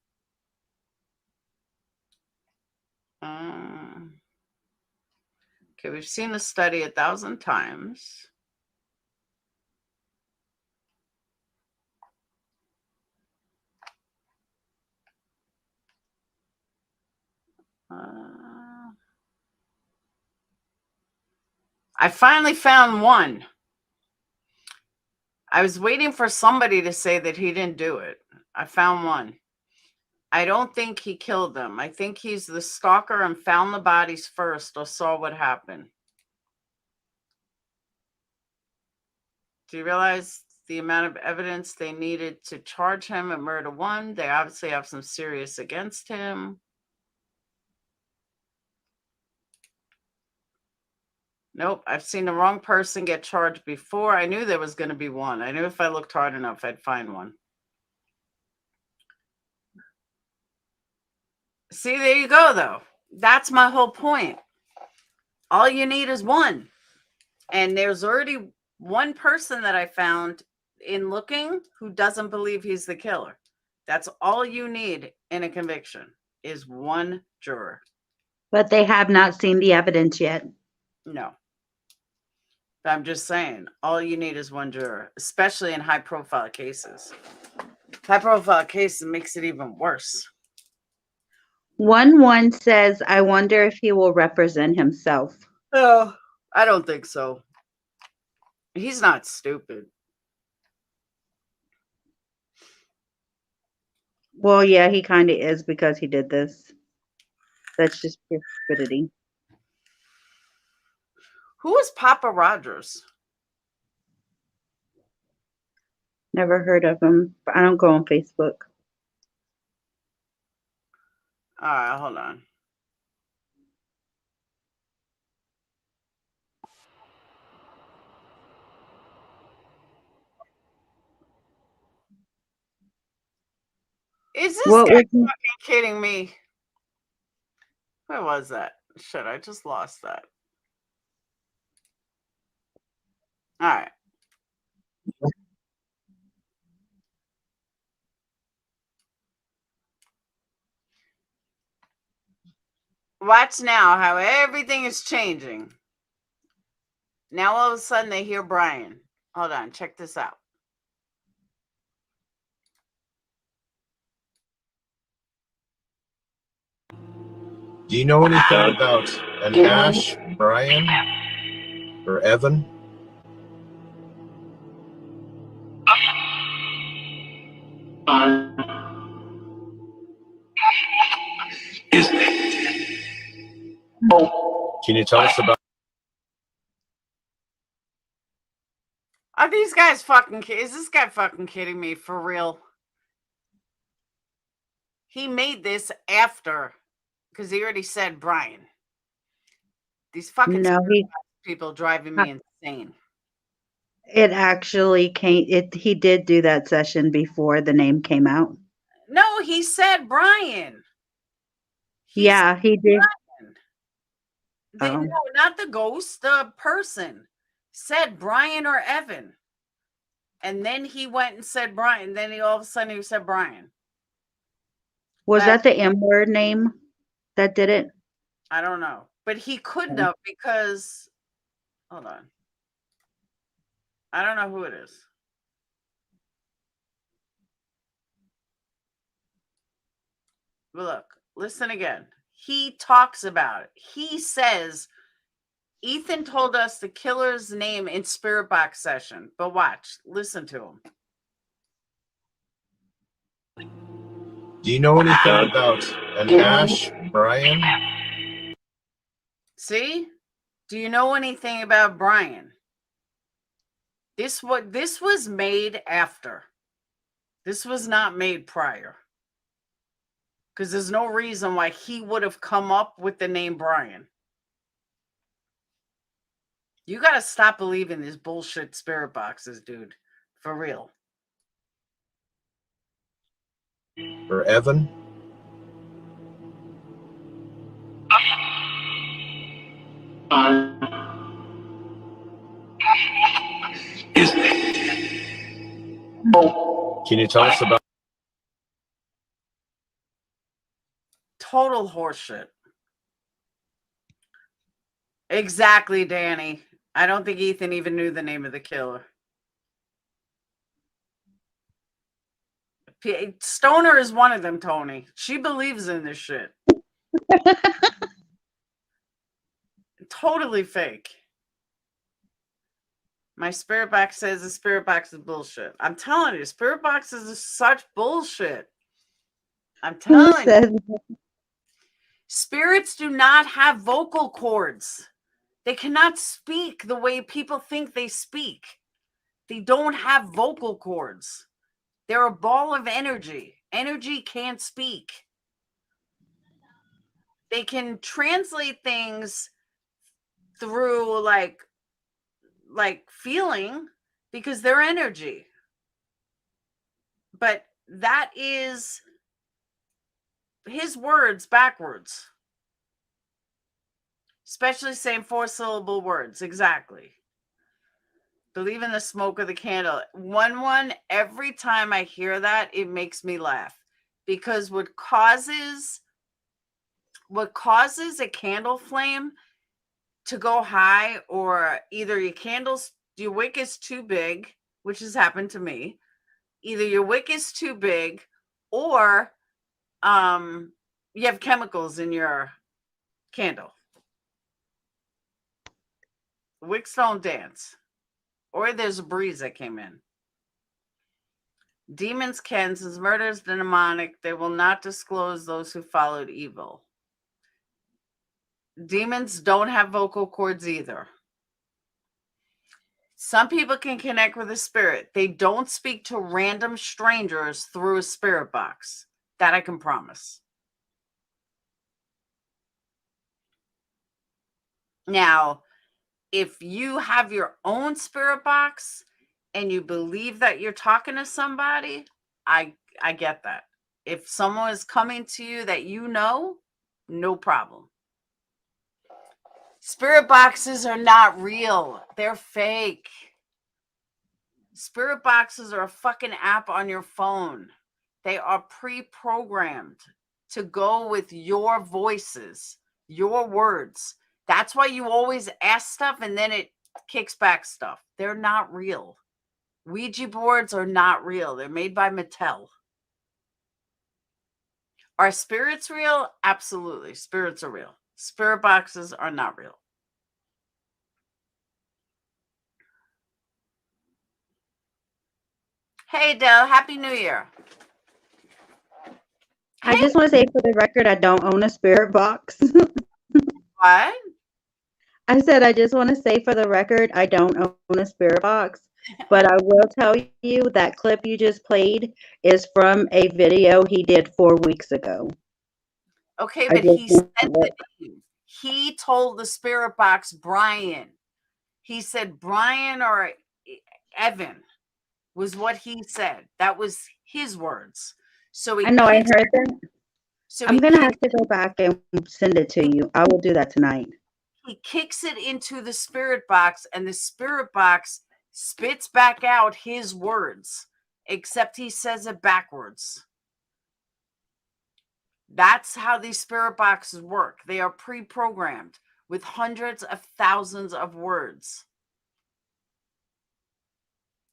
Okay, we've seen the study 1,000 times. I finally found one. I was waiting for somebody to say that he didn't do it. I found one. I don't think he killed them. I think he's the stalker and found the bodies first or saw what happened. Do you realize the amount of evidence they needed to charge him at murder one? They obviously have some serious against him. Nope, I've seen the wrong person get charged before. I knew there was going to be one. I knew if I looked hard enough, I'd find one. See, there you go, though. That's my whole point. All you need is one. And there's already one person that I found in looking who doesn't believe he's the killer. That's all you need in a conviction is one juror. But they have not seen the evidence yet. No. I'm just saying, all you need is one juror, especially in high-profile cases. High-profile cases makes it even worse. 1-1 says, I wonder if he will represent himself. No, I don't think so. He's not stupid. Well, yeah, he kind of is because he did this. That's just pure stupidity. Who is Papa Rogers? Never heard of him. But I don't go on Facebook. All right, hold on. Is this guy fucking kidding me? Where was that? Shit, I just lost that. All right. Watch now how everything is changing. Now all of a sudden they hear Brian. Hold on, check this out. Do you know anything about an Ash, Brian, or Evan? Can you tell us about? Are these guys fucking kidding? Is this guy fucking kidding me for real? He made this after, because he already said Brian. These fucking people driving me insane. It actually came. He did do that session before the name came out. No, he said Brian. He did. No, not the ghost. The person said Brian or Evan, and then he went and said Brian. Then all of a sudden he said Brian. Was that the M-word name that did it? I don't know, but he couldn't have because. Hold on. I don't know who it is. But look, listen again. He talks about it. He says, Ethan told us the killer's name in Spirit Box session. But watch, listen to him. Do you know anything about an Ash, Brian? See? Do you know anything about Brian? This was made after. This was not made prior. Because there's no reason why he would have come up with the name Brian. You got to stop believing these bullshit spirit boxes, dude. For real. Or Evan? Can you tell us about? Total horseshit. Exactly, Danny. I don't think Ethan even knew the name of the killer. Stoner is one of them, Tony. She believes in this shit. Totally fake. My spirit box says the spirit box is bullshit. I'm telling you, spirit boxes are such bullshit. I'm telling you. Spirits do not have vocal cords. They cannot speak the way people think they speak. They don't have vocal cords. They're a ball of energy. Energy can't speak. They can translate things through like feeling, because they're energy. But that is his words backwards. Especially saying 4-syllable words. Exactly. Believe in the smoke of the candle. One, every time I hear that, it makes me laugh. Because what causes a candle flame to go high, or either your wick is too big, which has happened to me. Either your wick is too big, or you have chemicals in your candle. Wicks don't dance. Or there's a breeze that came in. Demons can, since murder is demonic, they will not disclose those who followed evil. Demons don't have vocal cords either. Some people can connect with a spirit. They don't speak to random strangers through a spirit box. That I can promise. Now, if you have your own spirit box and you believe that you're talking to somebody, I get that. If someone is coming to you that you know, no problem. Spirit boxes are not real. They're fake. Spirit boxes are a fucking app on your phone. They are pre-programmed to go with your voices, your words. That's why you always ask stuff and then it kicks back stuff. They're not real. Ouija boards are not real. They're made by Mattel. Are spirits real? Absolutely. Spirits are real. Spirit boxes are not real. Hey, Del. Happy New Year. I just want to say for the record, I don't own a spirit box. What? I said, I just want to say for the record, I don't own a spirit box, but I will tell you that clip you just played is from a video he did 4 weeks ago. Okay, but he said the name. He told the spirit box Brian. He said Brian or Evan was what he said. That was his words. So I know I heard that. I'm going to have to go back and send it to you. I will do that tonight. He kicks it into the spirit box, and the spirit box spits back out his words, except he says it backwards. That's how these spirit boxes work. They are pre-programmed with hundreds of thousands of words.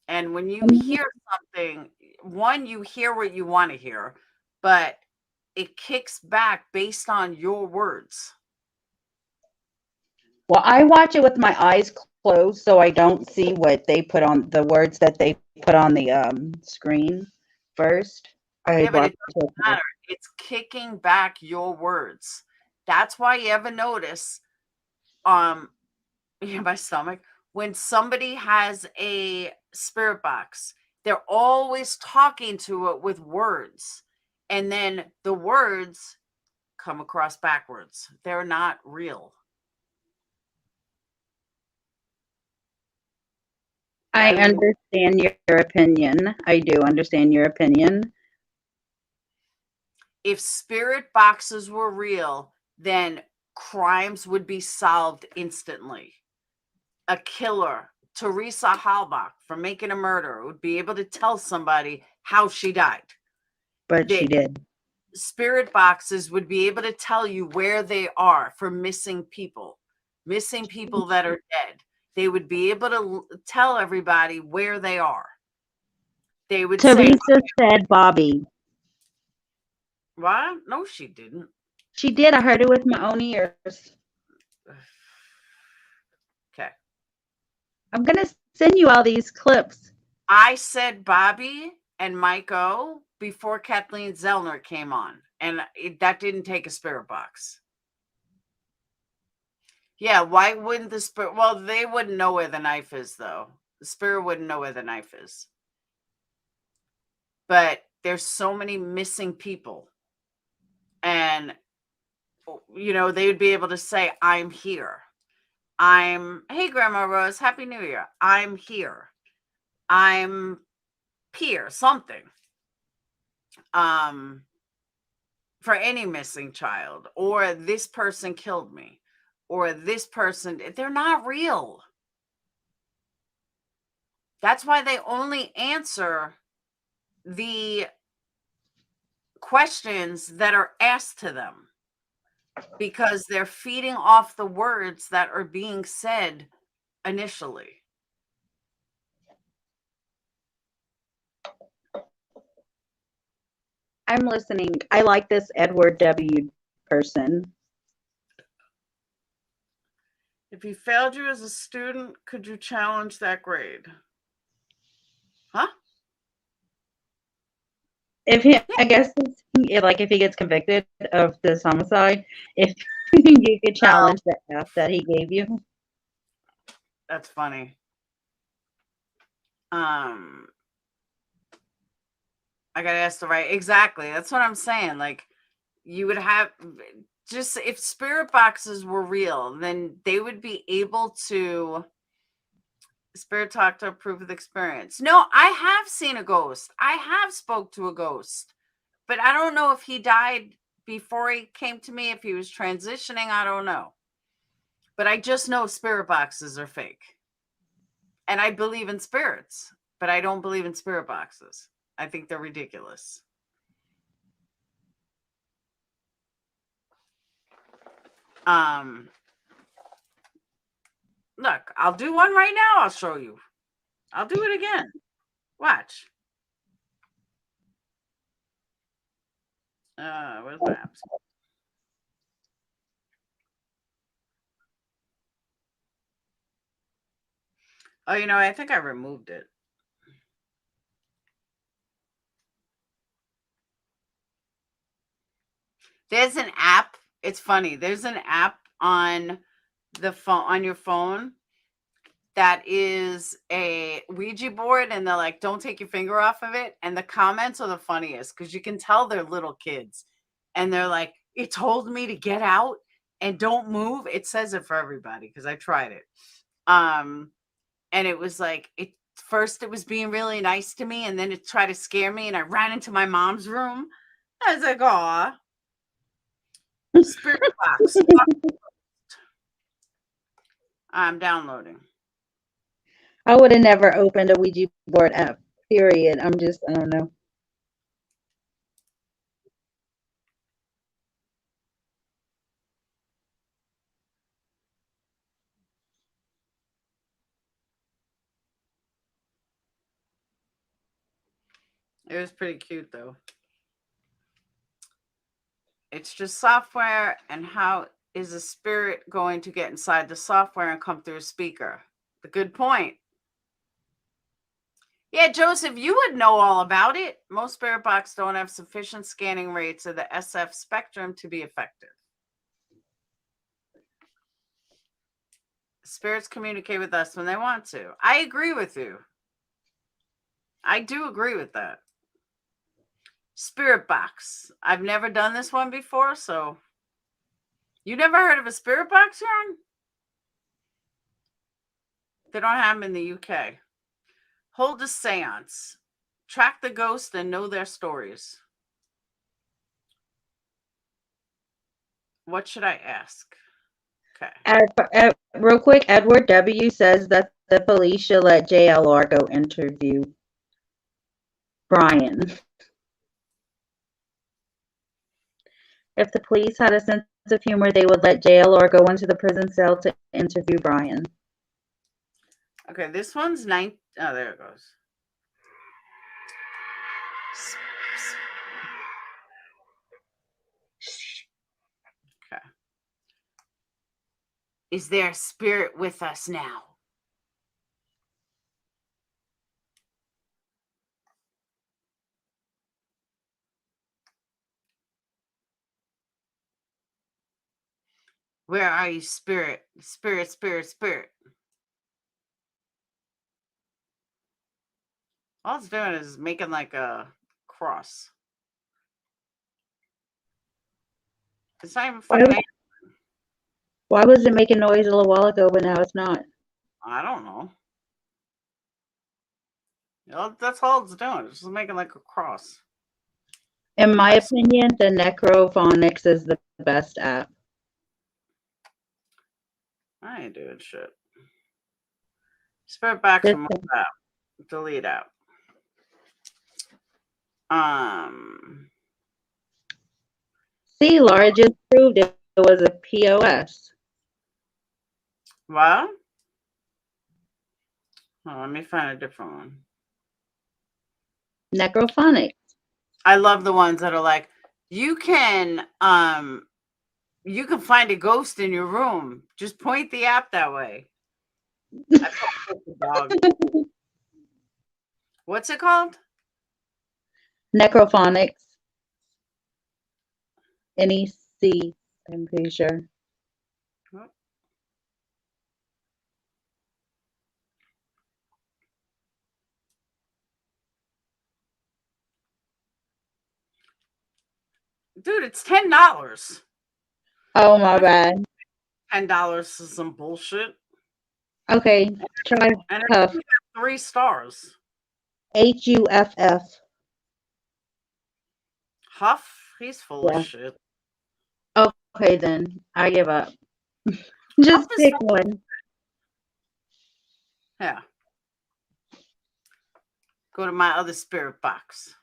And when you hear something, one, you hear what you want to hear, but it kicks back based on your words. Well, I watch it with my eyes closed so I don't see what they put on the words that they put on the screen first. Yeah, but it doesn't matter. It's kicking back your words. That's why you ever notice my stomach, when somebody has a spirit box, they're always talking to it with words, and then the words come across backwards. They're not real. I understand your opinion. I do understand your opinion. If spirit boxes were real, then crimes would be solved instantly. A killer, Teresa Halbach, for making a murder, would be able to tell somebody how she died. But she did. Spirit boxes would be able to tell you where they are for missing people that are dead. They would be able to tell everybody where they are. They would Teresa say, said Bobby. What? No, she didn't. She did. I heard it with my own ears. Okay. I'm going to send you all these clips. I said Bobby and Mike O before Kathleen Zellner came on, and that didn't take a spirit box. Yeah, why wouldn't the spirit? Well, they wouldn't know where the knife is, though. The spirit wouldn't know where the knife is. But there's so many missing people. And, they would be able to say, I'm here. hey, Grandma Rose, Happy New Year. I'm here. I'm peer, something. For any missing child, or this person killed me, or this person, they're not real. That's why they only answer the questions that are asked to them, because they're feeding off the words that are being said initially. I'm listening. I like this Edward W. person. If he failed you as a student, could you challenge that grade? Huh? If he, I guess, like if he gets convicted of this homicide, if you could challenge the F that he gave you. That's funny. I gotta ask the right. Exactly. That's what I'm saying. Like, you would have just, if spirit boxes were real, then they would be able to spirit talk to approve of the experience. No, I have seen a ghost. I have spoke to a ghost, but I don't know if he died before he came to me, if he was transitioning. I don't know. But I just know spirit boxes are fake. And I believe in spirits, but I don't believe in spirit boxes. I think they're ridiculous. Look, I'll do one right now. I'll show you. I'll do it again. Watch. Where's my apps? Oh, you know, I think I removed it. There's an app. It's funny. There's an app on the phone, on your phone, that is a Ouija board, and they're like, don't take your finger off of it. And the comments are the funniest, because you can tell they're little kids. And they're like, it told me to get out and don't move. It says it for everybody, because I tried it. And it was like, first it was being really nice to me, and then it tried to scare me, and I ran into my mom's room. I was like, aw. Spirit box. I'm downloading. I would have never opened a Ouija board app, period. I don't know. It was pretty cute, though. It's just software, and how is a spirit going to get inside the software and come through a speaker? A good point. Yeah, Joseph, you would know all about it. Most spirit box don't have sufficient scanning rates of the SF spectrum to be effective. Spirits communicate with us when they want to. I agree with you. I do agree with that. Spirit box. I've never done this one before, so. You never heard of a spirit box, Ron? They don't have them in the UK. Hold a seance. Track the ghost and know their stories. What should I ask? Okay. Real quick, Edward W. says that the police should let JLR go interview Brian. If the police had a sense of humor, they would let JLR go into the prison cell to interview Brian. Okay, this one's 9. Oh, there it goes. Okay. Is there a spirit with us now? Where are you, spirit? Spirit, spirit, spirit. All it's doing is making like a cross. It's not even fucking. Why was it making noise a little while ago, but now it's not? I don't know. That's all it's doing. It's just making like a cross. In my opinion, the Necrophonics is the best app. I ain't doing shit. Spirit box from out. Delete out. See, Laura just proved it was a POS. What? Oh, let me find a different one. Necrophonics. I love the ones that are like, you can find a ghost in your room. Just point the app that way. I call it dog. What's it called? Necrophonics. NEC, I'm pretty sure. Dude, it's $10. Oh, my bad. $10 is some bullshit. Okay, try And Huff. 3 stars. HUFF. Huff? He's full of shit. Okay, then. I give up. Just pick one. Yeah. Go to my other spirit box.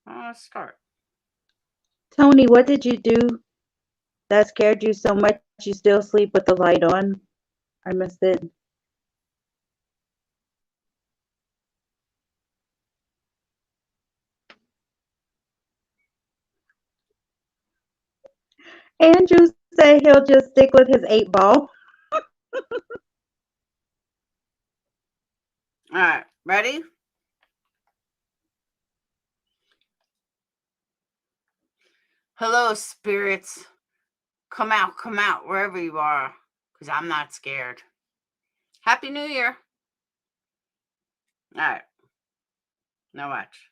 Let's start. Tony, what did you do that scared you so much you still sleep with the light on? I missed it. Andrew said he'll just stick with his 8-ball. All right, ready? Hello, spirits. Come out, wherever you are, because I'm not scared. Happy New Year. All right. Now watch.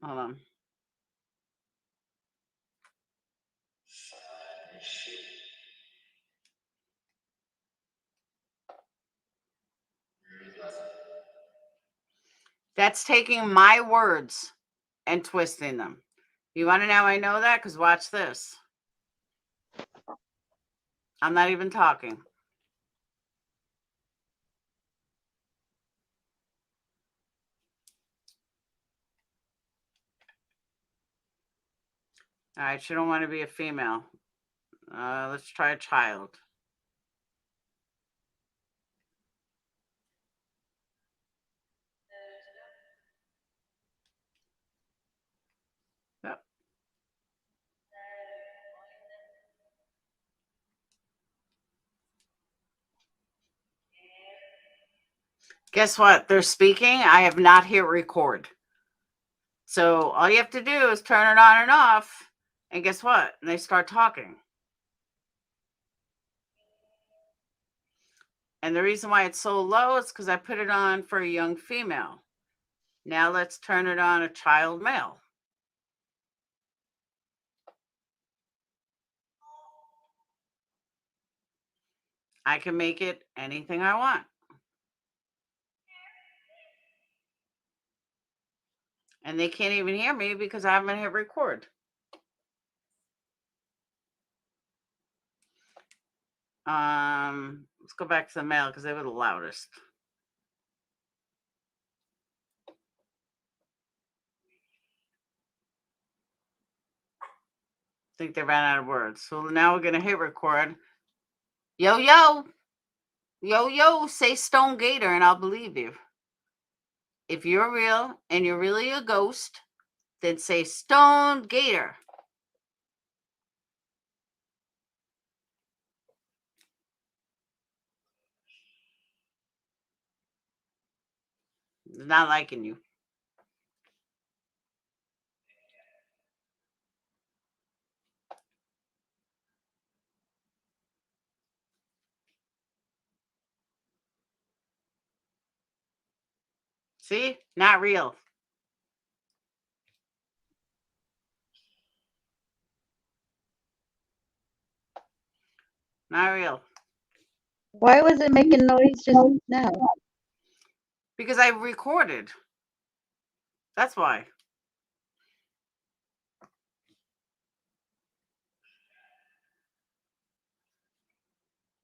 Hold on. That's taking my words and twisting them. You want to know how I know that? Because watch this. I'm not even talking. All right, she don't want to be a female. Let's try a child. Yep. Guess what? They're speaking. I have not hit record. So all you have to do is turn it on and off. And guess what? And they start talking. And the reason why it's so low is because I put it on for a young female. Now let's turn it on a child male. I can make it anything I want. And they can't even hear me because I haven't hit record. Let's go back to the male because they were the loudest. I think they ran out of words. So now we're going to hit record. Yo, yo. Yo, yo, say Stone Gator and I'll believe you. If you're real and you're really a ghost, then say Stone Gator. Not liking you. See? Not real. Not real. Why was it making noise just now? Because I recorded. That's why.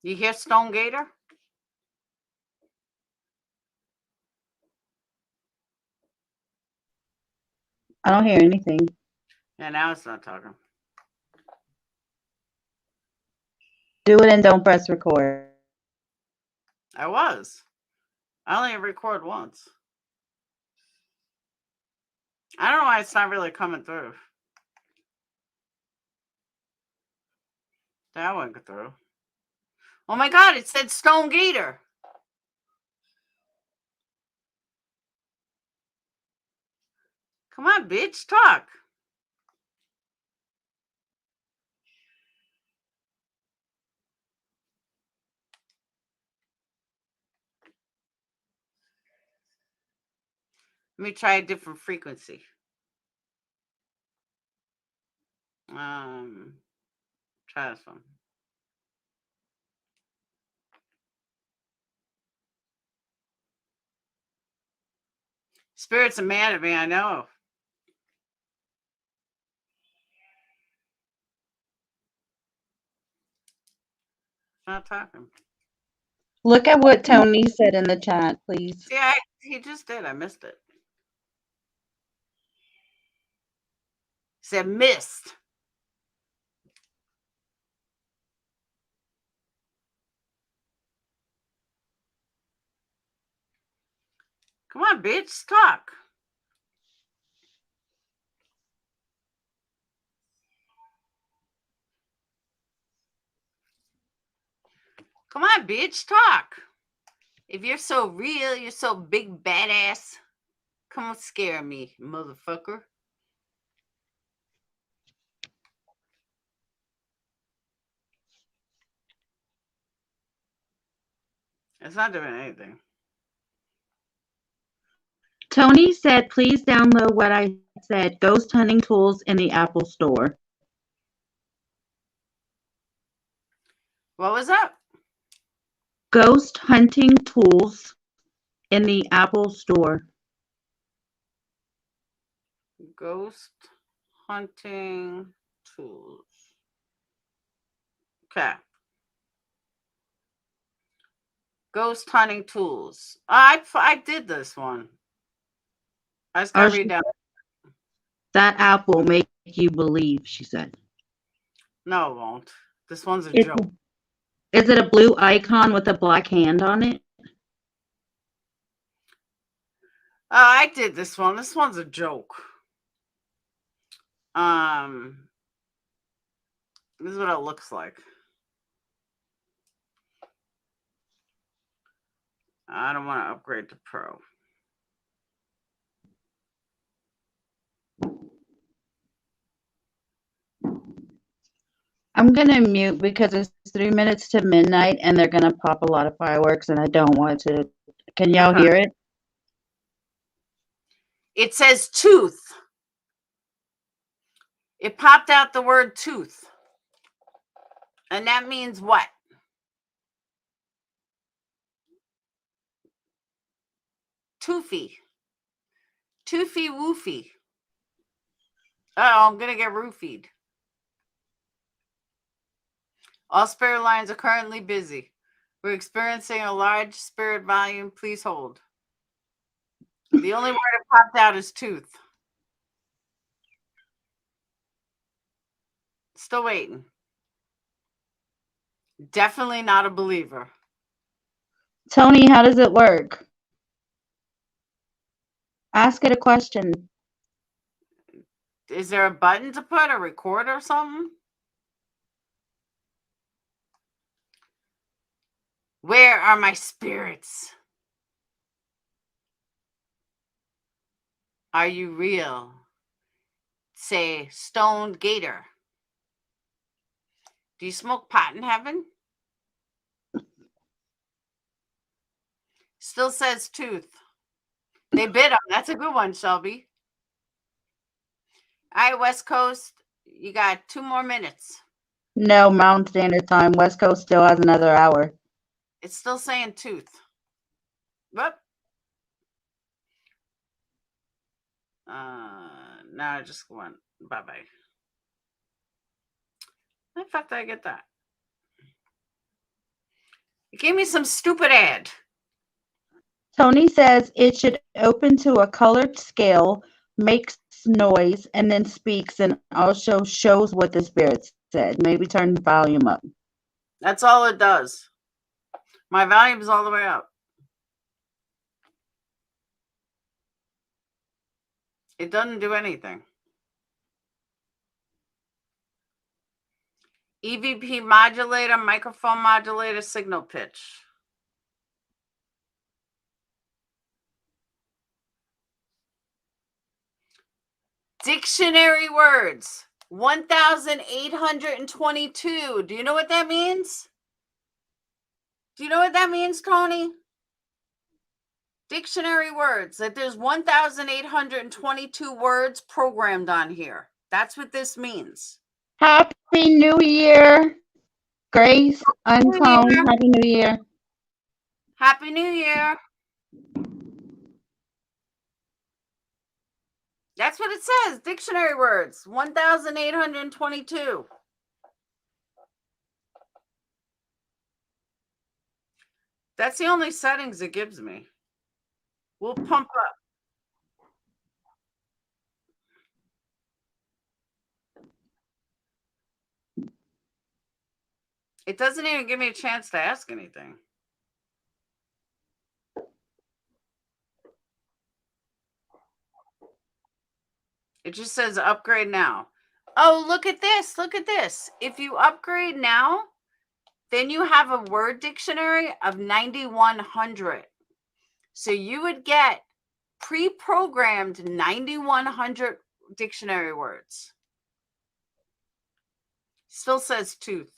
You hear Stone Gator? I don't hear anything. Yeah, now it's not talking. Do it and don't press record. I was. I only record once. I don't know why it's not really coming through. That went through. Oh my God, it said Stone Gator. Come on, bitch, talk. Let me try a different frequency. Try this one. Spirits are mad at me, I know. Not talking. Look at what Tony said in the chat, please. Yeah, he just did. I missed it. He said missed. Come on, bitch, talk. Come on, bitch, talk. If you're so real, you're so big badass. Come on, scare me, motherfucker. It's not doing anything. Tony said, please download what I said, Ghost Hunting Tools in the Apple Store. What was that? Ghost Hunting Tools in the Apple Store. Ghost hunting tools. Okay. Ghost hunting tools. I did this one. I just gotta read down. That app will make you believe, she said. No, it won't. This one's a joke. Is it a blue icon with a black hand on it? I did this one. This one's a joke. This is what it looks like. I don't want to upgrade to Pro. I'm going to mute because it's 3 minutes to midnight and they're going to pop a lot of fireworks and I don't want to. Can y'all hear it? It says tooth. It popped out the word tooth. And that means what? Toofy. Toofy woofy. Uh-oh, I'm going to get roofied. All spirit lines are currently busy. We're experiencing a large spirit volume. Please hold. The only word that popped out is tooth. Still waiting. Definitely not a believer. Tony, how does it work? Ask it a question. Is there a button to put, a record or something? Where are my spirits? Are you real? Say, Stoned Gator. Do you smoke pot in heaven? Still says tooth. They bid on. That's a good one, Shelby. All right, West Coast, you got 2 more minutes. No, Mountain Standard Time. West Coast still has another hour. It's still saying tooth. Whoop. No, I just went. Bye-bye. How the fuck did I get that? It gave me some stupid ad. Tony says it should open to a colored scale, makes noise, and then speaks, and also shows what the spirit said. Maybe turn the volume up. That's all it does. My volume's all the way up. It doesn't do anything. EVP modulator, microphone modulator, signal pitch. Dictionary words, 1,822. Do you know what that means? Do you know what that means, Tony? Dictionary words, that there's 1,822 words programmed on here. That's what this means. Happy New Year, Grace, Uncloned. Happy New Year. Happy New Year. That's what it says. Dictionary words, 1,822. That's the only settings it gives me. We'll pump up. It doesn't even give me a chance to ask anything. It just says upgrade now. Oh, look at this. Look at this. If you upgrade now, then you have a word dictionary of 9,100. So you would get pre-programmed 9,100 dictionary words. Still says tooth.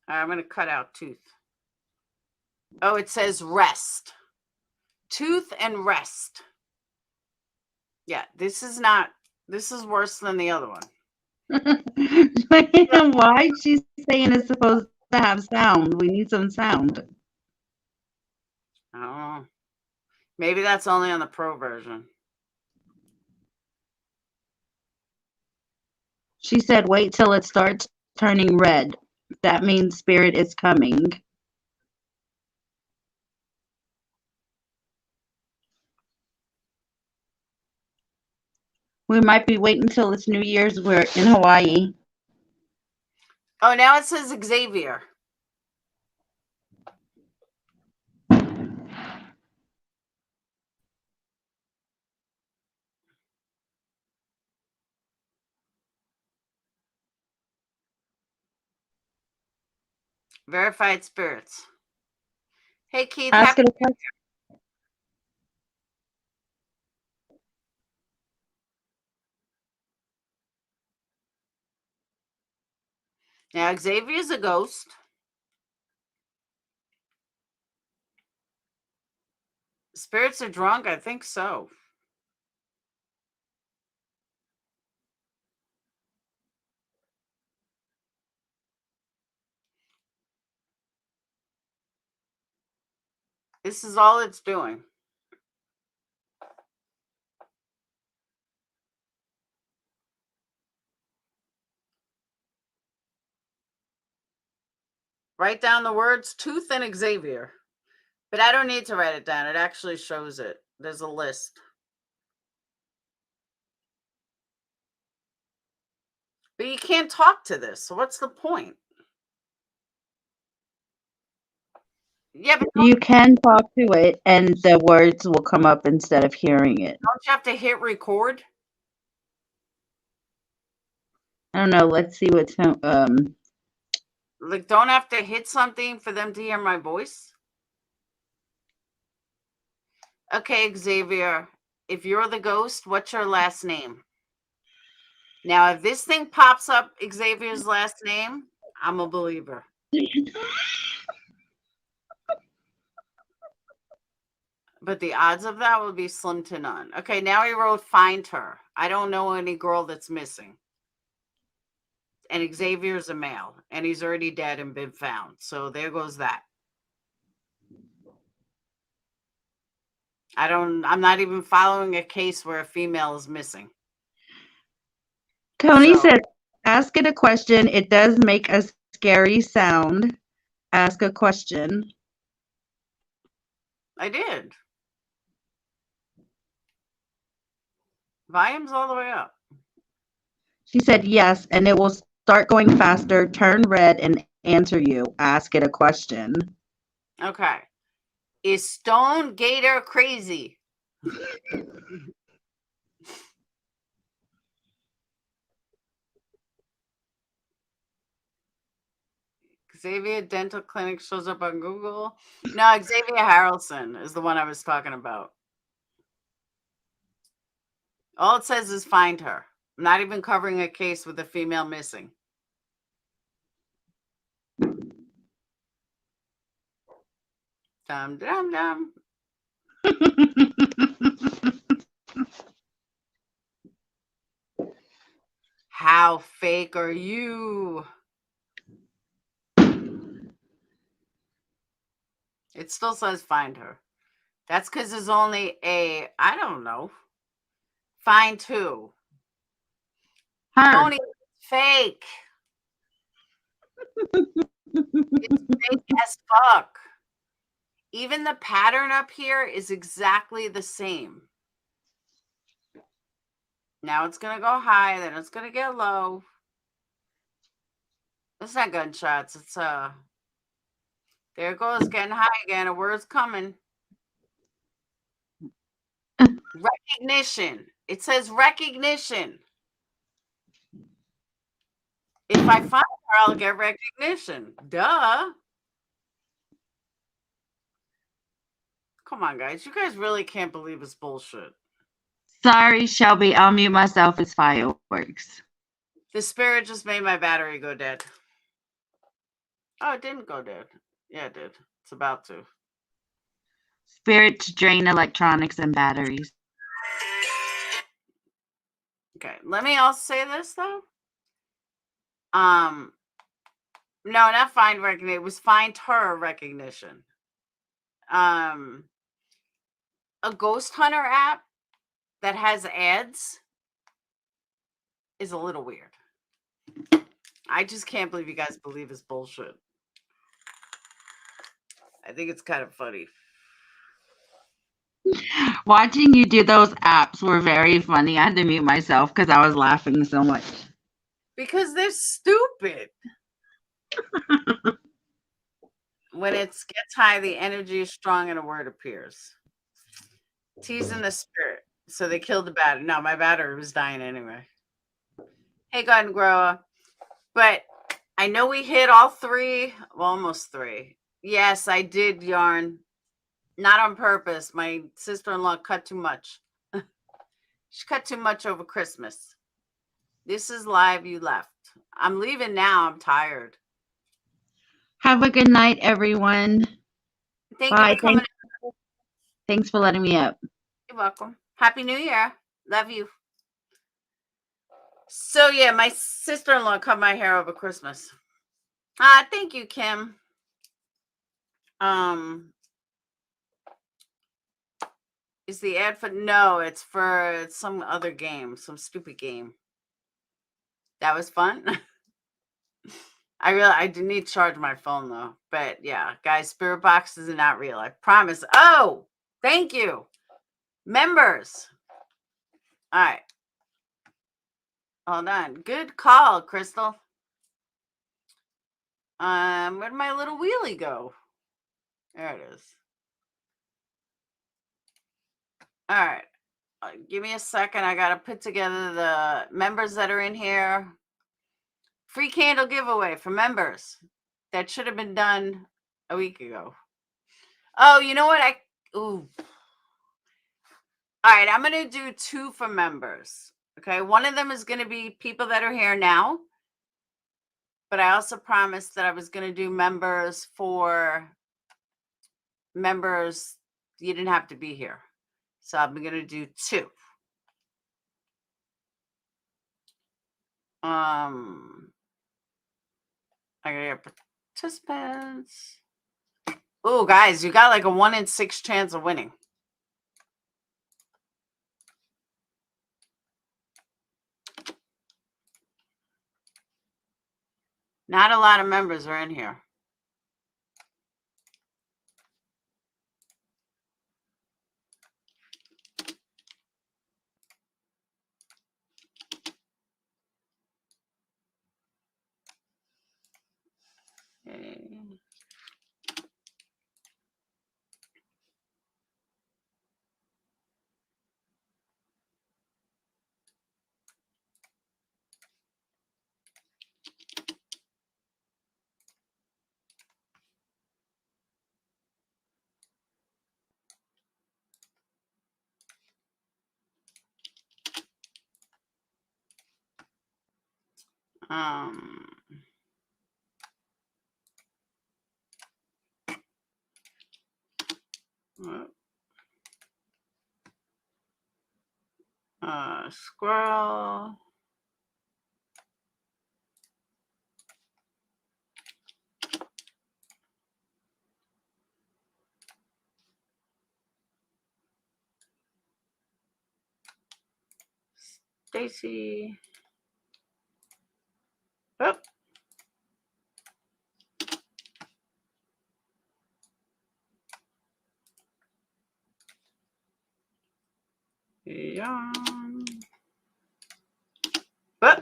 All right, I'm going to cut out tooth. Oh, it says rest. Tooth and rest. Yeah, this is worse than the other one. Why is she saying it's supposed to have sound? We need some sound. I don't know. Maybe that's only on the pro version. She said, wait till it starts turning red. That means spirit is coming. We might be waiting till it's New Year's. We're in Hawaii. Oh, now it says Xavier. Verified spirits. Hey, Keith. Ask it a question. Now, Xavier's a ghost. Spirits are drunk? I think so. This is all it's doing. Write down the words tooth and Xavier. But I don't need to write it down. It actually shows it. There's a list. But you can't talk to this. So what's the point? Yeah, but You can talk to it and the words will come up instead of hearing it. don't you have to hit record? I don't know. Let's see what's Like, don't have to hit something for them to hear my voice? Okay, Xavier, if you're the ghost, what's your last name? Now, if this thing pops up Xavier's last name, I'm a believer. But the odds of that would be slim to none. Okay, now he wrote find her. I don't know any girl that's missing. And Xavier's a male, and he's already dead and been found. So there goes that. I'm not even following a case where a female is missing. Tony said, ask it a question. It does make a scary sound. Ask a question. I did. Volume's all the way up. She said yes, and it will start going faster, turn red, and answer you. Ask it a question. Okay. Is Stone Gator crazy? Xavier Dental Clinic shows up on Google. No, Xavier Harrelson is the one I was talking about. All it says is find her. I'm not even covering a case with a female missing. Dum, dum, dum. How fake are you? It still says find her. That's because there's only I don't know. Find who? Her. Tony, fake. It's fake as fuck. Even the pattern up here is exactly the same. Now it's going to go high, then it's going to get low. It's not gunshots. It's there it goes, getting high again. A word's coming. Recognition. It says recognition. If I find her, I'll get recognition. Duh. Come on, guys. You guys really can't believe it's bullshit. Sorry, Shelby. I'll mute myself. It's fireworks. The spirit just made my battery go dead. Oh, it didn't go dead. Yeah, it did. It's about to. Spirits drain electronics and batteries. Okay, let me also say this though. No, not find recognition. It was find her recognition. A ghost hunter app that has ads is a little weird. I just can't believe you guys believe it's bullshit. I think it's kind of funny. Watching you do those apps were very funny. I had to mute myself because I was laughing so much. Because they're stupid. When it gets high, the energy is strong and a word appears. Teasing the spirit. So they killed the battery. No, my battery was dying anyway. Hey, Garden Grower. But I know we hit all three. Well, almost three. Yes, I did, Yarn. Not on purpose. My sister-in-law cut too much. She cut too much over Christmas. This is live. You left. I'm leaving now. I'm tired. Have a good night, everyone. Thank Bye. you for coming. Thanks for letting me up. You're welcome. Happy New Year. Love you. So, yeah, my sister-in-law cut my hair over Christmas. Thank you, Kim. Is the ad for... No, it's for some other game. Some stupid game. That was fun. I do need to charge my phone, though. But, yeah, guys, spirit boxes are not real. I promise. Oh, thank you. Members. All right. Hold on. Good call, Crystal. Where'd my little wheelie go? There it is. All right. Give me a second. I got to put together the members that are in here. Free candle giveaway for members. That should have been done a week ago. Oh, you know what? Ooh. All right. I'm going to do 2 for members. Okay. One of them is going to be people that are here now. But I also promised that I was going to do members for members You didn't have to be here. So I'm going to do 2. I got participants. Oh, guys, you got like a 1 in 6 chance of winning. Not a lot of members are in here. Okay. Squirrel. Stacy. Oh. Yeah. Oh.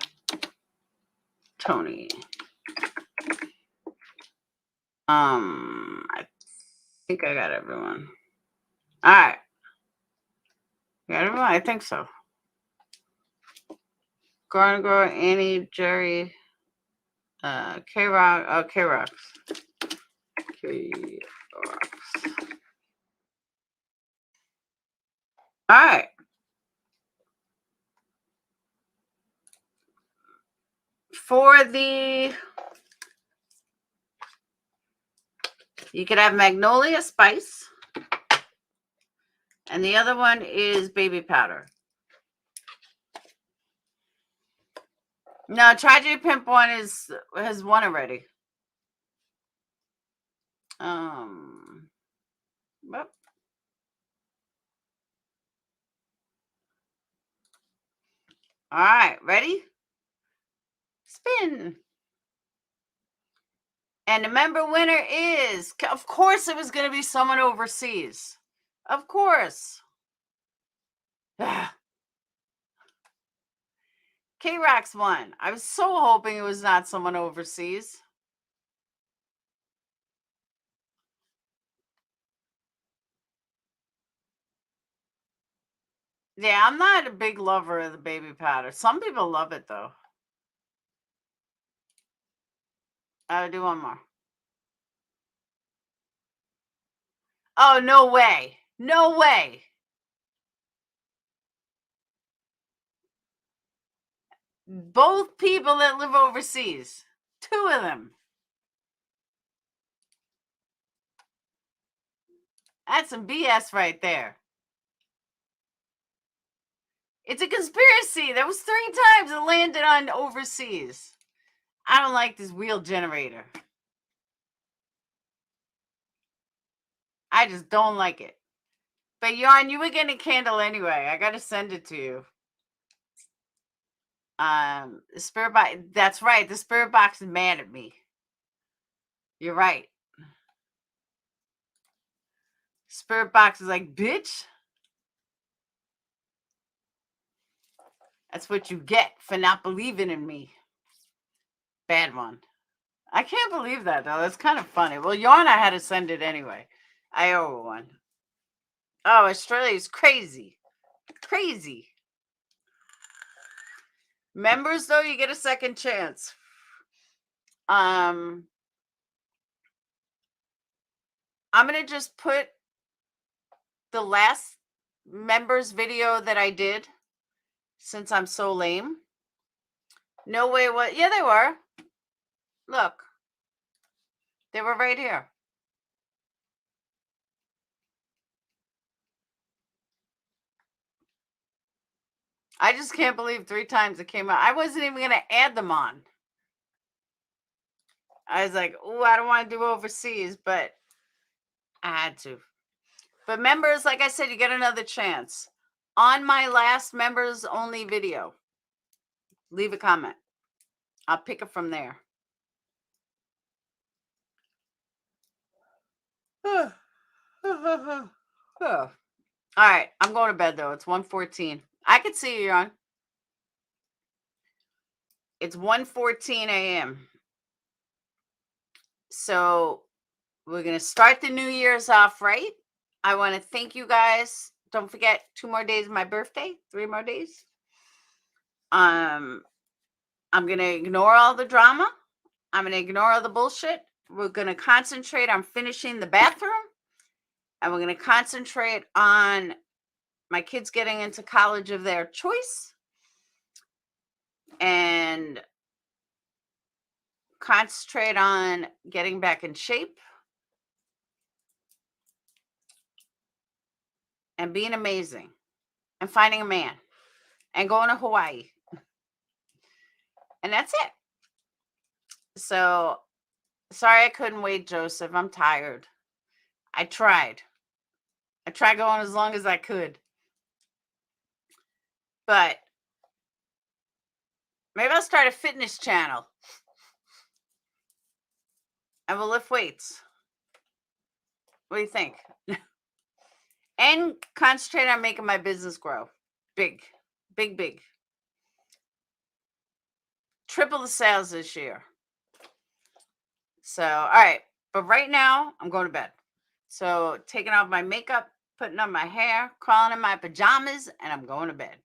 Tony. I think I got everyone. All right. Got everyone? I think so. Garnigo, Annie, Jerry, K-Rock. Oh, K-Rocks. K-Rocks. All right. For the, you could have Magnolia Spice. And the other one is Baby Powder. No, Tragedy Pimp one has won already. Yep. All right, ready? Spin. And the member winner is, of course, it was going to be someone overseas. Of course. K-Rax won. I was so hoping it was not someone overseas. Yeah, I'm not a big lover of the baby powder. Some people love it, though. I'll do one more. Oh, no way. No way. Both people that live overseas. 2 of them. That's some BS right there. It's a conspiracy. That was 3 times it landed on overseas. I don't like this wheel generator. I just don't like it. But Yarn, you were getting a candle anyway. I gotta send it to you. The spirit box. That's right. The spirit box is mad at me. You're right. Spirit box is like, bitch. That's what you get for not believing in me. Bad one. I can't believe that, though. That's kind of funny. Well, Yarn, I had to send it anyway. I owe one. Oh, Australia's crazy. Crazy. Members, though, you get a second chance. I'm going to just put the last members video that I did since I'm so lame. No way. What? Yeah, they were. Look. They were right here. I just can't believe 3 times it came out. I wasn't even going to add them on. I was like, oh, I don't want to do overseas, but I had to. But members, like I said, you get another chance. On my last members only video, leave a comment. I'll pick it from there. All right, I'm going to bed though. It's 1:14. I could see you, Ron. It's 1:14 a.m. So we're going to start the New Year's off right. I want to thank you guys. Don't forget 2 more days of my birthday, 3 more days. I'm going to ignore all the drama. I'm going to ignore all the bullshit. We're going to concentrate on finishing the bathroom. And we're going to concentrate on my kids getting into college of their choice. And concentrate on getting back in shape. And being amazing. And finding a man. And going to Hawaii. And that's it. So, sorry I couldn't wait, Joseph. I'm tired. I tried. I tried going as long as I could. But maybe I'll start a fitness channel. And we'll lift weights. What do you think? And concentrate on making my business grow. Big. Big, big. Triple the sales this year. So, all right. But right now, I'm going to bed. So, taking off my makeup, putting on my hair, crawling in my pajamas, and I'm going to bed.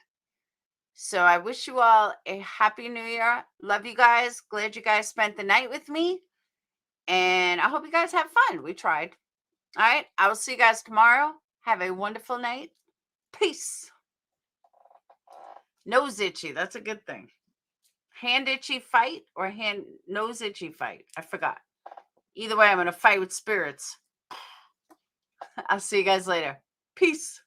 So, I wish you all a happy new year. Love you guys. Glad you guys spent the night with me. And I hope you guys have fun. We tried. All right. I will see you guys tomorrow. Have a wonderful night. Peace. Nose itchy. That's a good thing. Hand itchy fight or nose itchy fight? I forgot. Either way, I'm going to fight with spirits. I'll see you guys later. Peace.